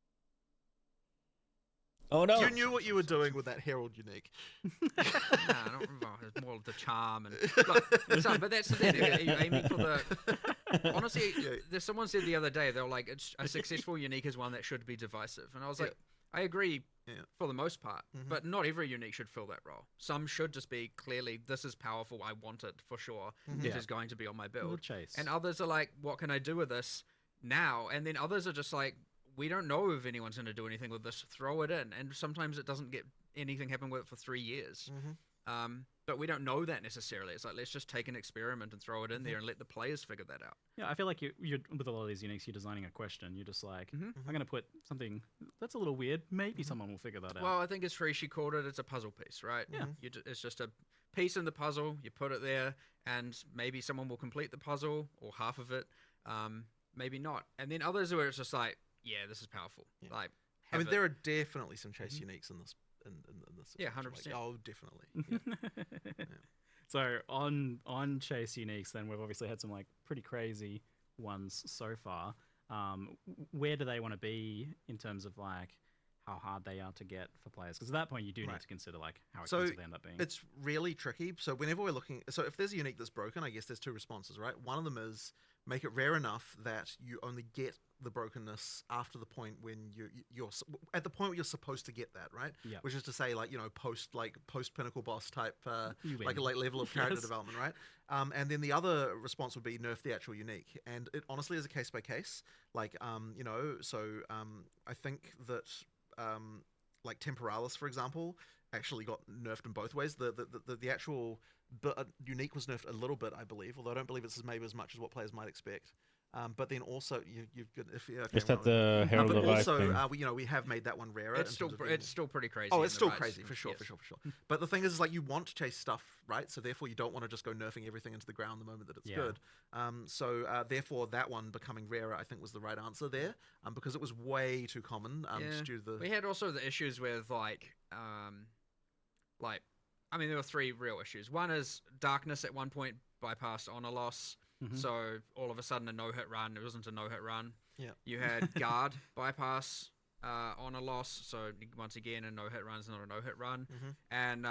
Oh no! You knew what you were doing with that Herald unique. Nah, not it's more of the charm and. But that's the thing. You're aiming for the. Honestly, someone said the other day, they're like, a successful unique is one that should be divisive, and I was like, I agree for the most part, but not every unique should fill that role. Some should just be clearly, this is powerful, I want it for sure. It is going to be on my build. Chase. And others are like, what can I do with this now? And then others are just like, we don't know if anyone's going to do anything with this. Throw it in. And sometimes it doesn't get anything happen with it for 3 years. But we don't know that necessarily. It's like, let's just take an experiment and throw it in there and let the players figure that out. Yeah, I feel like you're with a lot of these uniques, you're designing a question. You're just like, I'm going to put something that's a little weird. Maybe someone will figure that out. Well, I think as Trishi called it, it's a puzzle piece, right? Yeah. It's just a piece in the puzzle. You put it there, and maybe someone will complete the puzzle or half of it. Maybe not. And then others where it's just like, yeah, this is powerful. Yeah. Like, there are definitely some chase uniques in this. In this Yeah, situation. 100%. Like, oh, definitely. Yeah. So on chase uniques, then we've obviously had some like pretty crazy ones so far. Where do they want to be in terms of like how hard they are to get for players? Because at that point you do need to consider like how expensive they end up being. It's really tricky. So whenever we're looking, so if there's a unique that's broken, I guess there's two responses, right? One of them is make it rare enough that you only get the brokenness after the point when you're at the point where you're supposed to get that, right? Yeah. Which is to say, like, post pinnacle boss type, like a late level of character development, right? And then the other response would be nerf the actual unique, and it honestly is a case by case. Like, I think that like Temporalis, for example, actually got nerfed in both ways. The actual unique was nerfed a little bit, I believe, although I don't believe it's maybe as much as what players might expect. But then also, you've got is that the Herald of Ice thing? we have made that one rarer. It's still pretty crazy. Oh, it's still crazy for sure, for sure. But the thing is like, you want to chase stuff, right? So therefore, you don't want to just go nerfing everything into the ground the moment that it's good. Therefore, that one becoming rarer, I think, was the right answer there, because it was way too common. Due to the... We had also the issues with there were three real issues. One is Darkness at one point bypassed Honor Loss. So all of a sudden a no-hit run, it wasn't a no-hit run. Yeah. You had Guard bypass on a loss, so once again a no-hit run is not a no-hit run. And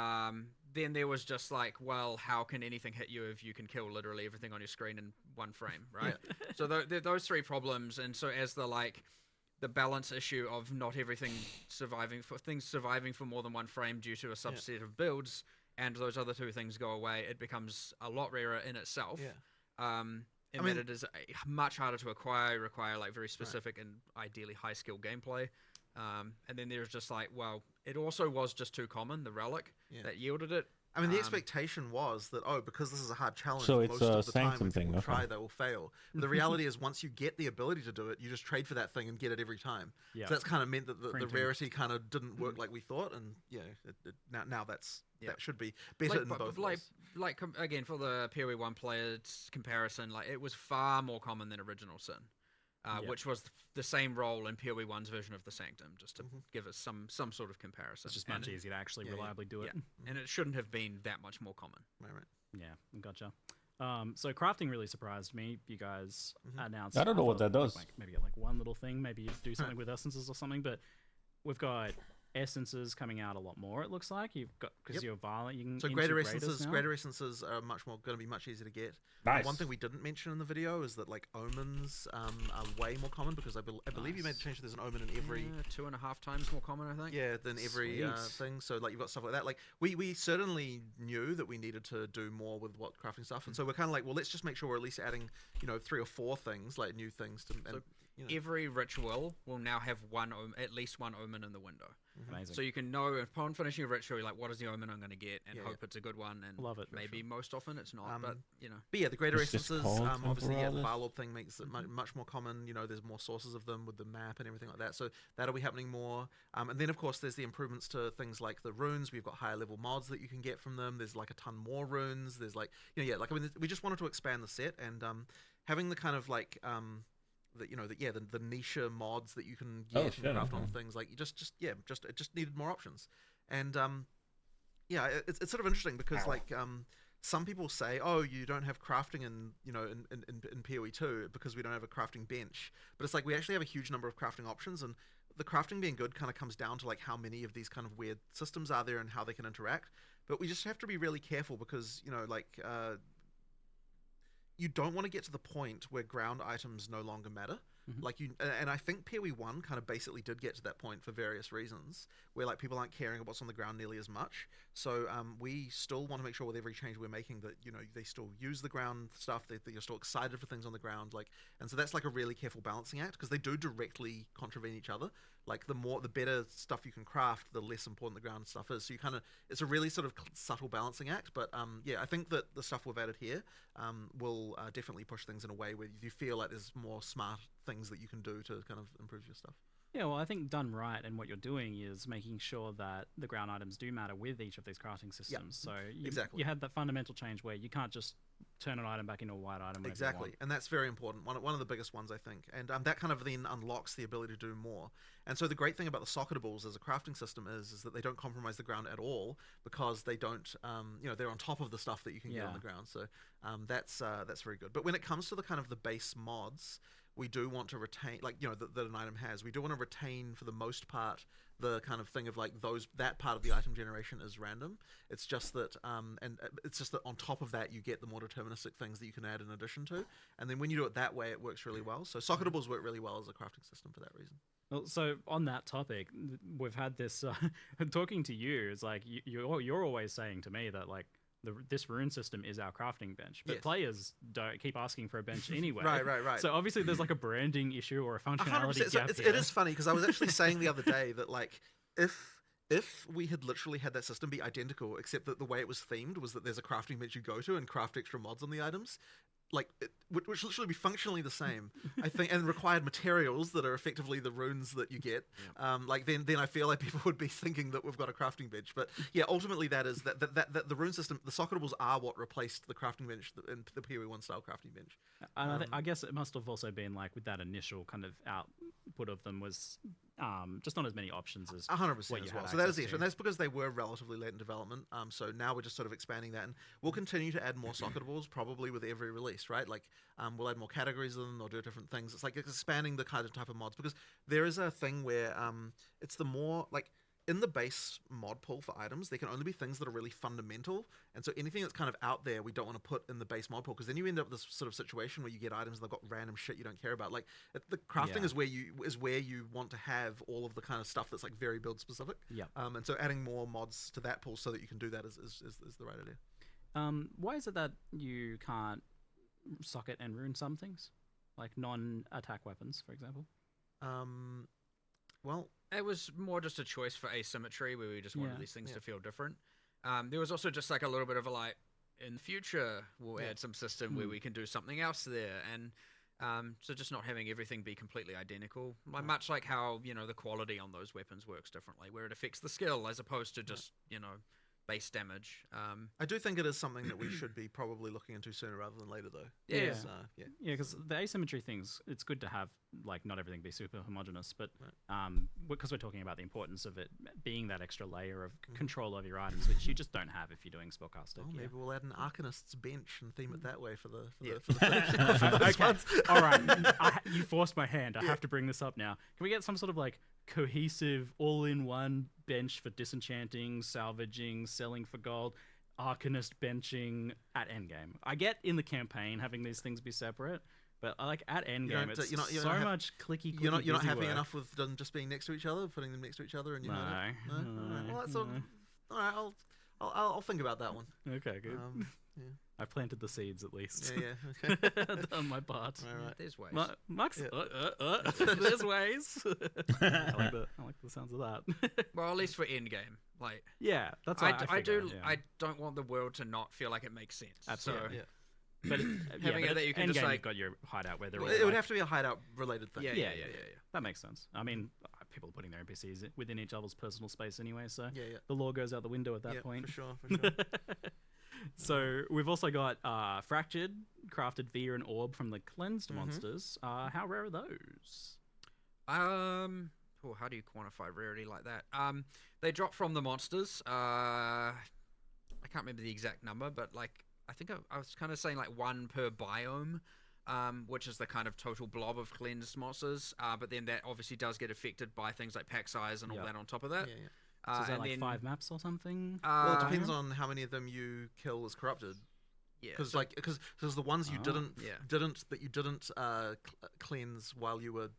then there was just like, well, how can anything hit you if you can kill literally everything on your screen in one frame, right? So those three problems, and so as the balance issue of not everything surviving for more than one frame due to a subset of builds, and those other two things go away, it becomes a lot rarer in itself. That it is much harder to require like very specific and ideally high skill gameplay. And then there's just like, well, it also was just too common, the relic that yielded it. I mean, the expectation was that, because this is a hard challenge, so it's most of the time when thing, people try, they will fail. But the reality is, once you get the ability to do it, you just trade for that thing and get it every time. So that's kind of meant that the rarity kind of didn't work like we thought, and now that should be better in both ways. Again, for the PoE 1 players comparison, like it was far more common than Original Sin. Which was the same role in PoE 1's version of the Sanctum, just to give us some sort of comparison. It's just much easier to actually reliably do it. And it shouldn't have been that much more common. Right. Yeah, gotcha. So crafting really surprised me. You guys announced. I don't know what that does. Like maybe like one little thing. Maybe you do something with essences or something. But we've got essences coming out a lot more. It looks like you've got because you're violent. You can so greater essences are going to be much easier to get. Nice. One thing we didn't mention in the video is that like omens are way more common because I believe you made the change. There's an omen in every 2.5 times more common, I think. Yeah, than every thing. So like you've got stuff like that. Like we certainly knew that we needed to do more with what crafting stuff, and so we're kind of like, well, let's just make sure we're at least adding 3 or 4 things, like new things to. And, every ritual will now have at least one omen in the window. Amazing. So you can know upon finishing a ritual, you're like, what is the omen I'm going to get, and hope it's a good one. And love it. Maybe most often it's not, but But yeah, the greater It's just essences, called obviously, the overall. Varlord thing makes it much more common. There's more sources of them with the map and everything like that. So that'll be happening more. And then of course there's the improvements to things like the runes. We've got higher level mods that you can get from them. There's like a ton more runes. There's like we just wanted to expand the set and having the kind of like the niche mods that you can get and craft on things like it just needed more options. And it's sort of interesting because some people say, oh, you don't have crafting in PoE 2 because we don't have a crafting bench, but it's like we actually have a huge number of crafting options, and the crafting being good kind of comes down to like how many of these kind of weird systems are there and how they can interact. But we just have to be really careful because you don't want to get to the point where ground items no longer matter. And I think PoE 1 kind of basically did get to that point for various reasons, where like people aren't caring about what's on the ground nearly as much. So we still want to make sure with every change we're making that they still use the ground stuff, that you're still excited for things on the ground, and so that's like a really careful balancing act because they do directly contravene each other. Like the better stuff you can craft, the less important the ground stuff is. So it's a really sort of subtle balancing act. But I think that the stuff we've added here will definitely push things in a way where you feel like there's more smart things that you can do to kind of improve your stuff. Yeah, well, I think done right, and what you're doing is making sure that the ground items do matter with each of these crafting systems. So you had that fundamental change where you can't just turn an item back into a white item. Exactly, and that's very important. One of the biggest ones, I think. And that kind of then unlocks the ability to do more. And so the great thing about the socketables as a crafting system is that they don't compromise the ground at all because they don't, they're on top of the stuff that you can get on the ground. So that's very good. But when it comes to the kind of the base mods, we do want to retain, that an item has. We do want to retain, for the most part, the kind of thing of that part of the item generation is random. It's just that, it's just that on top of that, you get the more deterministic things that you can add in addition to. And then when you do it that way, it works really well. So socketables work really well as a crafting system for that reason. Well, so on that topic, we've had this talking to you. It's like you're always saying to me that this rune system is our crafting bench, but players don't keep asking for a bench anyway. Right. So obviously there's like a branding issue or a functionality gap. It is funny because I was actually saying the other day that if we had literally had that system be identical, except that the way it was themed was that there's a crafting bench you go to and craft extra mods on the items, which literally be functionally the same, I think, and required materials that are effectively the runes that you get. Then I feel like people would be thinking that we've got a crafting bench. But yeah, ultimately that is that the rune system, the socketables are what replaced the crafting bench in the PoE 1 style crafting bench. And I guess it must have also been with that initial kind of output of them was just not as many options as 100% as well. So that is the issue, and that's because they were relatively late in development. So now we're just sort of expanding that, and we'll continue to add more socketables probably with every release, right? We'll add more categories of them, they'll do different things. It's like expanding the kind of type of mods, because there is a thing where it's the more in the base mod pool for items, there can only be things that are really fundamental, and so anything that's kind of out there we don't want to put in the base mod pool, because then you end up with this sort of situation where you get items and they've got random shit you don't care about. The crafting is where you want to have all of the kind of stuff that's very build specific. And so adding more mods to that pool so that you can do that is the right idea. Why is it that you can't socket and rune some things, like non-attack weapons, for example? Well, it was more just a choice for asymmetry, where we just wanted these things to feel different. There was also just a little bit of in the future we'll add some system where we can do something else there, and so just not having everything be completely identical, much like how the quality on those weapons works differently, where it affects the skill as opposed to just base damage. I do think it is something that we should be probably looking into sooner rather than later, though. Yeah. Because the asymmetry things, it's good to have like not everything be super homogeneous, but because we're talking about the importance of it being that extra layer of control over your items, which you just don't have if you're doing spellcaster. Oh, maybe we'll add an Arcanist's bench and theme it that way for the okay. All right, you forced my hand. I have to bring this up now. Can we get some sort of like cohesive, all-in-one bench for disenchanting, salvaging, selling for gold, Arcanist benching at endgame? I get in the campaign having these things be separate, but like at endgame, it's so much clicky. You're not happy work. enough with them just being next to each other, putting them next to each other, and you No. All right. Well, that's all right. I'll think about that one. Okay, good. Yeah. I planted the seeds at least. Yeah. Okay. I've done my part. Right. There's ways. Max, there's ways. I like the sounds of that. Well, at least for endgame. Like, yeah, that's I what I do. figure, yeah. I don't want the world to not feel like it makes sense. Absolutely. So, But having it that you can just like you've got your hideout where they're all It would have to be a hideout related thing. Yeah. That makes sense. I mean, people are putting their NPCs within each other's personal space anyway, so Yeah. the law goes out the window at that point. For sure. So we've also got Fractured, crafted via an orb from the cleansed monsters. How rare are those? how do you quantify rarity like that? They drop from the monsters. I can't remember the exact number, but like I think I was kind of saying like 1 per biome, which is the kind of total blob of cleansed monsters. But then that obviously does get affected by things like pack size and all that on top of that. Yeah. So is that like 5 maps or something? Well, it depends on how many of them you kill as corrupted. Yeah, because the ones you didn't cleanse while you were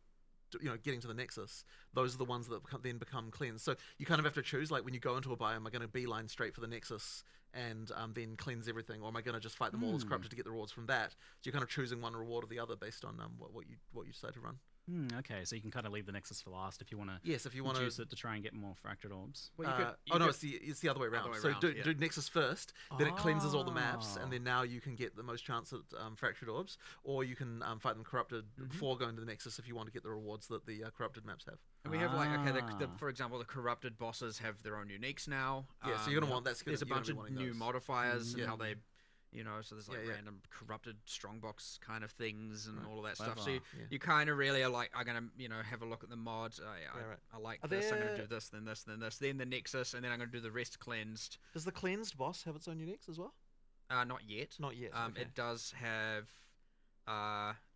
getting to the Nexus, those are the ones that then become cleansed. So you kind of have to choose, like when you go into a biome, am I going to beeline straight for the Nexus and then cleanse everything, or am I going to just fight them all as corrupted to get the rewards from that? So you're kind of choosing one reward or the other based on what you decide to run. Okay, so you can kind of leave the Nexus for last if you want to. Yes, if you want to use it to try and get more fractured orbs. Well, it's the other way around. Do Nexus first, then it cleanses all the maps, and then now you can get the most chance at fractured orbs, or you can fight them corrupted before going to the Nexus if you want to get the rewards that the corrupted maps have. And we have for example, the corrupted bosses have their own uniques now. Yeah, so you're gonna want that. There's a bunch of new those modifiers and how they. So there's like random corrupted strongbox kind of things and all of that stuff. So you kind of really are like, I'm going to, have a look at the mods. I like this. I'm going to do this, then this, then this, then the Nexus, and then I'm going to do the rest cleansed. Does the cleansed boss have its own uniques as well? Not yet. Not yet. Okay. It does have,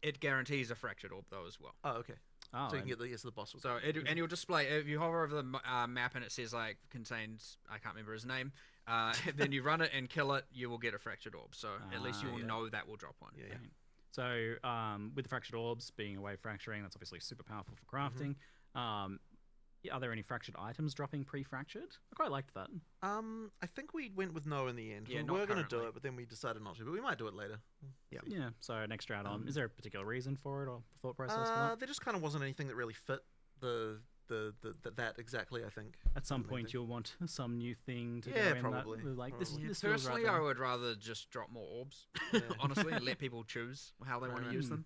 it guarantees a fractured orb though as well. Oh, okay. Oh, so you can get the boss. So and you'll display, if you hover over the map and it says like contains, I can't remember his name, then you run it and kill it, you will get a fractured orb. So at least you will know that will drop one. Yeah. So with the fractured orbs being away fracturing, that's obviously super powerful for crafting. Are there any fractured items dropping pre-fractured? I quite liked that. I think we went with no in the end. Yeah, we were going to do it, but then we decided not to. But we might do it later. Yeah. So an extra add-on. Is there a particular reason for it or thought process for that? There just kind of wasn't anything that really fit that exactly. I think at some point you'll want some new thing to go in probably. This personally, feels right I would rather just drop more orbs, honestly, and let people choose how they want to use them.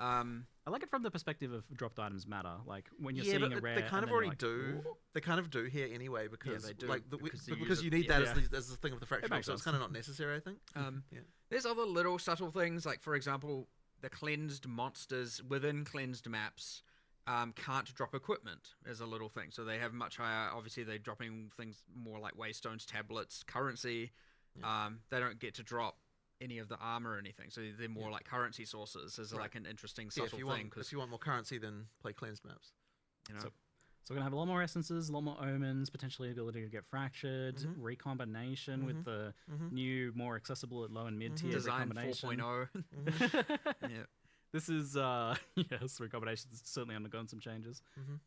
I like it from the perspective of dropped items matter. Like when you're seeing a rare, they kind of already do. Ooh. They kind of do here anyway because they do, because you need that as the thing of the fracture. So it's kind of not necessary, I think. There's other little subtle things, like for example, the cleansed monsters within cleansed maps can't drop equipment as a little thing. So they have much higher. Obviously, they're dropping things more like waystones, tablets, currency. They don't get to drop any of the armor or anything, so they're more like currency sources as like an interesting subtle thing. If you want more currency, then play cleansed maps. So we're gonna have a lot more essences, a lot more omens, potentially ability to get fractured, recombination with the new, more accessible at low and mid tier design recombination. 4.0. This is yes, recombination has certainly undergone some changes.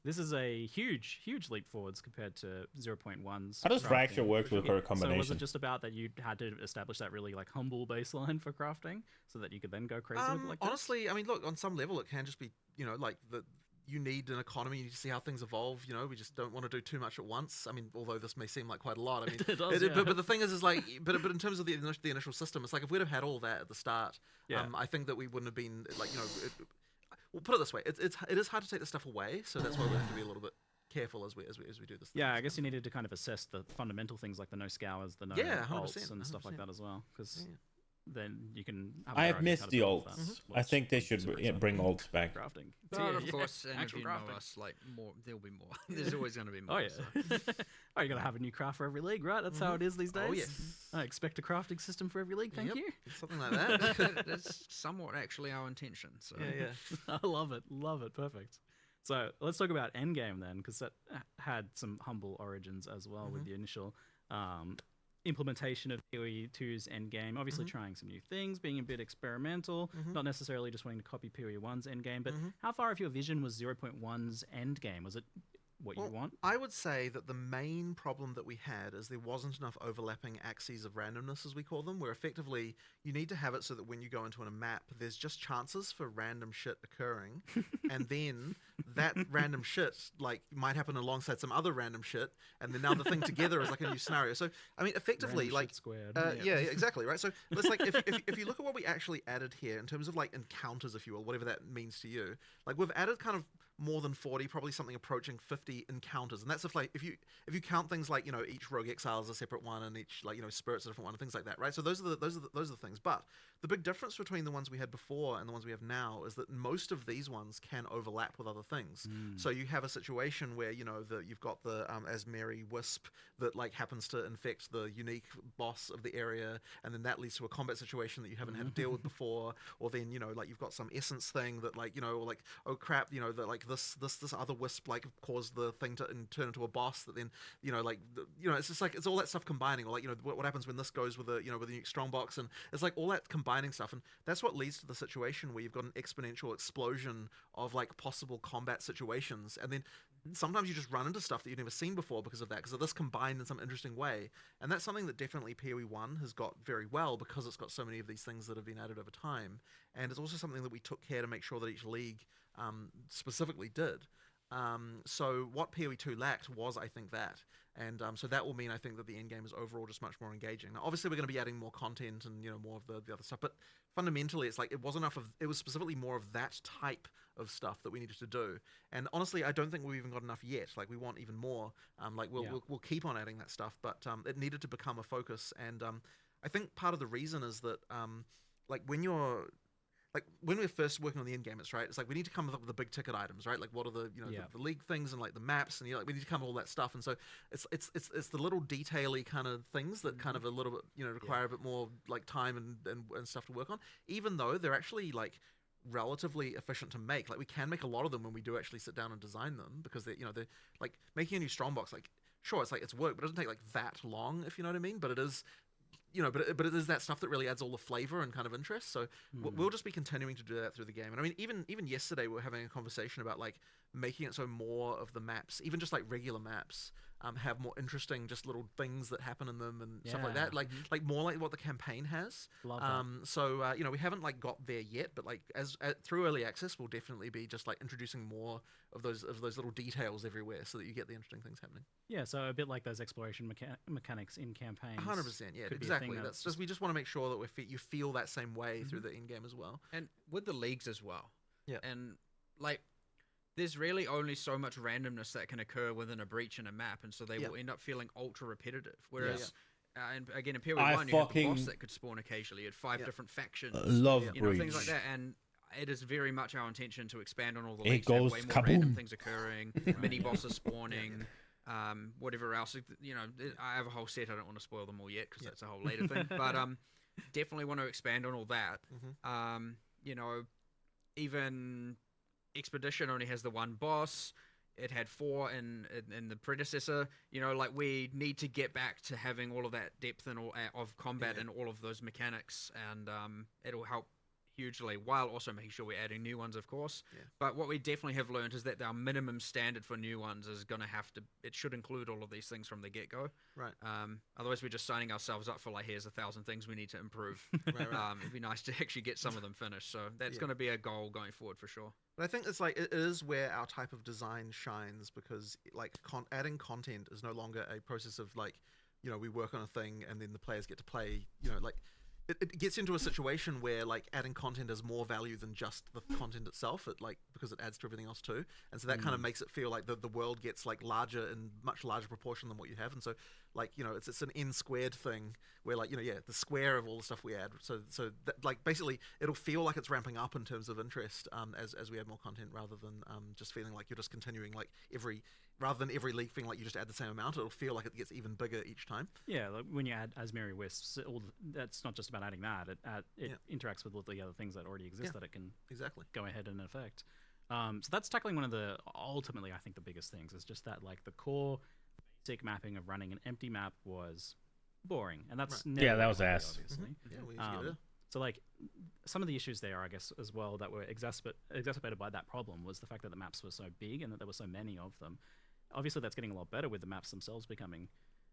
This is a huge leap forwards compared to 0.1's. How does fracture work with her combination? So was it just about that you had to establish that really like humble baseline for crafting so that you could then go crazy with it like honestly, I mean, look, on some level it can just be, like you need an economy. You need to see how things evolve. We just don't want to do too much at once. I mean, although this may seem like quite a lot. I mean, it does, but the thing is like, but in terms of the initial system, it's like if we'd have had all that at the start, I think that we wouldn't have been like, we'll put it this way: it is hard to take the stuff away, so that's why we have to be a little bit careful as we do this. Yeah, I guess you needed to kind of assess the fundamental things like the no scours, the no 100%, ults, and 100%. stuff like that as well, because then you can. I have missed the ults. I think they should bring ults back. Crafting. But of course, and if actual you know crafting. us, like more, there'll be more. There's always going to be more. Oh yeah. so. Oh, you gotta have a new craft for every league, right? That's how it is these days. Oh, yes. I expect a crafting system for every league. Thank Yep, you. something like that. That's somewhat actually our intention. So yeah. I love it. Love it. Perfect. So let's talk about Endgame then, because that had some humble origins as well with the initial implementation of PoE 2's Endgame. Obviously trying some new things, being a bit experimental, not necessarily just wanting to copy PoE 1's Endgame. But how far of your vision was 0.1's Endgame? Was it what you want? I would say that the main problem that we had is there wasn't enough overlapping axes of randomness, as we call them, where effectively you need to have it so that when you go into a map, there's just chances for random shit occurring, and then that random shit like might happen alongside some other random shit, and then now the thing together is like a new scenario. So I mean, effectively, Random like shit squared. yeah, exactly, right. So it's like if you look at what we actually added here in terms of like encounters, if you will, whatever that means to you, like we've added kind of more than 40, probably something approaching 50 encounters, and that's if like if you count things like each rogue exile is a separate one, and each like spirit's a different one, and things like that, right? So those are the things. But the big difference between the ones we had before and the ones we have now is that most of these ones can overlap with other things. So you have a situation where you've got the Asmeri Wisp that like happens to infect the unique boss of the area, and then that leads to a combat situation that you haven't had to deal with before, or then like you've got some essence thing that like or like oh crap that like this other wisp like caused the thing to turn into a boss that then it's just like it's all that stuff combining, or like what happens when this goes with a with a unique strongbox, and it's like all that combining stuff, and that's what leads to the situation where you've got an exponential explosion of like possible combat situations, and then sometimes you just run into stuff that you've never seen before because of that, because of this combined in some interesting way. And that's something that definitely PoE 1 has got very well, because it's got so many of these things that have been added over time. And it's also something that we took care to make sure that each league specifically did. So what PoE 2 lacked was, I think, that. And so that will mean, I think, that the end game is overall just much more engaging. Now, obviously, we're going to be adding more content and more of the other stuff, but fundamentally, it's like it was specifically more of that type of stuff that we needed to do. And honestly, I don't think we've even got enough yet. Like we want even more. We'll keep on adding that stuff, but it needed to become a focus. And I think part of the reason is that when we're first working on the end game, it's like we need to come up with the big ticket items, right? Like what are the the league things and like the maps, and we need to come up with all that stuff. And so it's the little detaily kind of things that kind of a little bit require a bit more like time and stuff to work on, even though they're actually like relatively efficient to make. Like we can make a lot of them when we do actually sit down and design them, because they're like making a new strongbox, like sure it's work, but it doesn't take like that long, if you know what I mean. But it is but it is that stuff that really adds all the flavor and kind of interest. So we'll just be continuing to do that through the game. And I mean, even yesterday we were having a conversation about like making it so more of the maps, even just like regular maps, have more interesting just little things that happen in them and stuff like that. Like more like what the campaign has. Love that. So we haven't like got there yet, but like as through early access, we'll definitely be just like introducing more of those little details everywhere, so that you get the interesting things happening. Yeah, so a bit like those exploration mechanics in campaigns. 100%, yeah, exactly. That's just we just want to make sure that you feel that same way through the end game as well, and with the leagues as well. Yeah, and like there's really only so much randomness that can occur within a breach in a map, and so they will end up feeling ultra repetitive. Whereas, and again, in PoE 1, you had the boss that could spawn occasionally. You had 5 different factions, love breach. Things like that. And it is very much our intention to expand on all the it leagues, goes have way more random kaboom. things occurring, mini bosses spawning, whatever else. I have a whole set. I don't want to spoil them all yet, because that's a whole later thing. But definitely want to expand on all that. Even Expedition only has the one boss. It had 4 in the predecessor. Like we need to get back to having all of that depth and all of combat and all of those mechanics, and it'll help hugely, while also making sure we're adding new ones, of course. But what we definitely have learned is that our minimum standard for new ones is going to it should include all of these things from the get-go. Right. Otherwise, we're just signing ourselves up for like, here's 1,000 things we need to improve. Right. It'd be nice to actually get some of them finished. So that's going to be a goal going forward for sure. But I think it's like it is where our type of design shines, because like adding content is no longer a process of like we work on a thing and then the players get to play. Like it gets into a situation where like adding content has more value than just the content itself. It like because it adds to everything else too, and so that kind of makes it feel like the world gets like larger in much larger proportion than what you have. And so like it's an n squared thing where like the square of all the stuff we add. So that, like basically it'll feel like it's ramping up in terms of interest as we add more content rather than just feeling like you're just continuing like rather than every league feeling like you just add the same amount. It'll feel like it gets even bigger each time. Yeah, like when you add Asmeri Wisps, that's not just about adding that. It interacts with all the other things that already exist that it can go ahead and affect. So that's tackling one of the, ultimately, I think the biggest things is just that like the core basic mapping of running an empty map was boring, and that's never that was ass. Obviously. So So like some of the issues there, I guess, as well that were exacerbated by that problem was the fact that the maps were so big and that there were so many of them. Obviously, that's getting a lot better with the maps themselves becoming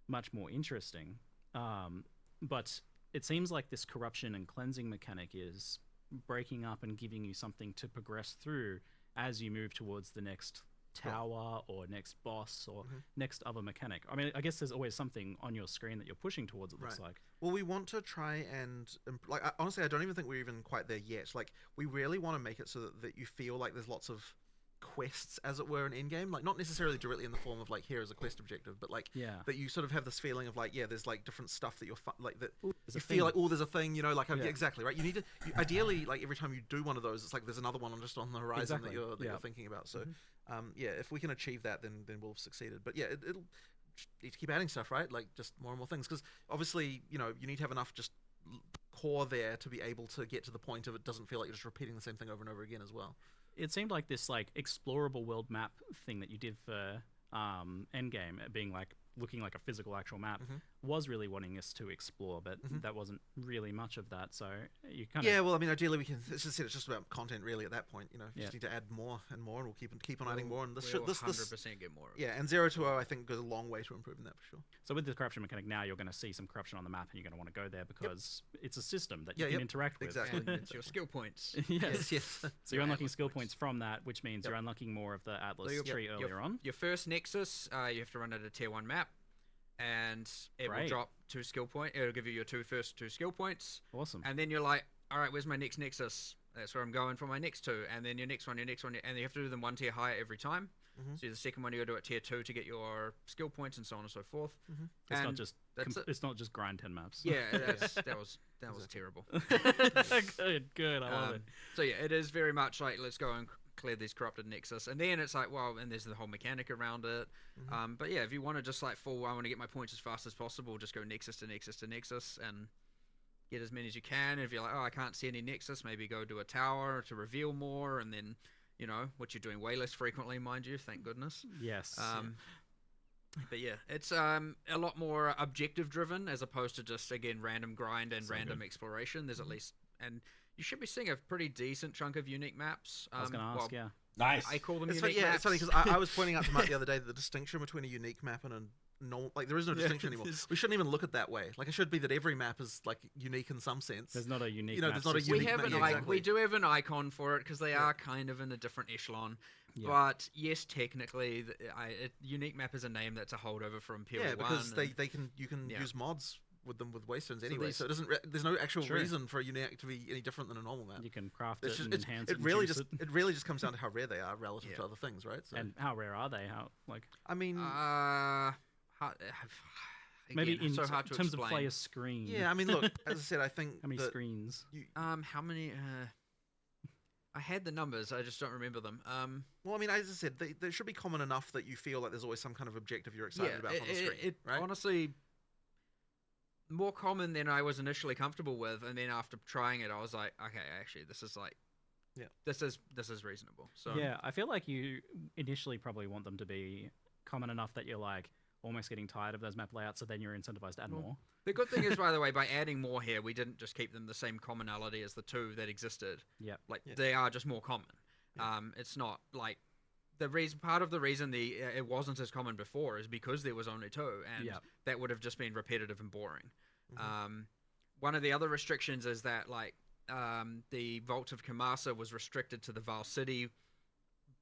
much more interesting. But it seems like this corruption and cleansing mechanic is breaking up and giving you something to progress through as you move towards the next tower or next boss or next other mechanic. I mean, I guess there's always something on your screen that you're pushing towards, it looks like. Well, we want to try and like honestly, I don't even think we're even quite there yet. Like we really want to make it so that you feel like there's lots of quests, as it were, in endgame, like not necessarily directly in the form of like here is a quest objective, but like that you sort of have this feeling of like there's like different stuff that you're like that you feel like there's a thing, like exactly right. You need to ideally like every time you do one of those, it's like there's another one just on the horizon that you're thinking about. So if we can achieve that, then we'll have succeeded. But it'll need to keep adding stuff, right? Like just more and more things, because obviously you need to have enough just core there to be able to get to the point of it doesn't feel like you're just repeating the same thing over and over again as well. It seemed like this like explorable world map thing that you did for Endgame, being like looking like a physical actual map, was really wanting us to explore, but that wasn't really much of that. So you kind of well, I mean, ideally we can. It's just about content really at that point. You just need to add more and more, and we'll keep on adding more. And this 100% get more. And 0 to 0, I think, goes a long way to improving that for sure. So with the corruption mechanic now, you're going to see some corruption on the map, and you're going to want to go there because it's a system that you can interact with. Exactly, and it's your skill points. yes. So you're unlocking skill points from that, which means you're unlocking more of the Atlas tree earlier on. Your first Nexus, you have to run at a tier 1 map. And it will drop 2 skill points. It'll give you your first 2 skill points. Awesome. And then you're like, all right, where's my next Nexus? That's where I'm going for my next 2. And then your next one, and you have to do them 1 tier higher every time. So the second one you got to do at tier 2 to get your skill points and so on and so forth. It's not just grind 10 maps. Yeah, that was terrible. Good. I love it. So yeah, it is very much like let's go and clear these corrupted Nexus, and then it's like, well, and there's the whole mechanic around it. But yeah, if you want to just like I want to get my points as fast as possible, just go Nexus to Nexus to Nexus and get as many as you can. If you're like, oh, I can't see any Nexus, maybe go to a tower to reveal more, and then what you're doing way less frequently, mind you, thank goodness. Yes. But yeah, it's a lot more objective driven as opposed to just again random grind and random exploration. There's at least, and you should be seeing a pretty decent chunk of unique maps. I was going to ask, Nice. I call them it's unique funny, maps. it's funny because I was pointing out to Matt the other day that the distinction between a unique map and a normal, like there is no distinction anymore. We shouldn't even look at it that way. Like it should be that every map is like unique in some sense. There's not a unique. There's not a unique. We do have an icon for it because they are kind of in a different echelon. Yeah. But yes, technically, unique map is a name that's a holdover from Period 1. Yeah, because you can use mods with them with Waystones anyway, so it doesn't. There's no actual reason for a unique to be any different than a normal map. You can craft it and enhance it. It really just comes down to how rare they are relative to other things, right? So. And how rare are they? I mean, maybe in so hard to terms explain. of player screen. Yeah, I mean, look, as I said, I think how many screens? How many? I had the numbers, I just don't remember them. Well, I mean, as I said, they should be common enough that you feel like there's always some kind of objective you're excited about on the screen. Right? Honestly, more common than I was initially comfortable with, and then after trying it, I was like, okay, actually, this is like, this is reasonable. So yeah, I feel like you initially probably want them to be common enough that you're like almost getting tired of those map layouts, so then you're incentivized to add more. The good thing is, by the way, by adding more here, we didn't just keep them the same commonality as the 2 that existed. They are just more common. It's not like part of the reason it wasn't as common before is because there was only 2, and that would have just been repetitive and boring. One of the other restrictions is that the Vault of Kamasa was restricted to the Val City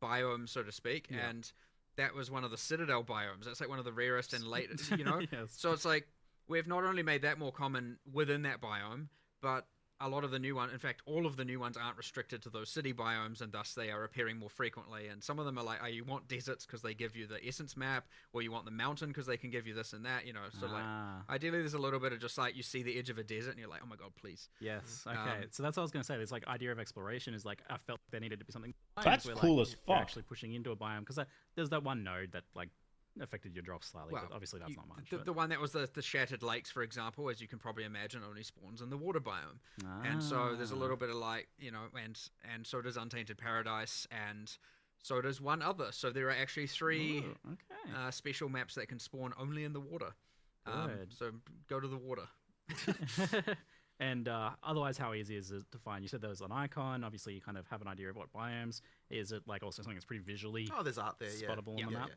biome, so to speak, and that was one of the Citadel biomes. That's like one of the rarest and latest, Yes. So it's like we've not only made that more common within that biome, but a lot of the new ones, in fact, all of the new ones aren't restricted to those city biomes, and thus they are appearing more frequently. And some of them are like, oh, you want deserts because they give you the essence map, or you want the mountain because they can give you this and that, So like, ideally, there's a little bit of just like you see the edge of a desert, and you're like, oh my god, please. Yes. Okay. So that's what I was going to say. This like idea of exploration is like I felt there needed to be something. That's where, cool like, as you're fuck. actually pushing into a biome because there's that one node that like affected your drop slightly, but obviously that's not much. The one that was the shattered lakes, for example, as you can probably imagine, only spawns in the water biome, and so there's a little bit of like and so does Untainted Paradise, and so does one other. So there are actually 3 special maps that can spawn only in the water. So go to the water. And otherwise, how easy is it to find? You said there was an icon. Obviously, you kind of have an idea of what biomes. Is it like also something that's pretty visually there's art there, spottable on the map?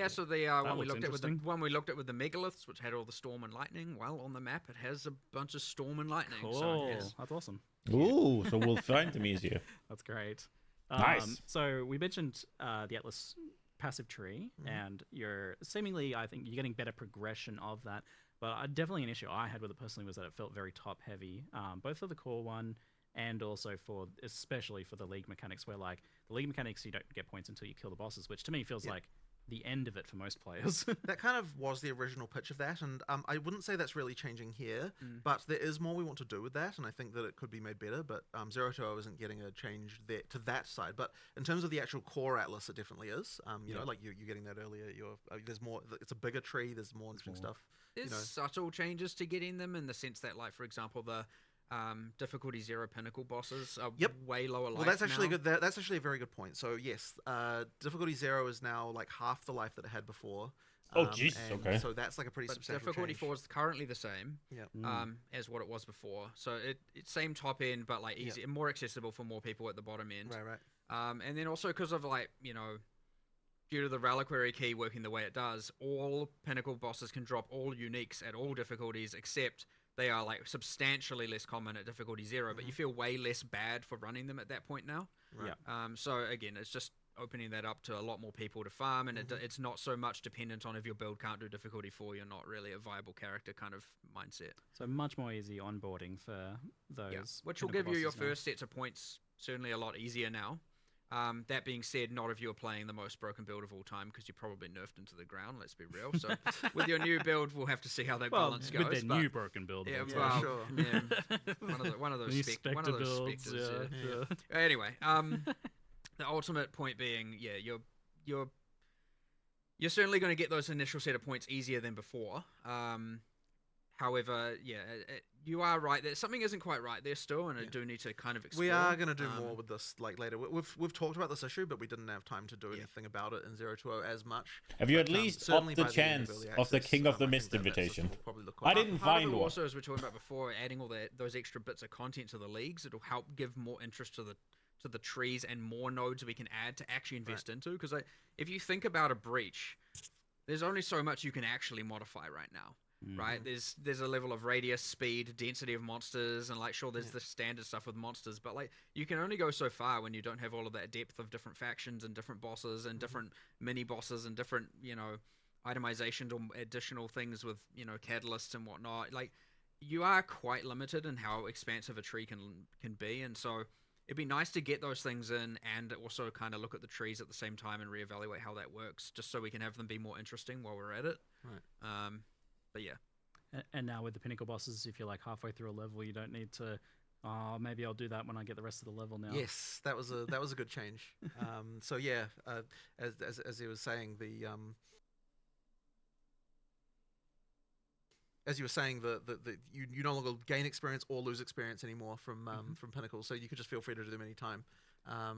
So the one we looked at with the megaliths, which had all the storm and lightning. Well, on the map, it has a bunch of storm and lightning. Cool. So, yes. That's awesome. Ooh, so we'll find them easier. That's great. Nice. So we mentioned the Atlas passive tree, and you're seemingly, I think, you're getting better progression of that. But definitely an issue I had with it personally was that it felt very top heavy, both for the core one and also especially for the league mechanics, where like the league mechanics, you don't get points until you kill the bosses, which to me feels like the end of it for most players. That kind of was the original pitch of that, and I wouldn't say that's really changing here, but there is more we want to do with that, and I think that it could be made better, but 020 isn't getting a change there to that side. But in terms of the actual core Atlas, it definitely is. You know, like you're getting that earlier. There's more. It's a bigger tree. There's more interesting stuff. There's subtle changes to getting them in the sense that, like, for example, the difficulty 0 pinnacle bosses are way lower life. Well, that's actually now. good. That's actually a very good point. So yes, difficulty 0 is now like half the life that it had before. Oh Jesus! Okay. So that's like a pretty substantial difficulty change. 4 is currently the same. As what it was before. So it's same top end, but like easy, more accessible for more people at the bottom end. Right. And then also because of like due to the reliquary key working the way it does, all pinnacle bosses can drop all uniques at all difficulties, except they are like substantially less common at difficulty 0, but you feel way less bad for running them at that point now. Right. So again, it's just opening that up to a lot more people to farm, and it's not so much dependent on if your build can't do difficulty 4, you're not really a viable character kind of mindset. So much more easy onboarding for those. Which will give you your first sets of points certainly a lot easier now. That being said, not if you're playing the most broken build of all time, because you're probably nerfed into the ground, let's be real. So with your new build, we'll have to see how that balance goes. With their new broken build. Yeah, sure. Yeah, one of those specters. Yeah. Anyway, the ultimate point being, you're certainly going to get those initial set of points easier than before. However, you are right that something isn't quite right there still, and I do need to kind of explore. We are going to do more with this like later. We've talked about this issue, but we didn't have time to do anything about it in 020 as much. Have you at least upped the chance of the King of the Mist invitation? I didn't find one. Also, as we were talking about before, adding all those extra bits of content to the leagues, it'll help give more interest to the trees and more nodes we can add to actually invest into. Because if you think about a breach, there's only so much you can actually modify right now. Right, there's a level of radius, speed, density of monsters, and like there's the standard stuff with monsters, but like you can only go so far when you don't have all of that depth of different factions and different bosses and different mini bosses and different itemization or additional things with catalysts and whatnot. Like you are quite limited in how expansive a tree can be, and so it'd be nice to get those things in and also kind of look at the trees at the same time and reevaluate how that works, just so we can have them be more interesting while we're at it. Right. But yeah. And now with the pinnacle bosses, if you're like halfway through a level, you don't need to. Oh, maybe I'll do that when I get the rest of the level now. Yes, that was a good change. So yeah, as he was saying, as you were saying, you no longer gain experience or lose experience anymore from Pinnacle, so you could just feel free to do them anytime. I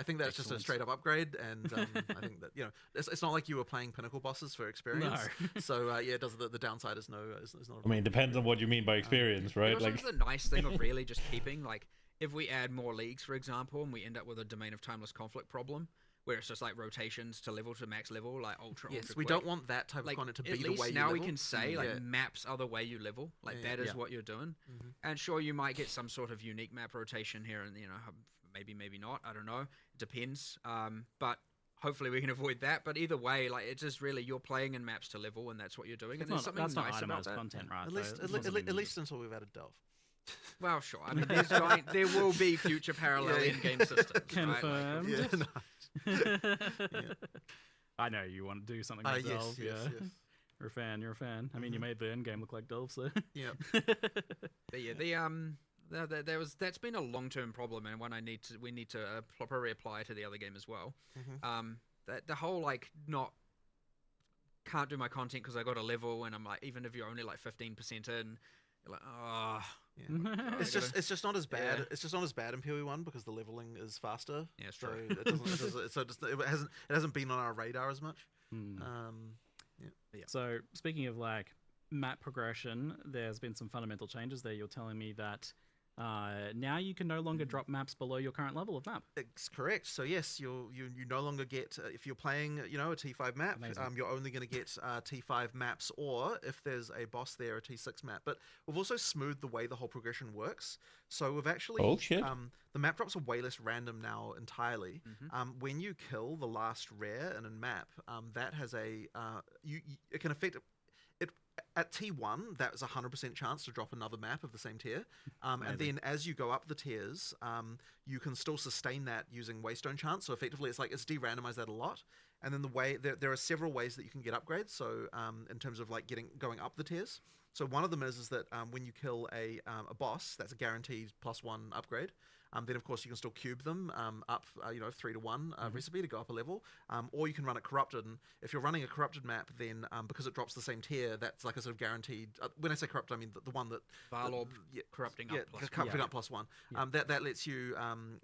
think that's just a straight up upgrade, and I think that it's not like you were playing Pinnacle bosses for experience. No. So it does the downside is not. I mean, it depends on what you mean by experience, right? Like the nice thing of really just keeping like if we add more leagues, for example, and we end up with a Domain of Timeless Conflict problem, where it's just like rotations to max level, like ultra. Yes, we don't want that type of content to be the way you level. At least now we can say maps are the way you level. Like that is what you're doing. And sure, you might get some sort of unique map rotation here, and maybe not. I don't know. It depends. But hopefully we can avoid that. But either way, like it's just really you're playing in maps to level, and that's what you're doing. And there's something nice about that. Content, right? At least until we've added Delve. Well, sure. I mean, there will be future parallel in-game systems. Confirmed. Right? I know you want to do something like Delve. Yes. You're a fan. You're a fan. I mean, you made the end game look like Delve, so. Yeah. But yeah, that's been a long-term problem, and one we need to properly apply to the other game as well. The whole can't do my content because I got a level, and I'm like, even if you're only like 15% in, you're like, oh. Yeah. It's just not as bad. Yeah. It's just not as bad in PoE1 because the leveling is faster. Yeah, it's so true. it hasn't been on our radar as much. So speaking of like map progression, there's been some fundamental changes there. You're telling me that now you can no longer drop maps below your current level of map. It's correct. So yes, you no longer get if you're playing a T5 map, you're only going to get T5 maps, or if there's a boss there, a T6 map. But we've also smoothed the way the whole progression works. So we've actually the map drops are way less random now entirely. When you kill the last rare in a map, that has a it can affect. At T1, that was a 100% chance to drop another map of the same tier. And then as you go up the tiers, you can still sustain that using Waystone chance. So effectively, it's de-randomized that a lot. And then there are several ways that you can get upgrades. So in terms of going up the tiers. So one of them is that when you kill a boss, that's a guaranteed +1 upgrade. Then of course you can still cube them up, 3-to-1 recipe to go up a level, or you can run it corrupted. And if you're running a corrupted map, then because it drops the same tier, that's like a sort of guaranteed. When I say corrupted, I mean the one that Varlorb corrupting up +1. That lets you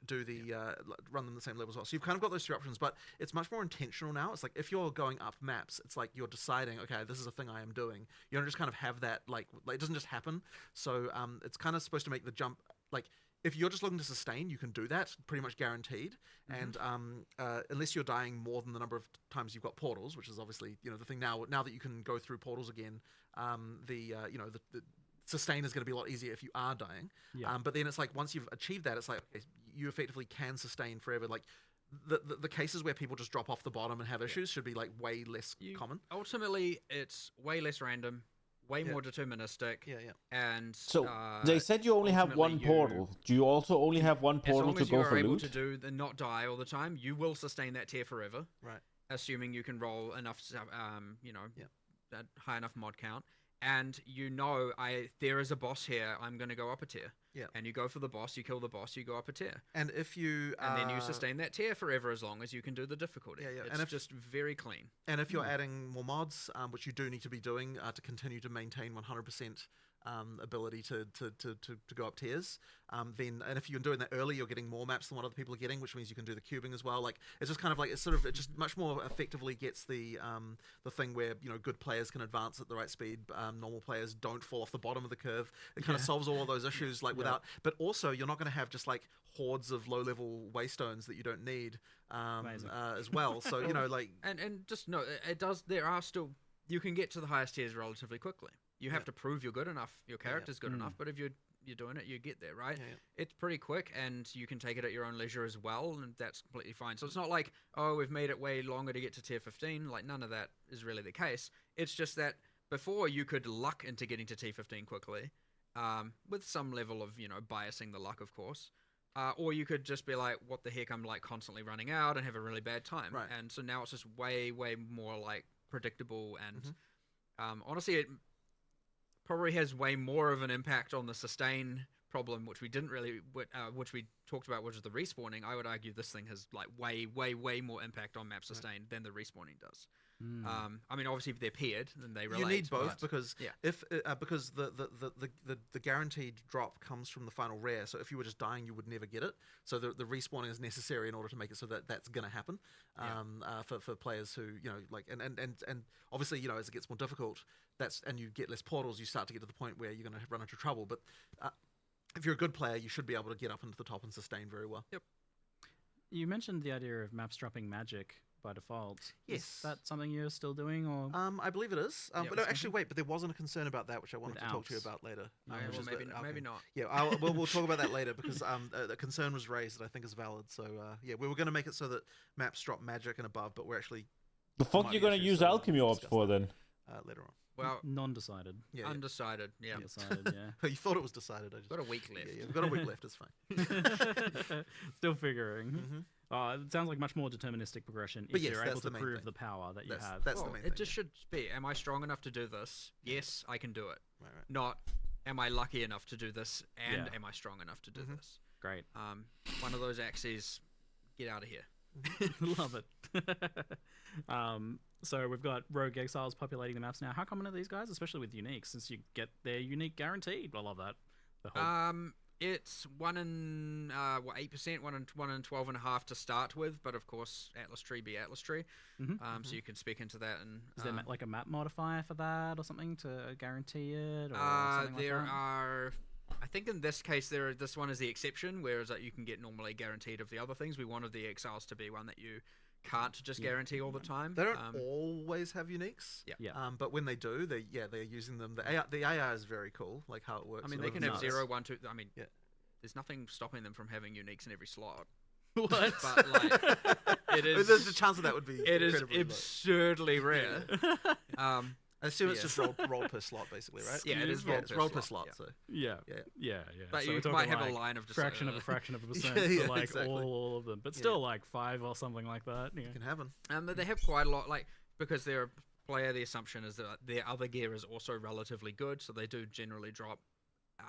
do the run them the same level as well. So you've kind of got those three options, but it's much more intentional now. It's like if you're going up maps, it's like you're deciding, okay, this is a thing I am doing. You don't just kind of have that like it doesn't just happen. So it's kind of supposed to make the jump like. If you're just looking to sustain, you can do that, pretty much guaranteed. And unless you're dying more than the number of times you've got portals, which is obviously the thing now that you can go through portals again, the sustain is going to be a lot easier if you are dying. But then it's like once you've achieved that, it's like okay, you effectively can sustain forever. Like the cases where people just drop off the bottom and have issues should be like way less common. Ultimately, it's way less random. Way more deterministic. And so they said you only have one portal. Do you also only have one portal to go for loot? As long as you're able to do the not die all the time, you will sustain that tier forever. Right. Assuming you can roll enough, that high enough mod count. And there is a boss here, I'm going to go up a tier. And you go for the boss, you kill the boss, you go up a tier. And if you... and then you sustain that tier forever as long as you can do the difficulty. It's just very clean. And if you're adding more mods, which you do need to be doing to continue to maintain 100% ability to go up tiers, then and if you're doing that early, you're getting more maps than what other people are getting, which means you can do the cubing as well. Like it's just kind of like it just much more effectively gets the thing where good players can advance at the right speed, normal players don't fall off the bottom of the curve. It kind of solves all of those issues without, but also you're not going to have just like hordes of low level waystones that you don't need as well. So and just no, it does. There are still you can get to the highest tiers relatively quickly. You have to prove you're good enough, your character's good enough, but if you're doing it, you get there, right? It's pretty quick, and you can take it at your own leisure as well, and that's completely fine. So it's not like, oh, we've made it way longer to get to tier 15. Like, none of that is really the case. It's just that before you could luck into getting to tier 15 quickly, with some level of, biasing the luck, of course. Or you could just be like, what the heck, I'm like constantly running out and have a really bad time. Right. And so now it's just way, way more like predictable, and honestly, it probably has way more of an impact on the sustain problem, which we didn't really, which we talked about, which is the respawning. I would argue this thing has like way, way, way more impact on map sustain than the respawning does. I mean, obviously, if they're paired, then they relate. You need both because because the guaranteed drop comes from the final rare. So if you were just dying, you would never get it. So the respawning is necessary in order to make it so that that's going to happen for players who and obviously as it gets more difficult, and you get less portals, you start to get to the point where you're going to run into trouble. But if you're a good player, you should be able to get up into the top and sustain very well. Yep. You mentioned the idea of maps dropping magic by default. Yes. Is that something you're still doing, or? I believe it is. But no, actually, wait. But there wasn't a concern about that, which I wanted to talk to you about later. Maybe not. Yeah, we'll talk about that later because the concern was raised that I think is valid. So we were going to make it so that maps drop magic and above, but we're actually. The fuck you're going to use alchemy orbs for then? Later on. Well, non-decided. Yeah, undecided. Yeah. Undecided, yeah. You thought it was decided. I just Got a week left. Yeah, we've got a week left. It's fine. Still figuring. It sounds like much more deterministic progression But if yes, you're that's able to the main prove thing. the power that you That's- have. that's the Well, main it thing, just yeah. should be, am I strong enough to do this? Yes, I can do it. Right. Not, am I lucky enough to do this, and Yeah. am I strong enough to do this? Great. One of those axes, get out of here. Love it. So we've got Rogue Exiles populating the maps now. How common are these guys, especially with unique, since you get their unique guaranteed? I love that. The whole... It's 1 in 8%, 1 in 12.5 to start with, but of course Atlas Tree be Atlas Tree. So you can speak into that. And is there like a map modifier for that or something to guarantee it? Or something there like that? are. I think in this case, this one is the exception, whereas you can get normally guaranteed of the other things. We wanted the Exiles to be one that you can't just guarantee all the time. They don't always have uniques. Yeah. But when they do, they're using them. The AI is very cool, like how it works. I mean, they can have 0, 1, 2. I mean, there's nothing stopping them from having uniques in every slot. What? But like, it is. There's a chance that would be. It is incredibly low. absurdly rare. I assume it's just rolled per slot, basically, right? Yeah, it is it's rolled per slot. yeah. So Yeah. But So you we're talking might have like a line of just fraction of a fraction of a percent Yeah, for like exactly. all of them, but still like 5 or something like that. Yeah. it can happen. But they have quite a lot, like, because they're a player, the assumption is that their other gear is also relatively good, so they do generally drop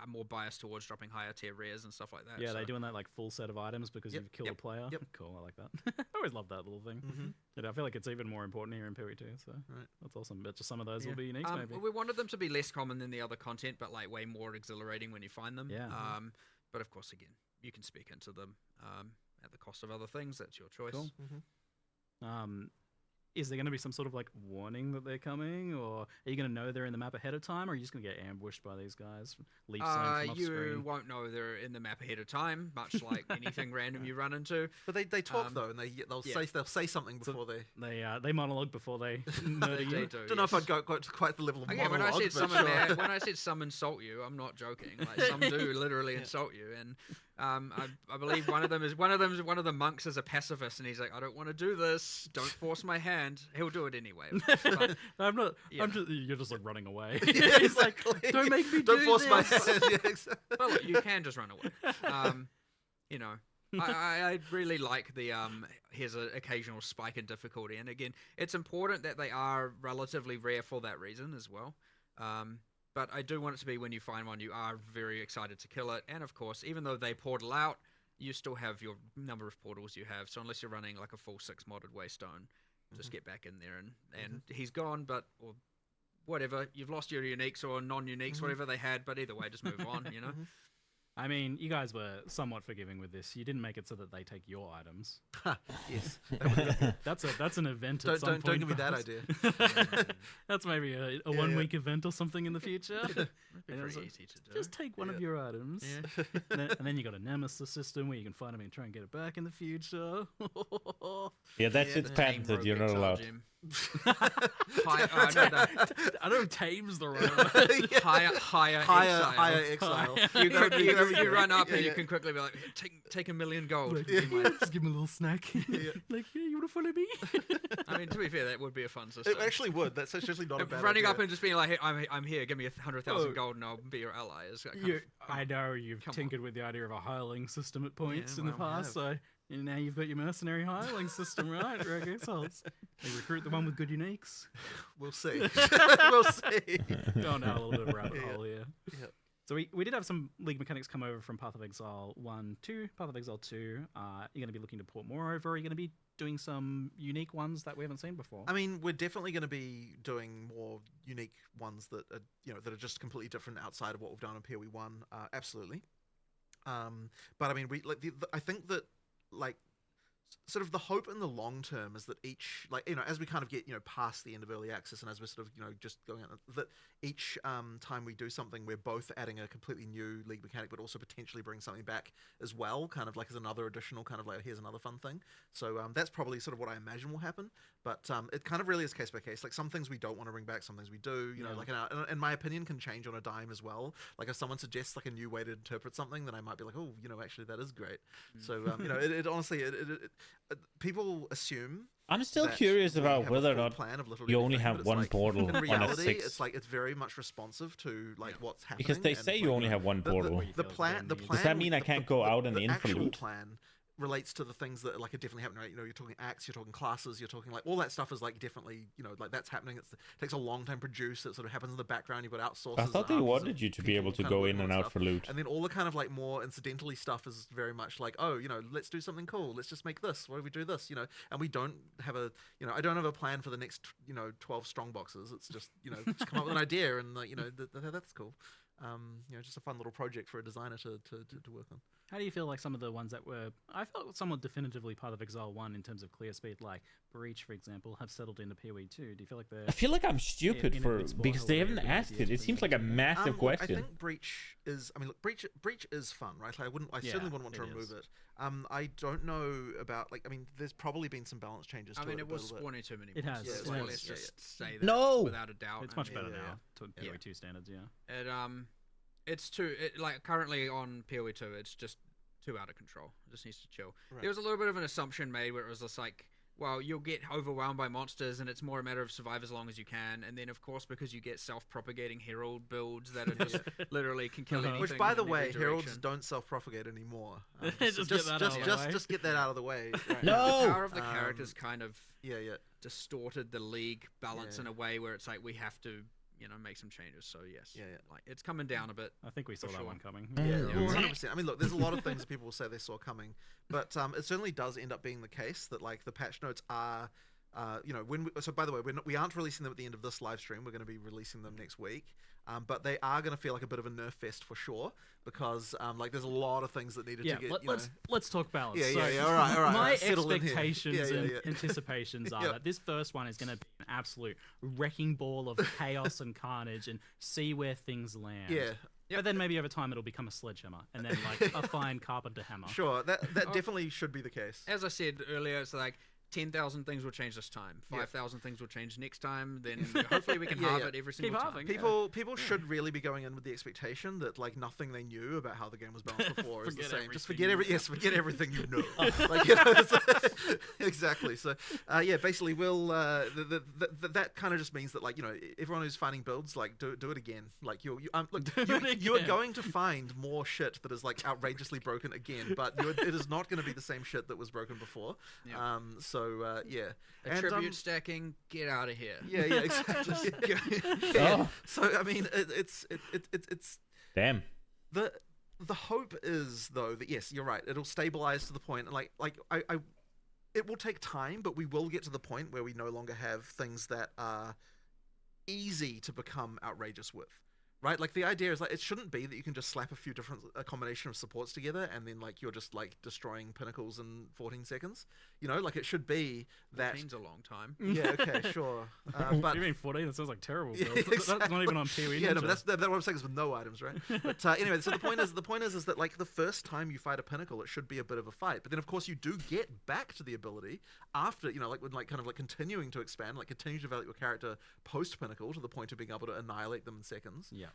more biased towards dropping higher tier rares and stuff like that. Yeah, so. they're doing that like full set of items because you've killed a player. Yep. Cool, I like that. I always love that little thing. And I feel like it's even more important here in PoE2, so that's awesome. But just some of those will be unique, maybe. We wanted them to be less common than the other content, but like way more exhilarating when you find them. Yeah. But of course, again, you can speak into them at the cost of other things. That's your choice. Cool. Is there going to be some sort of like warning that they're coming, or are you going to know they're in the map ahead of time, or are you just going to get ambushed by these guys? Leaf zone from off You screen? won't know they're in the map ahead of time, much like anything random you run into. But they talk though, and they'll say something before They monologue before they murder you. They do, Don't know if I'd go to quite the level of Again, monologue. when I said some insult you, I'm not joking. Like some do literally insult you, and I believe one of the monks is a pacifist, and he's like, I don't want to do this. Don't force my hand. He'll do it anyway. But, I'm not. Yeah. I'm just. You're just like running away. Yeah, He's like, exactly. don't make me Don't do force my this." hand. Yeah, exactly. well, look, you can just run away. You know, I really like the here's an occasional spike in difficulty, and again, it's important that they are relatively rare for that reason as well. But I do want it to be when you find one, you are very excited to kill it, and of course, even though they portal out, you still have your number of portals you have. So unless you're running like a full 6 modded Waystone, just get back in there and he's gone, or whatever. You've lost your uniques or non-uniques, whatever they had, but either way, just move on, you know? I mean, you guys were somewhat forgiving with this. You didn't make it so that they take your items. Yes. That's an event at some Don't point. give me that perhaps. idea. That's maybe a 1 week event or something in the future. Pretty it's like, easy to do. just take one of your items. And then you got a nemesis system where you can find them and try and get it back in the future. Yeah, that's it's patented. You're not allowed. I know tame's the right higher Exile. You run up and you can quickly be like, take 1,000,000 gold. Just give him a little snack. Like, yeah, you want to follow me? I mean, to be fair, that would be a fun system. It actually would. That's actually not a bad Running idea. up and just being like, hey, I'm here, give me 100,000 gold and I'll be your ally. Is kind of I know you've Come tinkered with the idea of a hireling system at points Yeah, in the well, we past, so now you've got your mercenary hireling system, right? Rogue Exiles. They recruit the one with good uniques. We'll see. We'll see. Going down a little bit of a rabbit hole here. Yep. So we did have some League mechanics come over from Path of Exile 1 to Path of Exile 2. You're going to be looking to port more over? Are you going to be doing some unique ones that we haven't seen before? I mean, we're definitely going to be doing more unique ones that are, that are just completely different outside of what we've done in PoE 1. Absolutely. But I mean, I think that sort of the hope in the long term is that each, as we kind of get, past the end of early access and as we're sort of, just going out, that each time we do something, we're both adding a completely new League mechanic, but also potentially bring something back as well, kind of like as another additional kind of like, here's another fun thing. So that's probably sort of what I imagine will happen. But it kind of really is case by case. Like some things we don't want to bring back, some things we do, and my opinion can change on a dime as well. Like if someone suggests like a new way to interpret something, then I might be like, oh, actually that is great. So, it honestly, people assume. I'm still curious about whether or not you only have one portal in reality, on a 6. It's like it's very much responsive to like what's happening. Because they say you only have one portal. The plan. Does that mean I can't go out and in for loot? Plan relates to the things that like are definitely happening, right? You know, you're talking acts, you're talking classes, you're talking like all that stuff is like definitely, you know, like that's happening. It takes a long time to produce. It sort of happens in the background. You've got outsources. I thought they wanted you to be able to go in and out for loot. And then all the kind of like more incidentally stuff is very much like, oh, you know, let's do something cool. Let's just make this. What if we do this? You know, and we don't have a, you know, I don't have a plan for the next, you know, 12 strong boxes. It's just, you know, just come up with an idea and like, you know, that's cool. You know, just a fun little project for a designer to work on. How do you feel like some of the ones that were, I felt somewhat definitively part of Exile 1 in terms of clear speed, like Breach, for example, have settled into PoE 2? Do you feel like they're... I feel like I'm stupid because they haven't asked it. It seems like a massive question. I think Breach is, I mean, look, Breach is fun, right? I certainly wouldn't want to remove it. I don't know about, like, I mean, there's probably been some balance changes to it. I mean, it was spawning too many. It has. Yeah, let's just say that without a doubt. It's much better now to PoE 2 standards, yeah. It's like currently on PoE 2, it's just too out of control. It just needs to chill. Right. There was a little bit of an assumption made where it was just like, well, you'll get overwhelmed by monsters and it's more a matter of survive as long as you can. And then, of course, because you get self-propagating herald builds that are just literally can kill anything. Which, by the way, heralds don't self-propagate anymore. Just get that out of the way. Right? No! The power of the characters kind of distorted the league balance in a way where it's like we have to, you know, make some changes. So yes, like it's coming down a bit. I think we saw that one coming. Yeah, 100%. I mean, look, there's a lot of things that people will say they saw coming, but it certainly does end up being the case that like the patch notes are, you know, so by the way, we aren't releasing them at the end of this live stream. We're going to be releasing them next week. But they are going to feel like a bit of a nerf fest for sure because like there's a lot of things that needed to get. Let's talk balance. All right. My expectations and anticipations are that this first one is going to be an absolute wrecking ball of chaos and carnage, and see where things land. Yeah. But then maybe over time it'll become a sledgehammer, and then like a fine carpenter hammer. Sure, that definitely should be the case. As I said earlier, it's like 10,000 things will change this time. 5,000 things will change next time. Then hopefully we can halve it every single time. People should really be going in with the expectation that like nothing they knew about how the game was balanced before is the same. Just forget everything you know. Like, you know, exactly. So basically we'll that kind of just means that like, you know, everyone who's finding builds, like do it again. Like you are going to find more shit that is like outrageously broken again, but it is not going to be the same shit that was broken before. So attribute stacking, get out of here. Yeah, exactly. So I mean, it's damn. The hope is though that yes, you're right. It'll stabilize to the point, and like it will take time, but we will get to the point where we no longer have things that are easy to become outrageous with. Right, like the idea is like it shouldn't be that you can just slap a combination of supports together and then like you're just like destroying pinnacles in 14 seconds. You know, like it should be that. 14's a long time. Yeah, okay, sure. But you mean 14? That sounds like terrible. Exactly. That's not even on PoE. Yeah, no, but that's what I'm saying is with no items, right? But anyway, so the point is that like the first time you fight a pinnacle, it should be a bit of a fight. But then of course you do get back to the ability after, you know, like when like kind of like continuing to expand, like continue to develop your character post pinnacle to the point of being able to annihilate them in seconds. Yeah.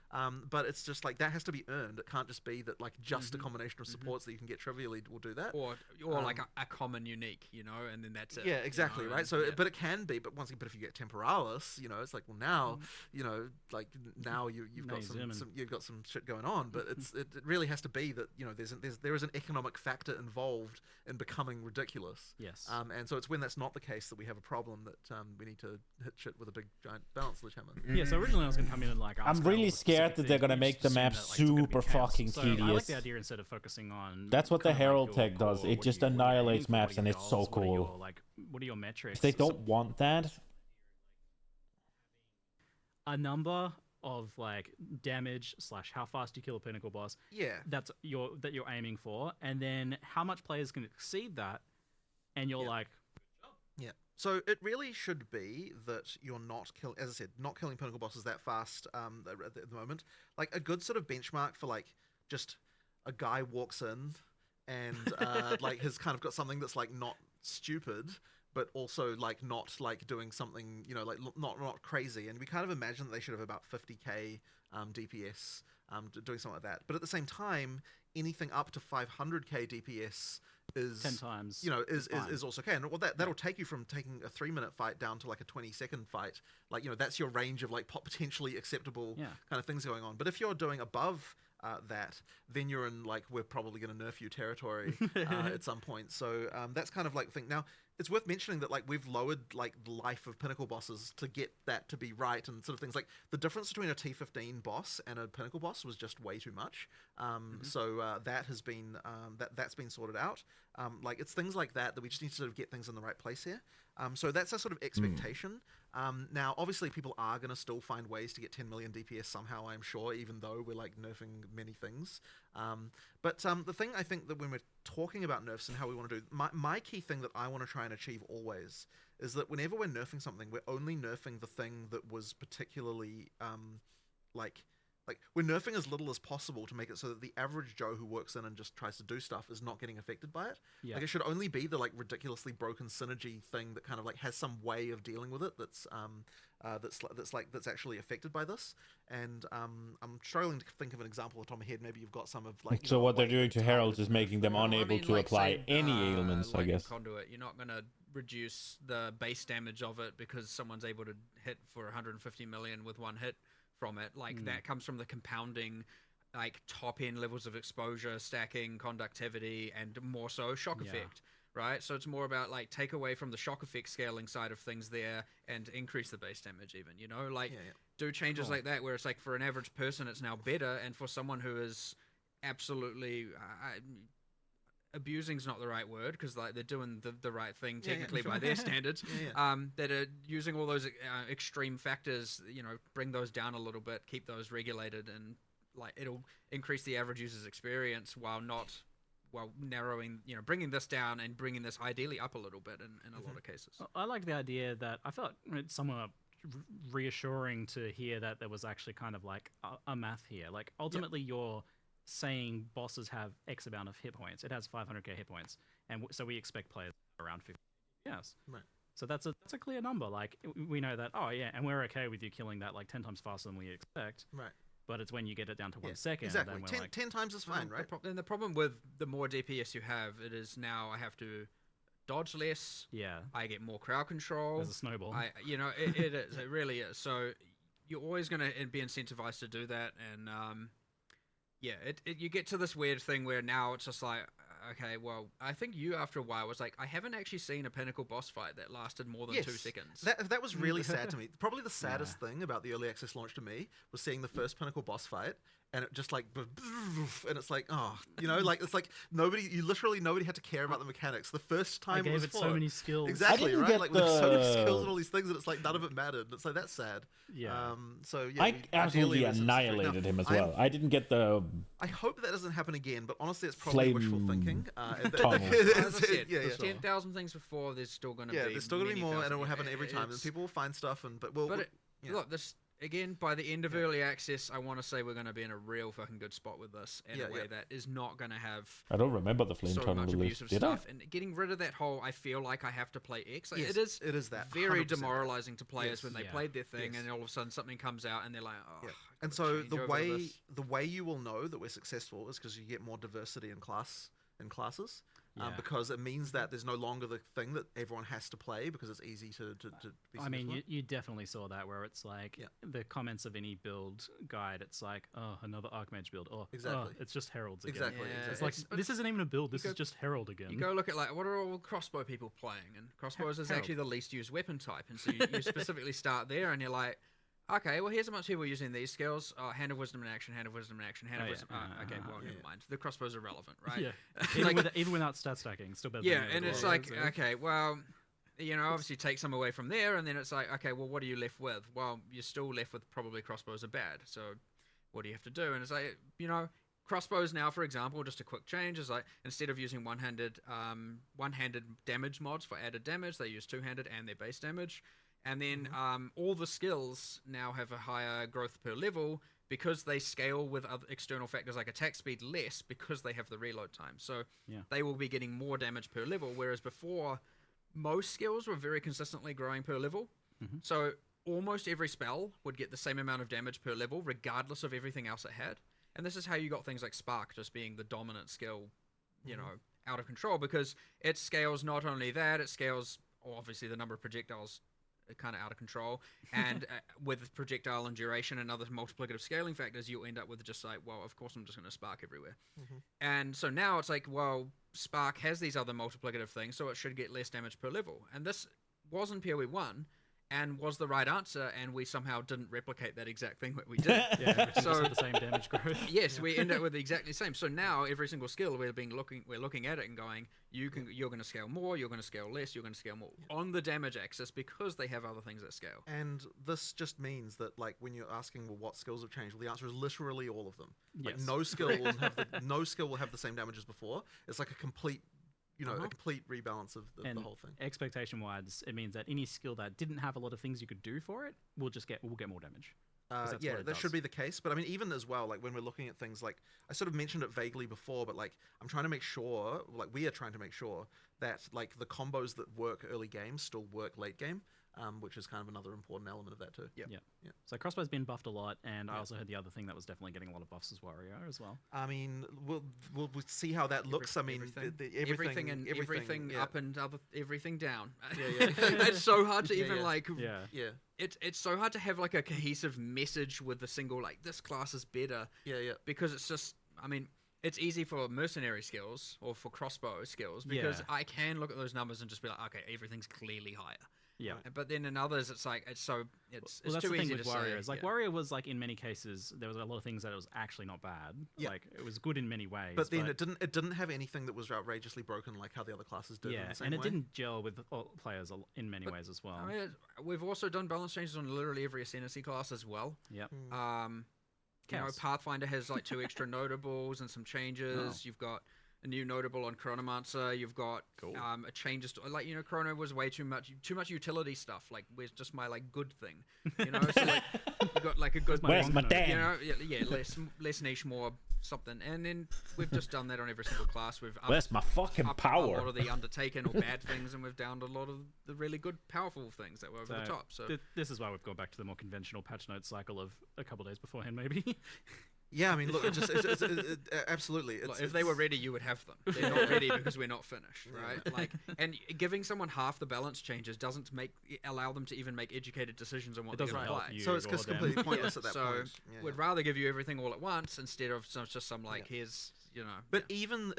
But it's just like that has to be earned. It can't just be that like just a combination of supports that you can get trivially will do that. Or like a common unique, you know, and then that's it. Yeah, exactly, you know, right? So, but it can be. But but if you get Temporalis, you know, it's like, well, now, you know, like now you've got some shit going on. But it really has to be that, you know, there is an economic factor involved in becoming ridiculous. Yes. And so it's when that's not the case that we have a problem that we need to hit shit with a big giant balance sledgehammer. Yeah. So originally I was going to come in and like. I'm really scared that they're gonna make the map super fucking tedious. I like the idea instead of focusing on. That's what the Herald tech does. It just annihilates maps, and it's so cool. What are your metrics? If they don't want that, a number of like damage / how fast you kill a pinnacle boss. Yeah. That you're aiming for, and then how much players can exceed that, and you're like. Yeah. So it really should be that you're not killing, as I said, not killing pinnacle bosses that fast at the moment. Like a good sort of benchmark for like just a guy walks in and like has kind of got something that's like not stupid, but also like not like doing something, you know, like not crazy. And we kind of imagine that they should have about 50k DPS doing something like that. But at the same time, anything up to 500k DPS is 10 times, is also okay. And that'll take you from taking a 3-minute fight down to like a 20-second fight. Like, that's your range of like potentially acceptable kind of things going on. But if you're doing above that, then you're in like, we're probably going to nerf you territory at some point. So that's kind of like the thing. Now, it's worth mentioning that like we've lowered like the life of pinnacle bosses to get that to be right, and sort of things like the difference between a T15 boss and a pinnacle boss was just way too much. So that has been that's been sorted out. Like, it's things like that we just need to sort of get things in the right place here. So that's a sort of expectation. Now, obviously, people are going to still find ways to get 10 million DPS somehow, I'm sure, even though we're like nerfing many things. But the thing I think that when we're talking about nerfs and how we want to do, my key thing that I want to try and achieve always is that whenever we're nerfing something, we're only nerfing the thing that was particularly like we're nerfing as little as possible to make it so that the average Joe who works in and just tries to do stuff is not getting affected by it. Yeah. Like, it should only be the like ridiculously broken synergy thing that kind of like has some way of dealing with it that's actually affected by this. And I'm struggling to think of an example off the top of my head. Maybe you've got some of like. So what they're doing to heralds is making them unable to apply any ailments, I guess. Conduit, you're not going to reduce the base damage of it because someone's able to hit for 150 million with one hit from it. Like, that comes from the compounding, like, top end levels of exposure, stacking, conductivity, and more so shock effect, right? So it's more about like take away from the shock effect scaling side of things there and increase the base damage even, do changes like that where it's like for an average person it's now better, and for someone who is absolutely abusing's not the right word, because like they're doing the right thing technically by their standards, that are using all those extreme factors, bring those down a little bit, keep those regulated, and like it'll increase the average user's experience while narrowing, bringing this down and bringing this ideally up a little bit in a lot of cases. I like the idea that I felt it's somewhat reassuring to hear that there was actually kind of like a math here. Like, ultimately you're saying bosses have X amount of hit points. It has 500k hit points, and so we expect players around 50. Yes, right. So that's a clear number. Like, we know that. Oh yeah, and we're okay with you killing that like 10 times faster than we expect. Right. But it's when you get it down to 1 second. Exactly. Then we're 10 times is fine, right? And the problem with the more DPS you have, it is now I have to dodge less. Yeah. I get more crowd control. There's a snowball. It is. It really is. So you're always going to be incentivized to do that, and you get to this weird thing where now it's just like, okay, well, I think you after a while was like, I haven't actually seen a pinnacle boss fight that lasted more than 2 seconds. That was really sad to me. Probably the saddest thing about the early access launch to me was seeing the first pinnacle boss fight, and it just like, and it's like, it's like nobody had to care about the mechanics. The first time I gave it so many skills. Exactly, right? Like with so many skills and all these things, and it's like none of it mattered. It's like, that's sad. Yeah. I absolutely annihilated him as well. I didn't get the. I hope that doesn't happen again, but honestly, it's probably wishful thinking. As I said, 10,000 things before. There's still going to be. Yeah, there's still going to be more, and it will happen every time. And people will find stuff, look, this. Again, by the end of early access, I want to say we're going to be in a real fucking good spot with this in a way that is not going to have. I don't remember the flame so much abusive Did stuff, and getting rid of that whole I feel like I have to play X. Yes, it is that very 100% demoralizing to players when they played their thing, and all of a sudden something comes out and they're like, oh. Yeah. And so the way you will know that we're successful is because you get more diversity in classes. Because it means that there's no longer the thing that everyone has to play because it's easy to be I mean, you definitely saw that where it's like the comments of any build guide, it's like, oh, another Archmage build. Oh, exactly. It's just Heralds again. Exactly. It's like, this isn't even a build, this is just Herald again. You go look at like, what are all crossbow people playing? And crossbows is actually the least used weapon type. And so you specifically start there and you're like, okay, well, here's how much people are using these skills. Hand of Wisdom in action, Hand of Wisdom in action, Hand of Wisdom. Okay, well, never mind. The crossbows are relevant, right? Yeah. Even without stat stacking, still better. Yeah, and it's like, okay, well, obviously take some away from there, and then it's like, okay, well, what are you left with? Well, you're still left with probably crossbows are bad. So what do you have to do? And it's like, crossbows now, for example, just a quick change is like, instead of using one-handed damage mods for added damage, they use two-handed and their base damage. And then all the skills now have a higher growth per level because they scale with other external factors like attack speed less because they have the reload time. So they will be getting more damage per level, whereas before, most skills were very consistently growing per level. So almost every spell would get the same amount of damage per level regardless of everything else it had. And this is how you got things like Spark just being the dominant skill, out of control because it scales not only that, it scales obviously the number of projectiles kind of out of control, and with projectile and duration and other multiplicative scaling factors, you'll end up with just like, well, of course I'm just going to spark everywhere. And so now it's like, well, spark has these other multiplicative things, so it should get less damage per level. And this wasn't PoE 1 and was the right answer, and we somehow didn't replicate that exact thing that we did. So the same damage growth. Yes, we end up with exactly the same. So now every single skill we're looking at it and going, you're going to scale more, you're going to scale less, you're going to scale more on the damage axis because they have other things that scale. And this just means that, like, when you're asking, well, what skills have changed? Well, the answer is literally all of them. Like, no skill will have the same damage as before. It's like a complete, a complete rebalance of the whole thing. Expectation-wise, it means that any skill that didn't have a lot of things you could do for it will get more damage. That should be the case. But I mean, even as well, like when we're looking at things like, I sort of mentioned it vaguely before, but like I'm trying to make sure, like we are trying to make sure that like the combos that work early game still work late game, which is kind of another important element of that too. Yeah. So crossbow's been buffed a lot, and I also heard the other thing that was definitely getting a lot of buffs as Warrior as well. I mean, we'll see how that looks. I mean, everything up and everything down. It's so hard to It's so hard to have like a cohesive message with a single like this class is better. Because it's just, I mean, it's easy for mercenary skills or for crossbow skills because I can look at those numbers and just be like, okay, everything's clearly higher. Yeah, but then in others, it's like it's too the easy thing with to Warrior. say. Like Warrior was like in many cases there was a lot of things that it was actually not bad. Like it was good in many ways. But then it didn't have anything that was outrageously broken like how the other classes did. Yeah, in the same and way. it didn't gel with players in many ways as well. I mean, we've also done balance changes on literally every Ascendancy class as well. Yep. Pathfinder has like 2 extra notables and some changes. You've got a new notable on Chronomancer. You've got a change to, like, Chrono was way too much utility stuff. Like, where's just my like good thing, So like you've got like a good. Where's my dad? Less niche, more something. And then we've just done that on every single class. We've where's my fucking power? A lot of the undertaken or bad things, and we've downed a lot of the really good, powerful things that were over the top. So this is why we've gone back to the more conventional patch note cycle of a couple of days beforehand, maybe. Yeah, I mean, look, absolutely. If they were ready, you would have them. They're not ready because we're not finished, right? Like, and giving someone half the balance changes doesn't allow them to even make educated decisions on what they're going to play. So it's just completely pointless at that point. So we'd rather give you everything all at once instead of just some like here's. But even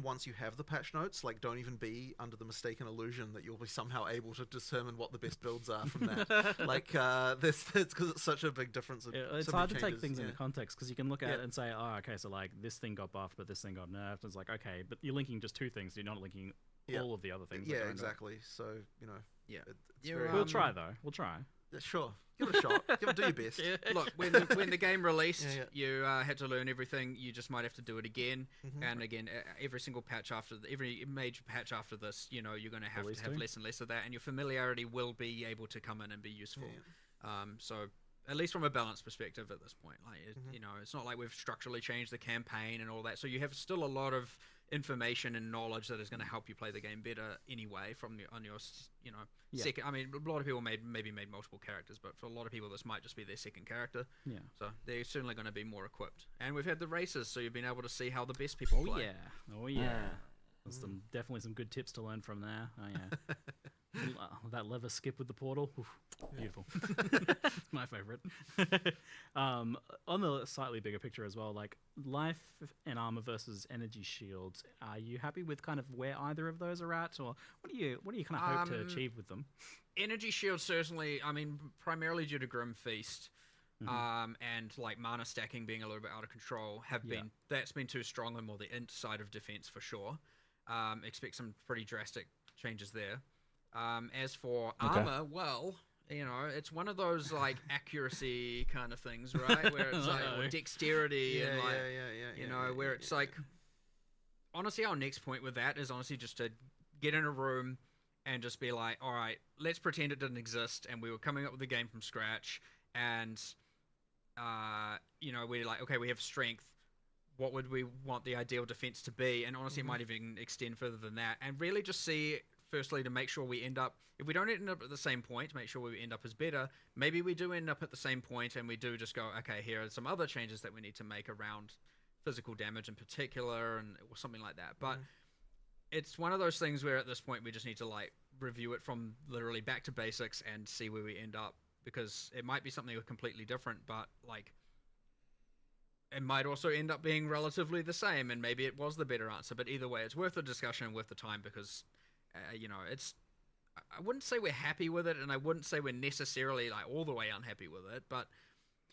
once you have the patch notes, like, don't even be under the mistaken illusion that you'll be somehow able to determine what the best builds are from that. Like, this because it's such a big difference. It's hard to take things into context because you can look at it and say, oh, okay, so like this thing got buffed, but this thing got nerfed. It's like, okay, but you're linking just 2 things. You're not linking all of the other things. Yeah, exactly. So we'll try though. We'll try. Sure. Give it a shot. Do your best. Look, when the game released, you had to learn everything. You just might have to do it again and again. Every single patch every major patch after this, you're going to have less and less of that, and your familiarity will be able to come in and be useful. So at least from a balance perspective at this point, like it's not like we've structurally changed the campaign and all that. So you have still a lot of information and knowledge that is going to help you play the game better anyway on your second. I mean, a lot of people maybe made multiple characters, but for a lot of people this might just be their second character. So they're certainly going to be more equipped. And we've had the races, so you've been able to see how the best people play. There's definitely some good tips to learn from there. That lever skip with the portal, oof, beautiful. It's my favorite. On the slightly bigger picture as well, like life and armor versus energy shields, are you happy with kind of where either of those are at, or what do you kind of hope to achieve with them? Energy shields certainly, I mean, primarily due to Grim Feast. And like mana stacking being a little bit out of control that's been too strong on more the int side of defense for sure. Expect some pretty drastic changes there. As for armor, well, it's one of those like accuracy kind of things, right? Where it's like or dexterity and like, where it's like, honestly, our next point with that is honestly just to get in a room and just be like, all right, let's pretend it didn't exist and we were coming up with the game from scratch, and we're like, okay, we have strength. What would we want the ideal defense to be? And honestly, it might even extend further than that, and really just see. Firstly, to make sure we end up, if we don't end up at the same point, to make sure we end up as better. Maybe we do end up at the same point and we do just go, okay, here are some other changes that we need to make around physical damage in particular or something like that. But it's one of those things where at this point we just need to like review it from literally back to basics and see where we end up, because it might be something completely different, but like it might also end up being relatively the same, and maybe it was the better answer. But either way, it's worth the discussion and worth the time, because you know, it's, I wouldn't say we're happy with it, and I wouldn't say we're necessarily like all the way unhappy with it, but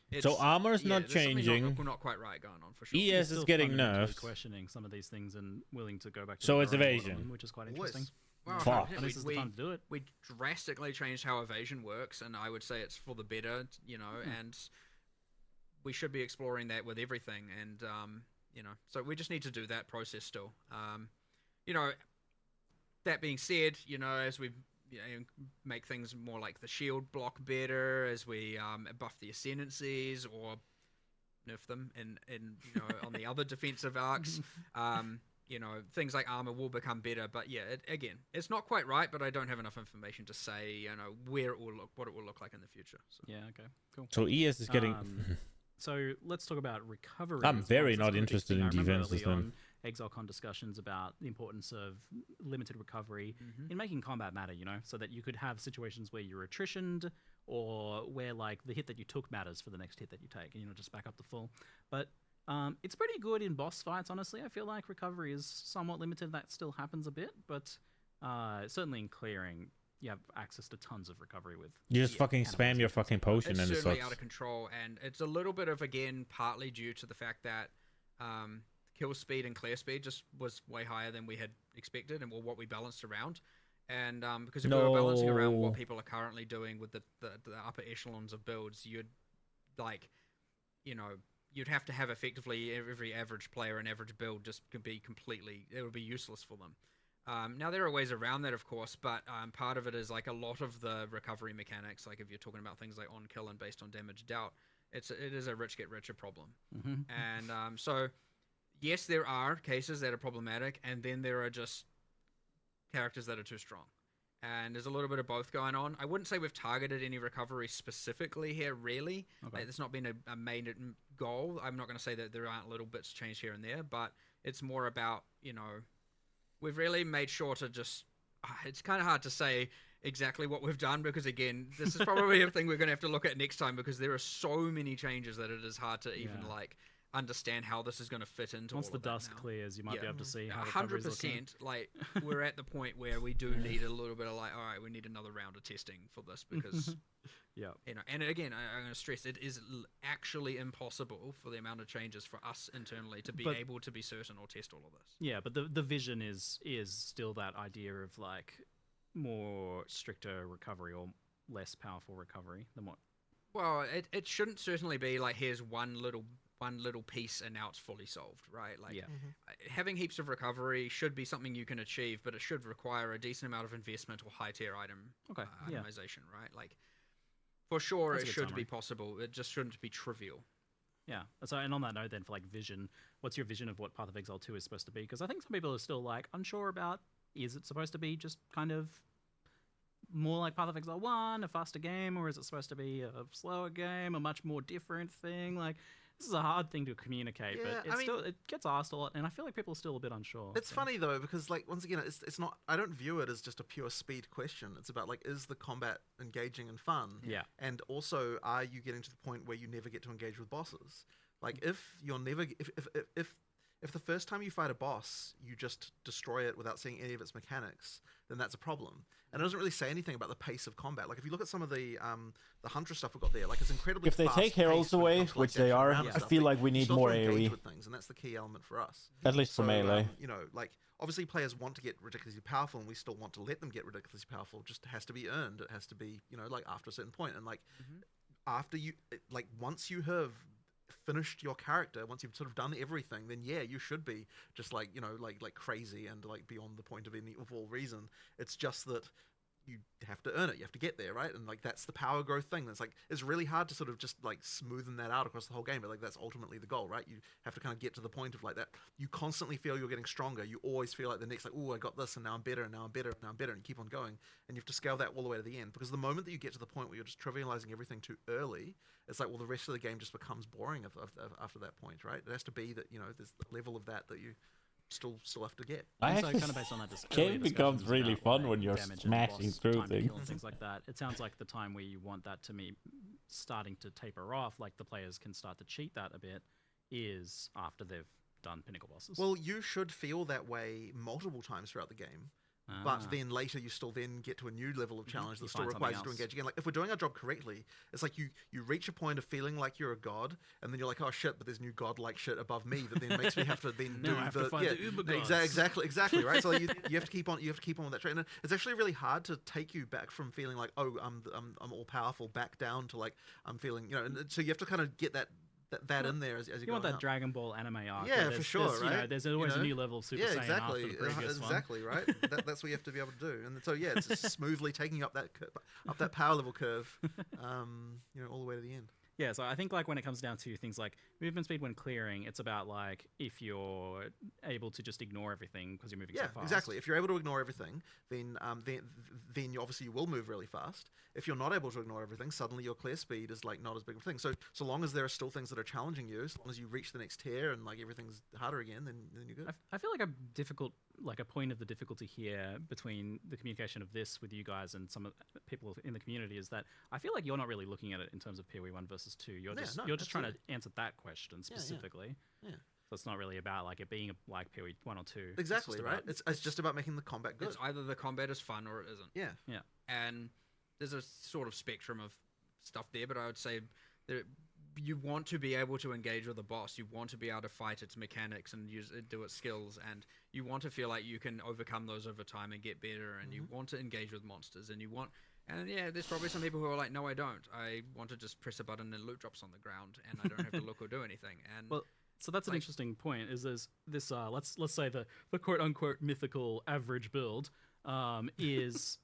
it's, so armor's not changing. Not quite right going on for sure. ES is getting nerfed. Questioning some of these things and willing to go back to so it's evasion, bottom, which is quite interesting. Well, fuck. And this is the time to do it. We drastically changed how evasion works, and I would say it's for the better, you know, and we should be exploring that with everything, and you know, so we just need to do that process still. You know, that being said, you know, as we make things more like the shield block better, as we buff the ascendancies or nerf them in you know, on the other defensive arcs, you know, things like armor will become better. But yeah, again, it's not quite right, but I don't have enough information to say, you know, where it will look, what it will look like in the future. So. Yeah, okay, cool. So ES is getting so let's talk about recovery. I'm very not interested in defenses then. ExileCon discussions about the importance of limited recovery in making combat matter, you know, so that you could have situations where you're attritioned, or where like the hit that you took matters for the next hit that you take, and you know, just back up the full. But it's pretty good in boss fights, honestly. I feel like recovery is somewhat limited. That still happens a bit, but certainly in clearing, you have access to tons of recovery with. You just fucking spam your fucking potion, it's and it's certainly out of control, and it's a little bit of, again, partly due to the fact that kill speed and clear speed just was way higher than we had expected, and what we balanced around. And because if we were balancing around what people are currently doing with the upper echelons of builds, you'd like, you know, you'd have to have effectively every average player and average build just could be completely, it would be useless for them. Now there are ways around that, of course, but part of it is like a lot of the recovery mechanics, like if you're talking about things like on kill and based on damage dealt, it is a rich get richer problem. And so yes, there are cases that are problematic, and then there are just characters that are too strong. And there's a little bit of both going on. I wouldn't say we've targeted any recovery specifically here, really. Okay. Like, it's not been a main goal. I'm not going to say that there aren't little bits changed here and there, but it's more about, you know, we've really made sure to just... it's kind of hard to say exactly what we've done, because, again, this is probably a thing we're going to have to look at next time, because there are so many changes that it is hard to even, like, understand how this is going to fit into once all the of that dust now. clears, you might be able to see how 100%. Like, we're at the point where we do need a little bit of like, all right, we need another round of testing for this, because yeah, you know. And again, I'm going to stress, it is actually impossible for the amount of changes for us internally to be able to be certain or test all of this. Yeah, but the vision is still that idea of like more stricter recovery or less powerful recovery than what. Well, it shouldn't certainly be like, here's one little piece and now it's fully solved, right? Like, having heaps of recovery should be something you can achieve, but it should require a decent amount of investment or high tier item itemization, right? Like, for sure, it should be possible. It just shouldn't be trivial. Yeah. So, and on that note, then, for like vision, what's your vision of what Path of Exile 2 is supposed to be? Because I think some people are still like unsure about, is it supposed to be just kind of more like Path of Exile 1, a faster game, or is it supposed to be a slower game, a much more different thing? Like, this is a hard thing to communicate, but it gets asked a lot, and I feel like people are still a bit unsure. It's funny though, because like, once again, it's not, I don't view it as just a pure speed question. It's about like, is the combat engaging and fun? Yeah. And also, are you getting to the point where you never get to engage with bosses? Like, if you're never, if the first time you fight a boss, you just destroy it without seeing any of its mechanics, then that's a problem. And it doesn't really say anything about the pace of combat. Like, if you look at some of the Hunter stuff we've got there, like, it's incredibly fast. If they take heralds away, which they are, I feel like we need more AoE. With things, and that's the key element for us. At least for melee. You know, like, obviously players want to get ridiculously powerful, and we still want to let them get ridiculously powerful. It just has to be earned. It has to be, you know, like, after a certain point. And, like, after you, like, once you have finished your character, once you've sort of done everything, then yeah, you should be just like, you know, like crazy and like beyond the point of any of all reason. It's just that you have to earn it. You have to get there, right? And like, that's the power growth thing. That's like, it's really hard to sort of just like smoothen that out across the whole game, but like, that's ultimately the goal, right? You have to kind of get to the point of like that. You constantly feel you're getting stronger. You always feel like the next, like, oh, I got this, and now I'm better, and now I'm better, and now I'm better, and you keep on going. And you have to scale that all the way to the end, because the moment that you get to the point where you're just trivializing everything too early, it's like, well, the rest of the game just becomes boring after that point, right? It has to be that, you know, there's the level of that you still have to get. So kind of based on that game becomes really about, fun like, when you're damage and smashing boss through time to things. kill and things like that. It sounds like the time where you want that to be starting to taper off, like the players can start to cheat that a bit, is after they've done pinnacle bosses. Well, you should feel that way multiple times throughout the game. But then later you still then get to a new level of challenge that still requires you to engage again. Like if we're doing our job correctly, it's like you reach a point of feeling like you're a god, and then you're like, oh shit, but there's new god-like shit above me that then makes me have to then do the uber gods. Exactly right. So you have to keep on with that train. And it's actually really hard to take you back from feeling like, oh, I'm all powerful back down to like I'm feeling, and so you have to kind of get that in there as you want go that out. Dragon Ball anime arc. Yeah, for sure, right? There's always a new level of Super Saiyan exactly, after the previous one. exactly, right? That's what you have to be able to do, and so it's just smoothly taking up that power level curve, all the way to the end. Yeah, so I think like when it comes down to things like movement speed when clearing, it's about like if you're able to just ignore everything because you're moving so fast. Yeah, exactly. If you're able to ignore everything, then you obviously will move really fast. If you're not able to ignore everything, suddenly your clear speed is like not as big of a thing. So long as there are still things that are challenging you, as long as you reach the next tier and like everything's harder again, then you're good. I feel like a point of the difficulty here between the communication of this with you guys and some of the people in the community is that I feel like you're not really looking at it in terms of PoE 1 versus 2. You're just trying to answer that question specifically. Yeah. So it's not really about like it being like PoE 1 or 2. Exactly, right? It's just about making the combat good. It's either the combat is fun or it isn't. Yeah. Yeah. And there's a sort of spectrum of stuff there, but I would say that you want to be able to engage with a boss. You want to be able to fight its mechanics and do its skills, and you want to feel like you can overcome those over time and get better, and you want to engage with monsters, and there's probably some people who are like, no, I don't. I want to just press a button and loot drops on the ground, and I don't have to look or do anything. And well, so that's an interesting point. Is there's this let's say the quote unquote mythical average build is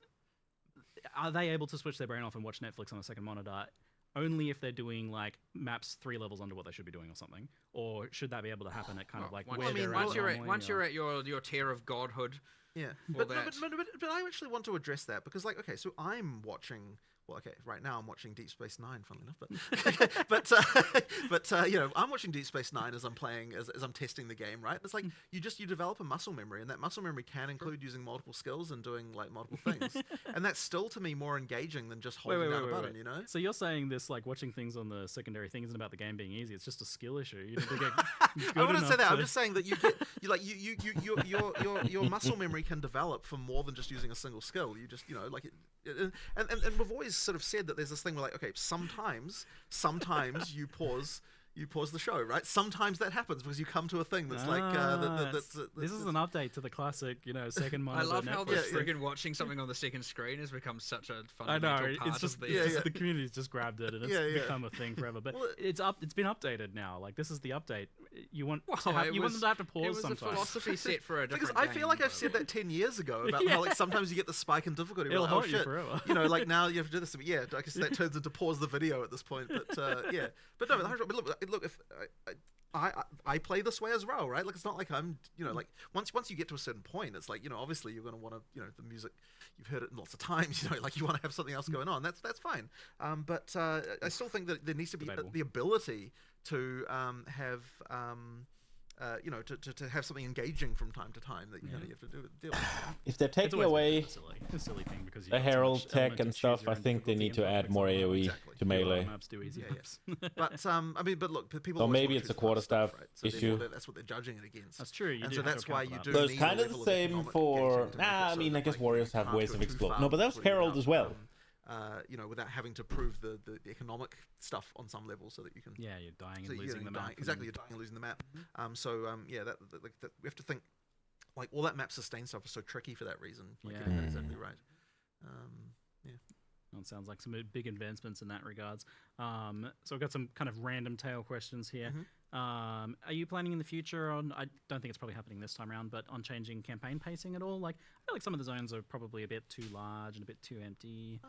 are they able to switch their brain off and watch Netflix on a second monitor only if they're doing like maps 3 levels under what they should be doing or something, or should that be able to happen at kind of like once you're at your tier of godhood? Yeah, but I actually want to address that because like okay, so I'm watching. Well, okay, right now I'm watching Deep Space Nine, funnily enough, but I'm watching Deep Space Nine as I'm playing, as I'm testing the game, right? It's like you develop a muscle memory, and that muscle memory can include using multiple skills and doing like multiple things, and that's still to me more engaging than just holding down a button, you know? So you're saying this like watching things on the secondary thing isn't about the game being easy; it's just a skill issue. You need to get I wouldn't say that. I'm just saying that your muscle memory can develop for more than just using a single skill. You just and we've always sort of said that there's this thing where like, okay, sometimes you pause the show, right? Sometimes that happens because you come to a thing that's this is an update to the classic, second monitor. I love how this Netflix friggin' watching something on the second screen has become such a I fundamental know, part it's just, of the community's just grabbed it and it's become a thing forever. But it's been updated now. Like this is the update. You want them to have to pause sometimes. It was a philosophy set for a different Because I feel like I've said that 10 years ago about how like sometimes you get the spike in difficulty. It'll like, haunt you forever. Like now you have to do this. But yeah, I guess that turns into pause the video at this point. But yeah, but no, but look, if I play this way as well, right? Like it's not like I'm, like once you get to a certain point, it's like obviously you're going to want to, the music, you've heard it lots of times, like you want to have something else going on. That's fine. But I still think that there needs to be the ability to have to have something engaging from time to time that you have to deal with. If they're taking away a silly thing because the Herald tech and stuff, I think they need to add more AoE to melee. Maps do easy maps. But look, people. Or maybe it's a quarterstaff issue. That's what they're judging it against. That's true. And so that's why you do. So it's kind of the same for. I guess Warriors have ways of exploring. No, but that was Herald as well. Without having to prove the economic stuff on some level, so that you can. Yeah, you're dying and losing the map. Exactly, you're dying and losing the map. That we have to think, like all that map sustain stuff is so tricky for that reason. Like, yeah, that's exactly right. Well, it sounds like some big advancements in that regards. So I've got some kind of random tail questions here. Are you planning in the future on, I don't think it's probably happening this time around, but on changing campaign pacing at all? Like, I feel like some of the zones are probably a bit too large and a bit too empty.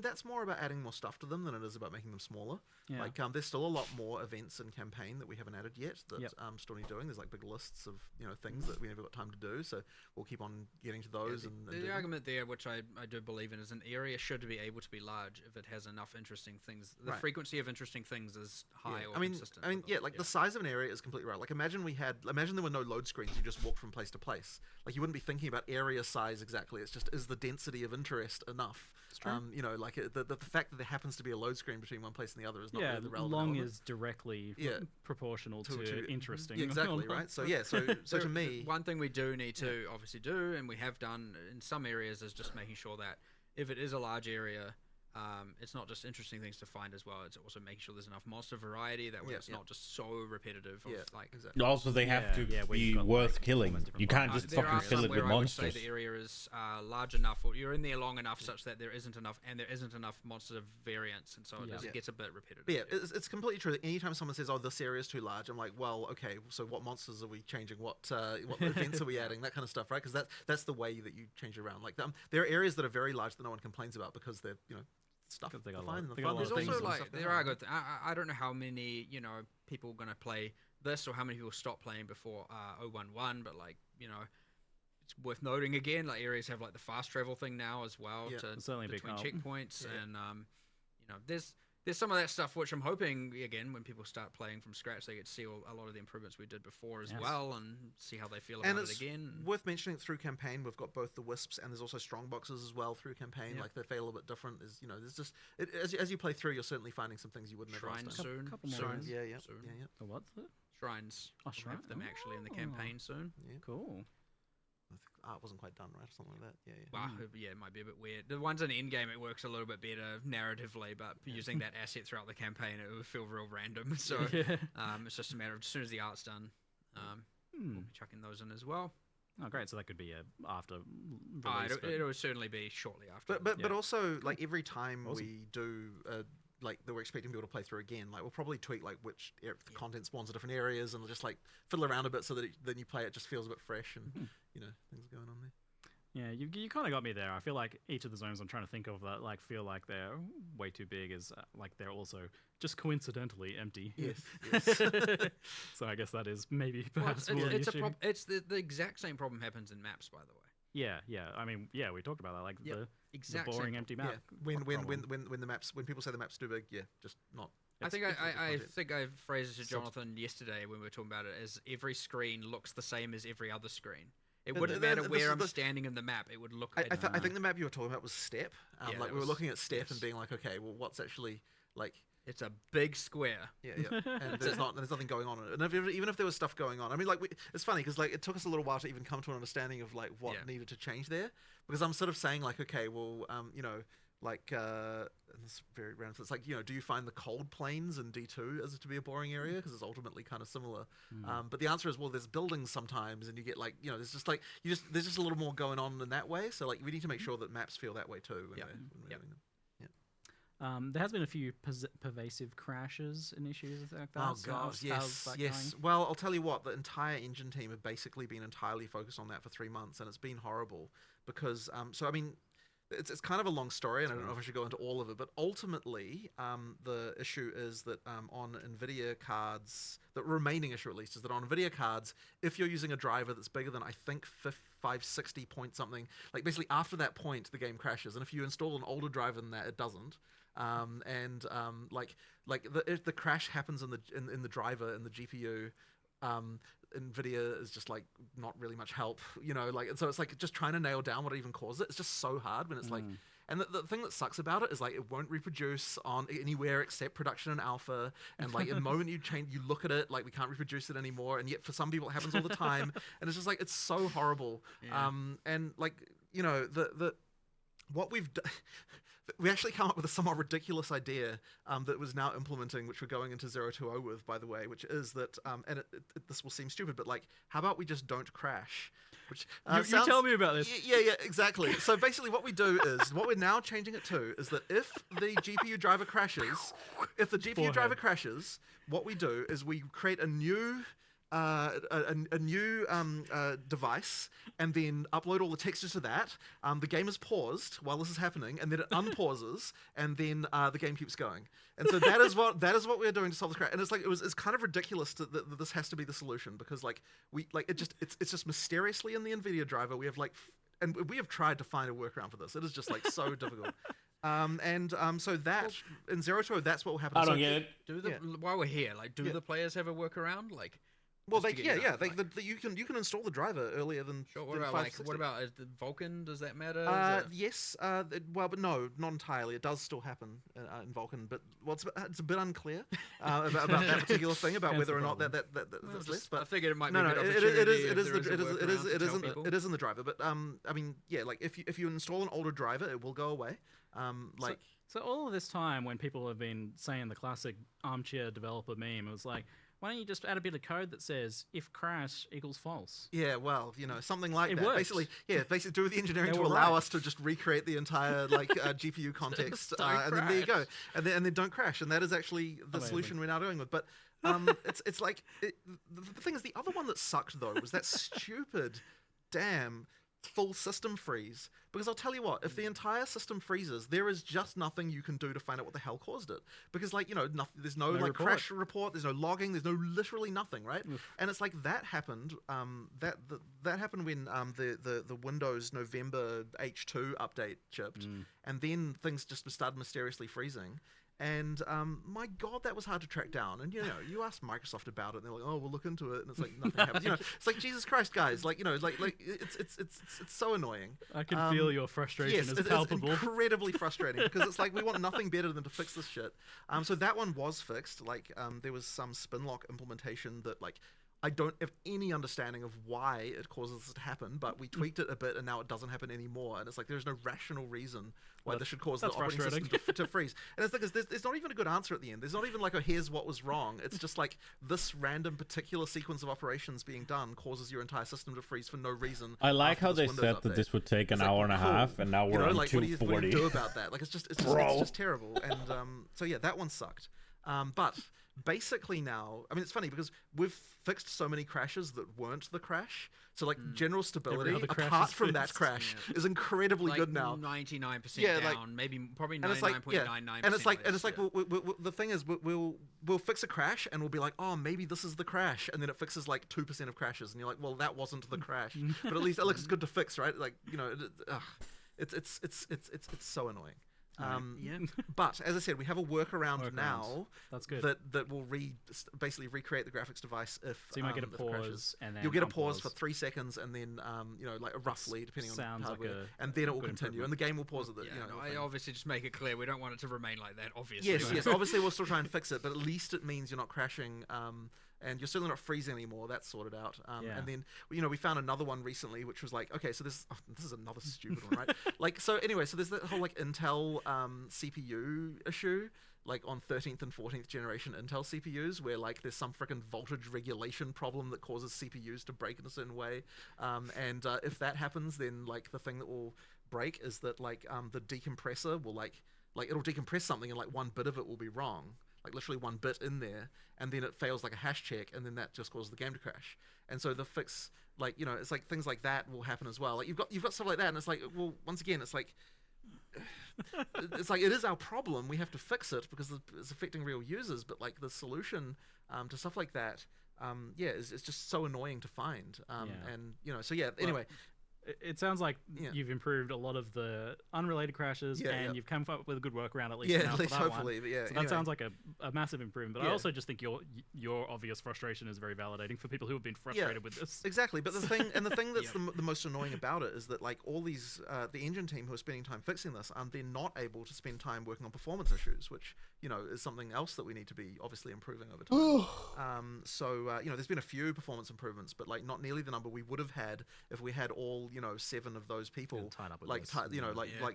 That's more about adding more stuff to them than it is about making them smaller. Yeah. Like, there's still a lot more events in campaign that we haven't added yet that still need doing. There's like big lists of, things that we never got time to do, so we'll keep on getting to those. The argument there, which I do believe in, is an area should be able to be large if it has enough interesting things. The frequency of interesting things is high or consistent. Like size of an area is completely right. Like imagine there were no load screens. You just walked from place to place. Like you wouldn't be thinking about area size exactly. It's just, is the density of interest enough? You know, like the fact that there happens to be a load screen between one place and the other is not really the relevant long element. is directly proportional to interesting. Yeah, exactly, right? So yeah, so to me, one thing we do need to obviously do, and we have done in some areas, is just making sure that if it is a large area, it's not just interesting things to find as well. It's also making sure there's enough monster variety that way it's not just so repetitive. Exactly. Also, they have to be worth killing. You can't just fucking fill it with monsters. I would say the area is large enough, or you're in there long enough such that there isn't enough monster variance, and so it gets a bit repetitive. But yeah, it's completely true that anytime someone says, "Oh, this area is too large," I'm like, "Well, okay, so what monsters are we changing? What events are we adding? That kind of stuff, right? Because that's the way that you change it around. Like there are areas that are very large that no one complains about because they're stuff they got fine. There's also like there are good. I don't know how many people are gonna play this or how many people stop playing before 011, but like it's worth noting again. Like areas have like the fast travel thing now as well to certainly between checkpoints and there's some of that stuff which I'm hoping again when people start playing from scratch they get to see a lot of the improvements we did before as well and see how they feel about it again. Worth mentioning through campaign we've got both the wisps and there's also strong boxes as well through campaign. Like they feel a little bit different. There's just as you play through you're certainly finding some things you wouldn't have shrines last time. soon. Couple more Shrines. Yeah. The what? Shrines. Oh, shrines. Have them actually in the campaign soon. Yeah. Cool. I think art wasn't quite done right or something like that. Yeah. Well, it might be a bit weird. The ones in the end game, it works a little bit better narratively, but using that asset throughout the campaign, it would feel real random. So it's just a matter of as soon as the art's done, we'll be chucking those in as well. Oh, great! So that could be after release. It would certainly be shortly after. But also like every time we do. Like that we're expecting people to play through again, like we'll probably tweak like which content spawns in different areas and just like fiddle around a bit so that then you play it just feels a bit fresh and things are going on there. Yeah, you kind of got me there. I feel like each of the zones I'm trying to think of that like feel like they're way too big is like they're also just coincidentally empty. Yes. So I guess that is maybe perhaps more it's the issue. It's the exact same problem happens in maps, by the way. Yeah. I mean, we talked about that. Like the boring empty map. When the maps when people say the map's too big, just not. I think I phrased it to Jonathan yesterday when we were talking about it as every screen looks the same as every other screen. It wouldn't matter where I'm standing in the map. It would look. I think the map you were talking about was Step. Like we were looking at Step and being like, okay, well, what's actually like. It's a big square. Yeah. And there's nothing going on in it. And even if there was stuff going on, I mean, like it's funny because like it took us a little while to even come to an understanding of like what needed to change there. Because I'm sort of saying like, okay, well, like it's very random. So it's like do you find the cold plains in D2 as to be a boring area because it's ultimately kind of similar. But the answer is well, there's buildings sometimes, and you get like there's just like there's just a little more going on in that way. So like we need to make sure that maps feel that way too when we're doing them. There has been a few pervasive crashes and issues like that. Oh god, yes. Well, I'll tell you what, the entire engine team have basically been entirely focused on that for 3 months, and it's been horrible because. So I mean, it's kind of a long story, and I don't know if I should go into all of it, but ultimately, the issue is that on NVIDIA cards, the remaining issue at least is that on NVIDIA cards, if you're using a driver that's bigger than I think 560 point something, like basically after that point the game crashes, and if you install an older driver than that, it doesn't. If the crash happens in the driver in the GPU, NVIDIA is just like not really much help, and so it's like just trying to nail down what even caused it. It's just so hard when it's like, and the thing that sucks about it is like it won't reproduce on anywhere except production and alpha, and like the moment you look at it, like we can't reproduce it anymore, and yet for some people it happens all the time, and it's just like it's so horrible. And like what we've done. We actually come up with a somewhat ridiculous idea that was now implementing, which we're going into 020 with, by the way, which is that, and this will seem stupid, but like, how about we just don't crash? Which you tell me about this. Yeah, exactly. So basically what we do is, what we're now changing it to is that if the GPU driver crashes, what we do is we create a new device and then upload all the textures to that. The game is paused while this is happening, and then it unpauses, and then the game keeps going. And so that is what we're doing to solve this crash. And it's like it's kind of ridiculous that this has to be the solution, because like it's just mysteriously in the NVIDIA driver we have like. And we have tried to find a workaround for this. It is just like so difficult. So that in 0.2, that's what will happen. I don't get it. While we're here, like, do the players have a workaround? Like, well, you can install the driver earlier than. Sure. What about the Vulkan? Does that matter? Yes. Well, but no, not entirely. It does still happen in Vulkan, but it's a bit unclear about that particular thing about whether or not that's less. But I figured it might be. No, it is in the driver. But I mean, yeah, like if you install an older driver, it will go away. So all of this time, when people have been saying the classic armchair developer meme, it was like, why don't you just add a bit of code that says if crash equals false? Yeah, well, something like that. Works. Basically do the engineering to allow us to just recreate the entire GPU context, and then there you go, and then don't crash. And that is actually the solution we're now going with. But it's like the thing is, the other one that sucked though was that stupid damn full system freeze. Because I'll tell you what, if the entire system freezes, there is just nothing you can do to find out what the hell caused it. Because there's no like crash report, there's no logging, there's literally nothing, right? And it's like that happened. That happened when the Windows November H2 update shipped, and then things just started mysteriously freezing. And my God, that was hard to track down. And you ask Microsoft about it, and they're like, "Oh, we'll look into it," and it's like nothing happens. It's like Jesus Christ, guys! It's so annoying. I can feel your frustration. Yes, is palpable. It's incredibly frustrating because it's like we want nothing better than to fix this shit. So that one was fixed. There was some spinlock implementation that I don't have any understanding of why it causes this to happen, but we tweaked it a bit and now it doesn't happen anymore. And it's like there's no rational reason why this should cause the operating system to freeze. And it's like there's not even a good answer at the end. There's not even like, here's what was wrong. It's just like this random particular sequence of operations being done causes your entire system to freeze for no reason. I like how they said that this would take an hour and a half, and now we're on 240. What do you do about that? It's just terrible. And so yeah, that one sucked. But basically now, I mean, it's funny because we've fixed so many crashes that weren't the crash. So general stability, apart from that crash, is incredibly good now. 99% down, probably 99.99%. And it's like the thing is, we'll fix a crash and we'll be like, oh, maybe this is the crash, and then it fixes 2% of crashes, and you're like, well, that wasn't the crash, but at least it looks good to fix, right? It's so annoying. But as I said, we have a workaround now. That's good. That will basically recreate the graphics device if so you might get a pause and then you'll get a pause for 3 seconds and then roughly depending on hardware, and then it will continue and the game will pause at the. I obviously just make it clear we don't want it to remain like that. Obviously, yes. Obviously, we'll still try and fix it, but at least it means you're not crashing. And you're certainly not freezing anymore. That's sorted out. And then, we found another one recently, which was like, okay, so this is another stupid one, right? So there's that whole Intel CPU issue, on 13th and 14th generation Intel CPUs, where there's some freaking voltage regulation problem that causes CPUs to break in a certain way. And if that happens, then the thing that will break is that the decompressor will it'll decompress something and one bit of it will be wrong. Literally one bit in there, and then it fails a hash check, and then that just causes the game to crash. And so the fix, it's things like that will happen as well. You've got stuff like that, and it's well, once again, it's it is our problem. We have to fix it because it's affecting real users. But the solution to stuff like that, is just so annoying to find. And anyway. It sounds like you've improved a lot of the unrelated crashes, and you've come up with a good workaround at least. Yeah, at least hopefully. But so that sounds like a massive improvement. But I also just think your obvious frustration is very validating for people who have been frustrated with this. Exactly. But the thing that's the most annoying about it is that all these the engine team who are spending time fixing this, they're not able to spend time working on performance issues, which is something else that we need to be obviously improving over time. There's been a few performance improvements, but not nearly the number we would have had if we had all 7 of those people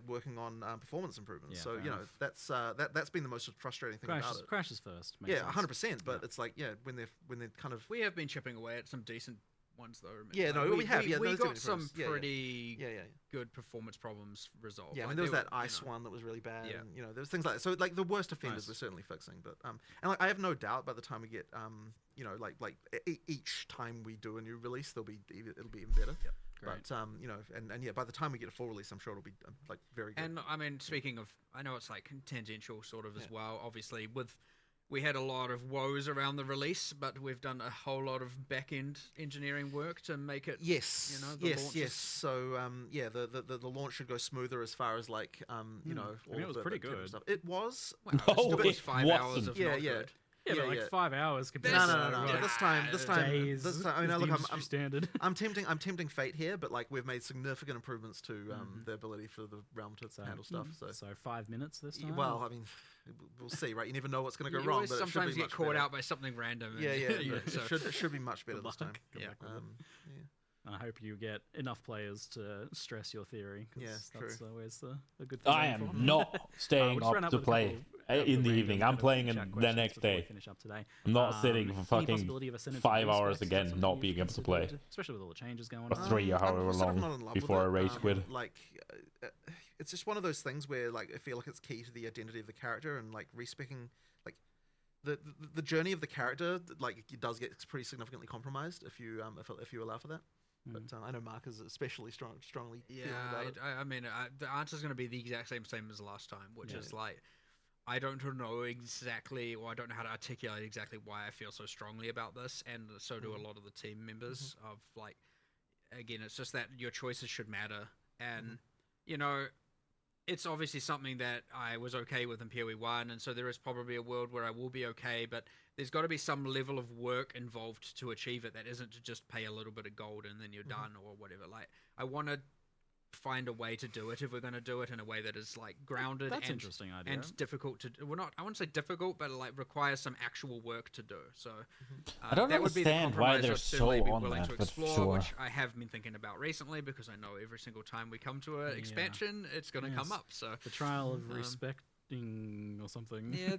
working on performance improvements. That's been the most frustrating thing about it. Crashes first. 100%. But it's when they're kind of we have been chipping away at some decent ones though. We have. We got some pretty good performance problems resolved. Yeah, there was that ice one that was really bad. Yeah. And, there was things like that. So the worst offenders we're certainly fixing. But and I have no doubt by the time we get each time we do a new release, it'll be even better. Yep. Great. But by the time we get a full release, I'm sure it'll be very good. And I mean, speaking of, I know it's tangential sort of as well. Obviously, with we had a lot of woes around the release, but we've done a whole lot of back-end engineering work to make it. Yes, you know, the launch yes. is- So the launch should go smoother as far as like you know. I mean, it was pretty the technical good. stuff. It was. Well, No, it was it 5 hours of Yeah, not yeah. good. Yeah, but Yeah, like yeah. 5 hours compared No, to no, no, no. Yeah. This time. days. I mean, is look, the industry standard. I'm tempting fate here, but like we've made significant improvements to the ability for the realm to handle stuff. So, 5 minutes this time. well, I mean, we'll see, right? You never know what's going to go You wrong, always but it should sometimes be get much caught better. out by something random. and- Yeah, yeah. so- It should be much better this time. Good Yeah. luck with it. Yeah. I hope you get enough players to stress your theory. 'Cause Yeah, that's true. always the good thing. I going am for. not staying We'll just run up out to with a play couple in the random evening. kind I'm of playing chat in the questions next before we day. finish up today. I'm not sitting for Any fucking possibility of a Senate 5 release, hours guys? Is again, that something not you've being able to play. considered? Especially with all the changes going Or on. 3 I'm however sort of not in long love with before I it. rage quit. Like, it's just one of those things where like I feel like it's key to the identity of the character and like respecing like the journey of the character. Like it does get pretty significantly compromised if you allow for that. But I know Mark is especially strongly feeling about it. I mean, the answer is going to be the exact same as last time, which is like, I don't know exactly, or I don't know how to articulate exactly why I feel so strongly about this, and so do a lot of the team members. Of like, again, it's just that your choices should matter, and you know, it's obviously something that I was okay with in PoE 1, and so there is probably a world where I will be okay, but there's got to be some level of work involved to achieve it that isn't to just pay a little bit of gold and then you're done or whatever. Like, I want to find a way to do it if we're going to do it in a way that is like grounded That's an and interesting idea. and difficult to well, not I wouldn't say difficult, but like requires some actual work to do. So I don't that would be the understand why compromise they're I'd certainly so be on willing that, to but explore, sure. which I have been thinking about recently because I know every single time we come to an expansion, it's going to come Yes. up. So The trial of respecting or something. yeah,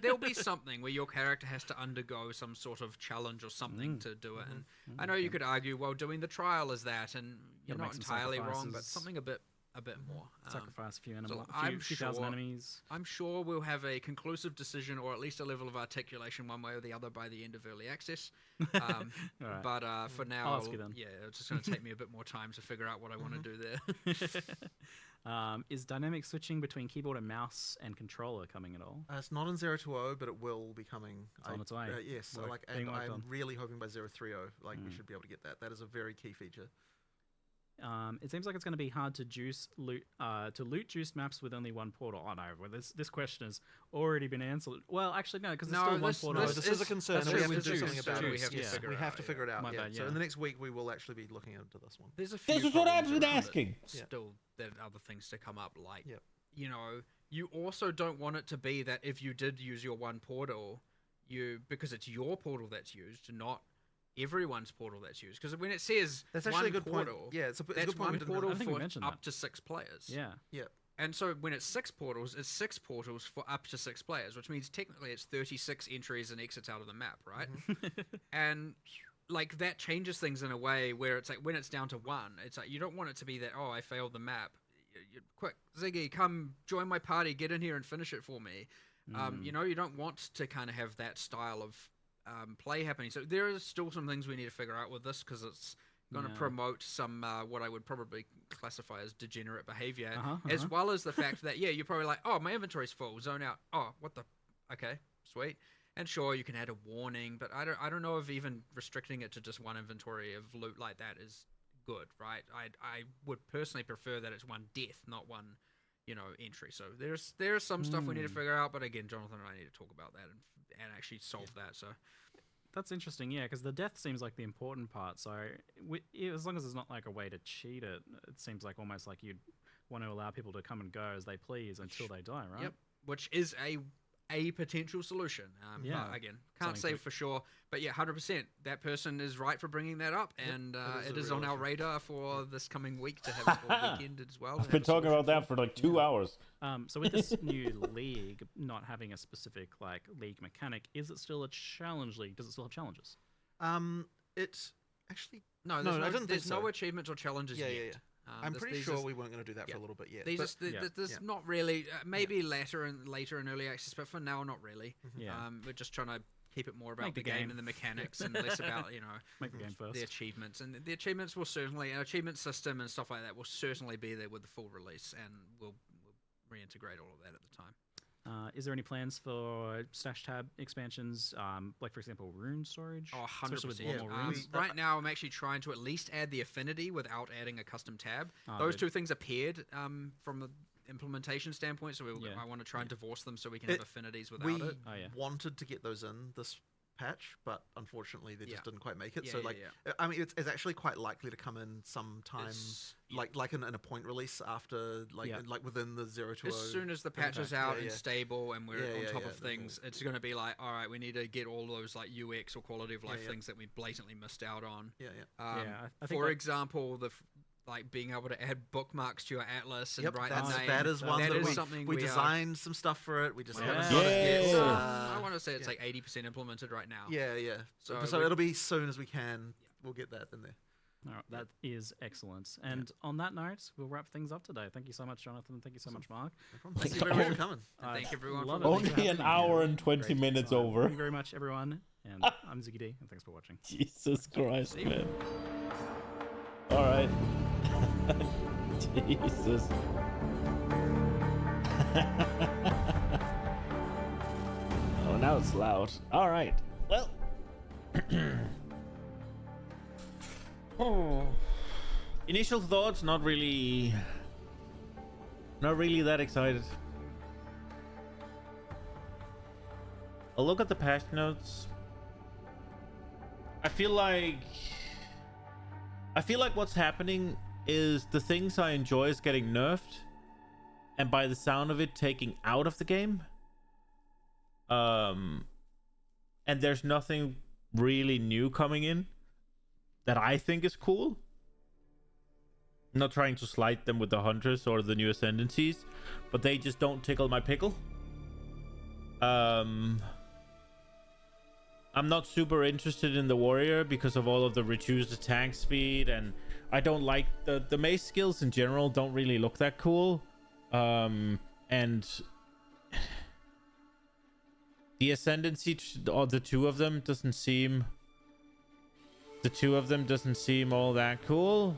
there'll be something where your character has to undergo some sort of challenge or something to do it. And I know you could argue, well, doing the trial is that, and you're Gotta not make some entirely wrong, but sacrifices. something a bit more. Sacrifice a few animals, so a few thousand enemies. I'm sure we'll have a conclusive decision, or at least a level of articulation, one way or the other, by the end of early access. Alright. But for now, I'll ask you then. yeah, it's just going to take me a bit more time to figure out what I want to do there. Is dynamic switching between keyboard and mouse and controller coming at all? It's not in 020, but it will be coming. It's on its way. Yes, so Work- like, being and worked I'm on. really hoping by 030, like we should be able to get that. That is a very key feature. It seems like it's going to be hard to loot juiced maps with only one portal. Oh no, well, this question has already been answered. Well, actually no, because there's No, still one this- portal. No, this is a concern. that's And we true, have to with do something juice, about so it. we have to Yes, figure we it have out, to figure it out. My Yeah. bad, So yeah. in the next week, we will actually be looking into this one. There's a few This is what I've problems been around it. asking. Still, there are other things to come up, like, Yep. you know, you also don't want it to be that if you did use your one portal, because it's your portal that's used, not everyone's portal that's used. Because when it says That's actually one a good portal, point. Yeah, it's a that's good point. one we didn't portal I think we for mentioned up that. to 6 players. Yeah. Yeah. And so when it's 6 portals, it's 6 portals for up to 6 players, which means technically it's 36 entries and exits out of the map, right? And like that changes things in a way where it's like when it's down to 1, it's like you don't want it to be that, oh, I failed the map. Quick, Ziggy, come join my party, get in here and finish it for me. You know, you don't want to kind of have that style of play happening. So there are still some things we need to figure out with this because it's going to promote some what I would probably classify as degenerate behavior, as well as the fact that you're probably like, oh, my inventory's full, zone out. Oh, what the? Okay, sweet. And sure, you can add a warning, but I don't know if even restricting it to just one inventory of loot like that is good, right? I would personally prefer that it's one death, not one, entry. So there's some stuff we need to figure out, but again, Jonathan and I need to talk about that and actually solve that. So. That's interesting, yeah, because the death seems like the important part. So as long as there's not like a way to cheat it, it seems like almost like you'd want to allow people to come and go as they please until they die, right? Yep, which is a potential solution. Yeah. But again, can't Something say to- for sure. But yeah, 100%. That person is right for bringing that up, and it is on our radar for this coming week to have a full weekend as well. I've been talking about that for like 2 hours. So with this new league not having a specific like league mechanic, is it still a challenge league? Does it still have challenges? It's actually No, I there's didn't think there's no so. achievements or challenges Yeah, yet. yeah, yeah. I'm pretty sure we weren't going to do that for a little bit yet. These but- are, there's not really, maybe later in early access, but for now, not really. Yeah. We're just trying to keep it more about Make the the game game. and the mechanics and less about, Make the game first. the achievements. And the achievements will certainly, an achievement system and stuff like that will certainly be there with the full release, and we'll reintegrate all of that at the time. Is there any plans for stash tab expansions, like for example, rune storage? Oh, 100%. Especially with a lot more runes? Right now, I'm actually trying to at least add the affinity without adding a custom tab. Oh, Those good. two things appeared from the implementation standpoint, so I want to try and divorce them so we can have affinities without we it. wanted to get those in this patch, but unfortunately they just didn't quite make it. Yeah, so yeah, like, yeah. I mean, it's actually quite likely to come in sometime, like in a point release after, like within the 0.2.0. As soon as the patch is out and stable and we're on top of things, it's going to be like, all right, we need to get all those like UX or quality of life things that we blatantly missed out on. I think for example, like being able to add bookmarks to your atlas and write the name. That is one that something we designed some stuff for it. We just haven't got it yet. I want to say it's like 80% implemented right now. Yeah. So it'll be soon as we can. We'll get that in there. All right, that is excellent. And on that note, we'll wrap things up today. Thank you so much, Jonathan. Thank you so much, Mark. Thank you very much for coming. Thank everyone for Only an hour and 20 minutes over. Thank you very much, everyone. And I'm Ziggy D, and thanks for watching. Jesus Christ, man. All right. Jesus. Oh, now it's loud. All right. Well. Initial thoughts, not really that excited. I'll look at the patch notes. I feel like what's happening is the things I enjoy is getting nerfed, and by the sound of it, taking out of the game. And there's nothing really new coming in that I think is cool. I'm not trying to slight them with the hunters or the new ascendancies, but they just don't tickle my pickle. I'm not super interested in the warrior because of all of the reduced attack speed, and I don't like the mace skills in general. Don't really look that cool. And the ascendancy, or the two of them doesn't seem all that cool.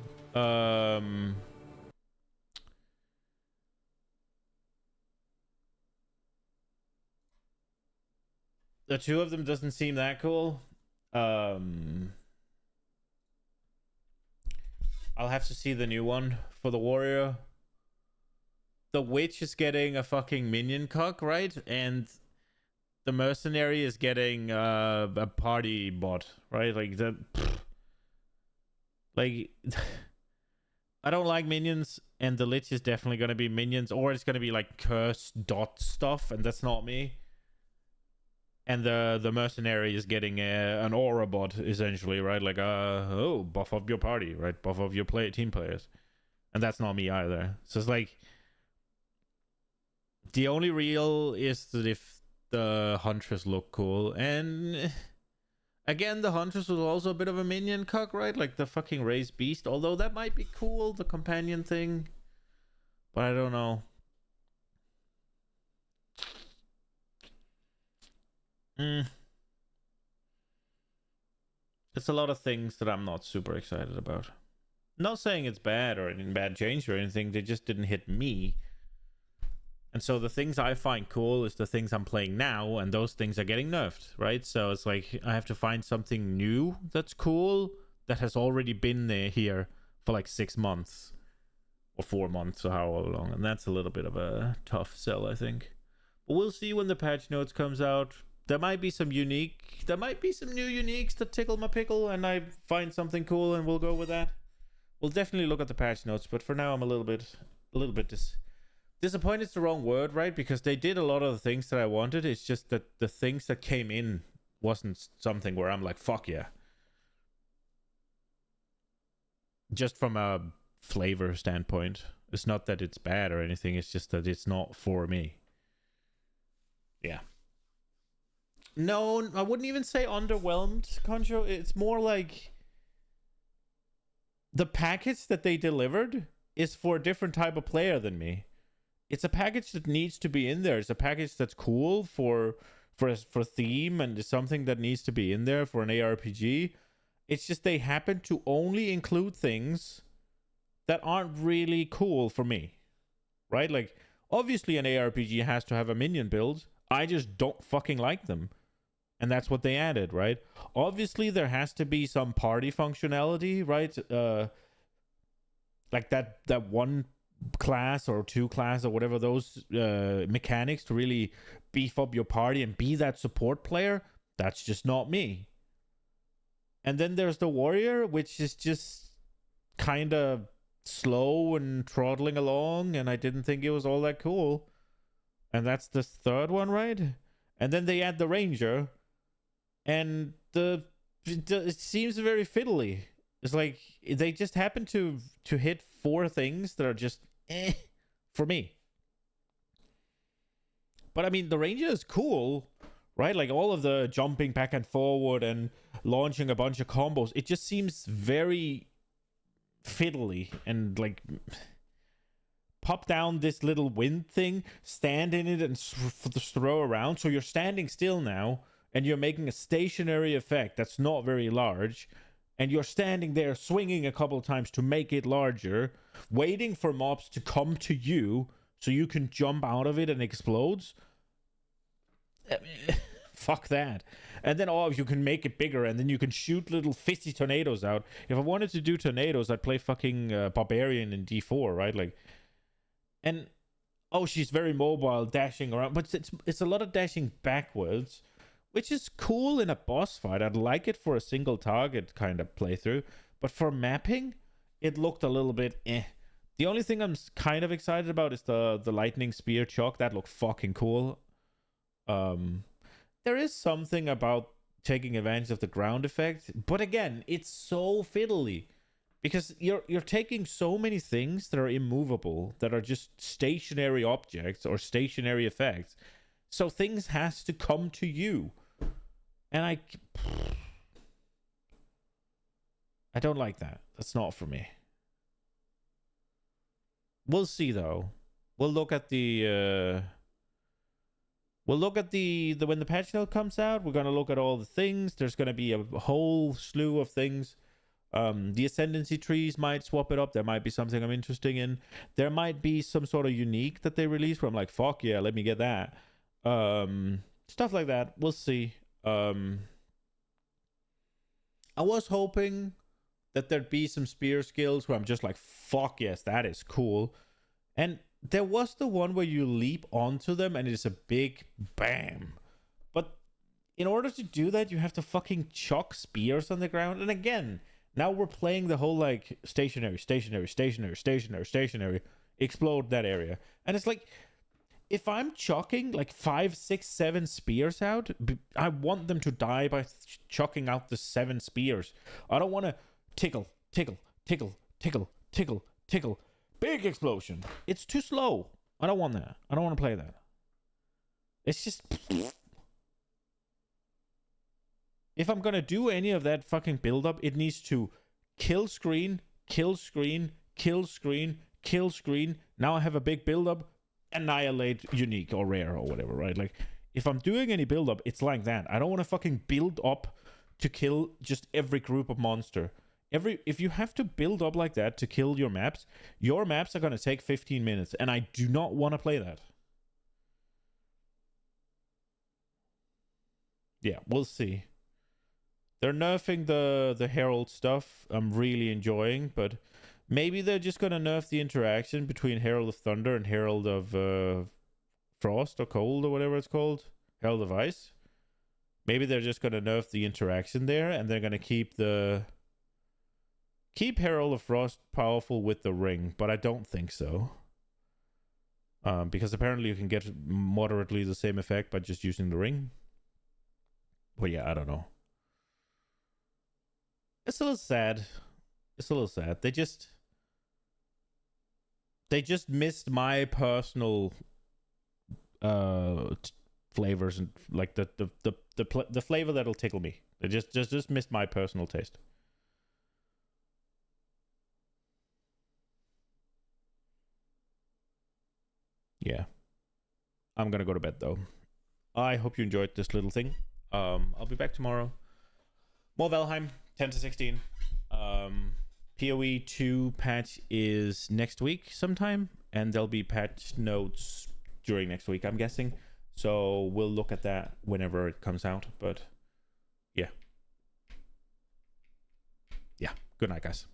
The two of them doesn't seem that cool. I'll have to see the new one for the warrior. The witch is getting a fucking minion cock, right? And the mercenary is getting a party bot, right? Like that. Like, I don't like minions, and the lich is definitely gonna be minions, or it's gonna be like curse dot stuff, and that's not me. And the mercenary is getting an aura bot, essentially, right? Like, buff up your party, right? Buff up your team players. And that's not me either. So it's like, the only real is that if the Huntress look cool. And again, the Huntress was also a bit of a minion cuck, right? Like the fucking raised beast. Although that might be cool, the companion thing. But I don't know. It's a lot of things that I'm not super excited about. Not saying it's bad or any bad change or anything. They just didn't hit me. And so the things I find cool is the things I'm playing now, and those things are getting nerfed, right? So it's like I have to find something new that's cool that has already been here for like 6 months or 4 months or however long. And that's a little bit of a tough sell, I think. But we'll see when the patch notes comes out. There might be some new uniques that tickle my pickle, and I find something cool, and we'll go with that. We'll definitely look at the patch notes, but for now I'm a little bit disappointed is the wrong word, right? Because they did a lot of the things that I wanted. It's just that the things that came in wasn't something where I'm like, fuck yeah. Just from a flavor standpoint. It's not that it's bad or anything, it's just that it's not for me. Yeah. No, I wouldn't even say underwhelmed, Concho. It's more like the package that they delivered is for a different type of player than me. It's a package that needs to be in there. It's a package that's cool for theme, and it's something that needs to be in there for an ARPG. It's just they happen to only include things that aren't really cool for me, right? Like Obviously, an ARPG has to have a minion build. I just don't fucking like them. And that's what they added, right? Obviously, there has to be some party functionality, right? Like that one class or two class or whatever, those mechanics to really beef up your party and be that support player. That's just not me. And then there's the warrior, which is just kind of slow and throttling along, and I didn't think it was all that cool. And that's the third one, right? And then they add the ranger, and it seems very fiddly. It's like they just happen to hit 4 things that are just for me. But I mean, the ranger is cool, right? Like all of the jumping back and forward and launching a bunch of combos, it just seems very fiddly and like pop down this little wind thing, stand in it and throw around. So you're standing still now and you're making a stationary effect that's not very large, and you're standing there swinging a couple of times to make it larger, waiting for mobs to come to you so you can jump out of it and explodes. Fuck that. And then you can make it bigger, and then you can shoot little fisty tornadoes out. If I wanted to do tornadoes, I'd play fucking Barbarian in D4, right? Like, and she's very mobile, dashing around, but it's a lot of dashing backwards, which is cool in a boss fight. I'd like it for a single target kind of playthrough, but for mapping, it looked a little bit eh. The only thing I'm kind of excited about is the lightning spear chuck. That looked fucking cool. There is something about taking advantage of the ground effect, but again, it's so fiddly because you're taking so many things that are immovable, that are just stationary objects or stationary effects. So things has to come to you, and I don't like that. That's not for me. We'll see though. We'll look at the when the patch note comes out. We're gonna look at all the things. There's gonna be a whole slew of things. The ascendancy trees might swap it up. There might be something I'm interested in. There might be some sort of unique that they release where I'm like, fuck yeah, let me get that. Stuff like that. We'll see. I was hoping that there'd be some spear skills where I'm just like, fuck yes, that is cool. And there was the one where you leap onto them and it's a big bam. But in order to do that, you have to fucking chuck spears on the ground. And again, now we're playing the whole like stationary, explode that area. And it's like, if I'm chucking like 5, 6, 7 spears out, I want them to die by chucking out the 7 spears. I don't want to tickle. Big explosion. It's too slow. I don't want that. I don't want to play that. It's just... If I'm going to do any of that fucking build-up, it needs to kill screen. Now I have a big build-up. Annihilate unique or rare or whatever, right? Like, if I'm doing any build-up, it's like that. I don't want to fucking build up to kill just every group of monster. If you have to build up like that to kill your maps are going to take 15 minutes, and I do not want to play that. Yeah, we'll see. They're nerfing the Herald stuff. I'm really enjoying, but maybe they're just going to nerf the interaction between Herald of Thunder and Herald of Frost or Cold or whatever it's called. Herald of Ice. Maybe they're just going to nerf the interaction there, and they're going to keep Herald of Frost powerful with the ring, but I don't think so. Because apparently you can get moderately the same effect by just using the ring. Well, yeah, I don't know. It's a little sad. They just missed my personal flavors and like the flavor that'll tickle me. They just missed my personal taste. Yeah. I'm gonna go to bed though. I hope you enjoyed this little thing. I'll be back tomorrow. More Valheim, 10 to 16. PoE 2 patch is next week sometime, and there'll be patch notes during next week, I'm guessing. So we'll look at that whenever it comes out. But yeah. Yeah. Good night, guys.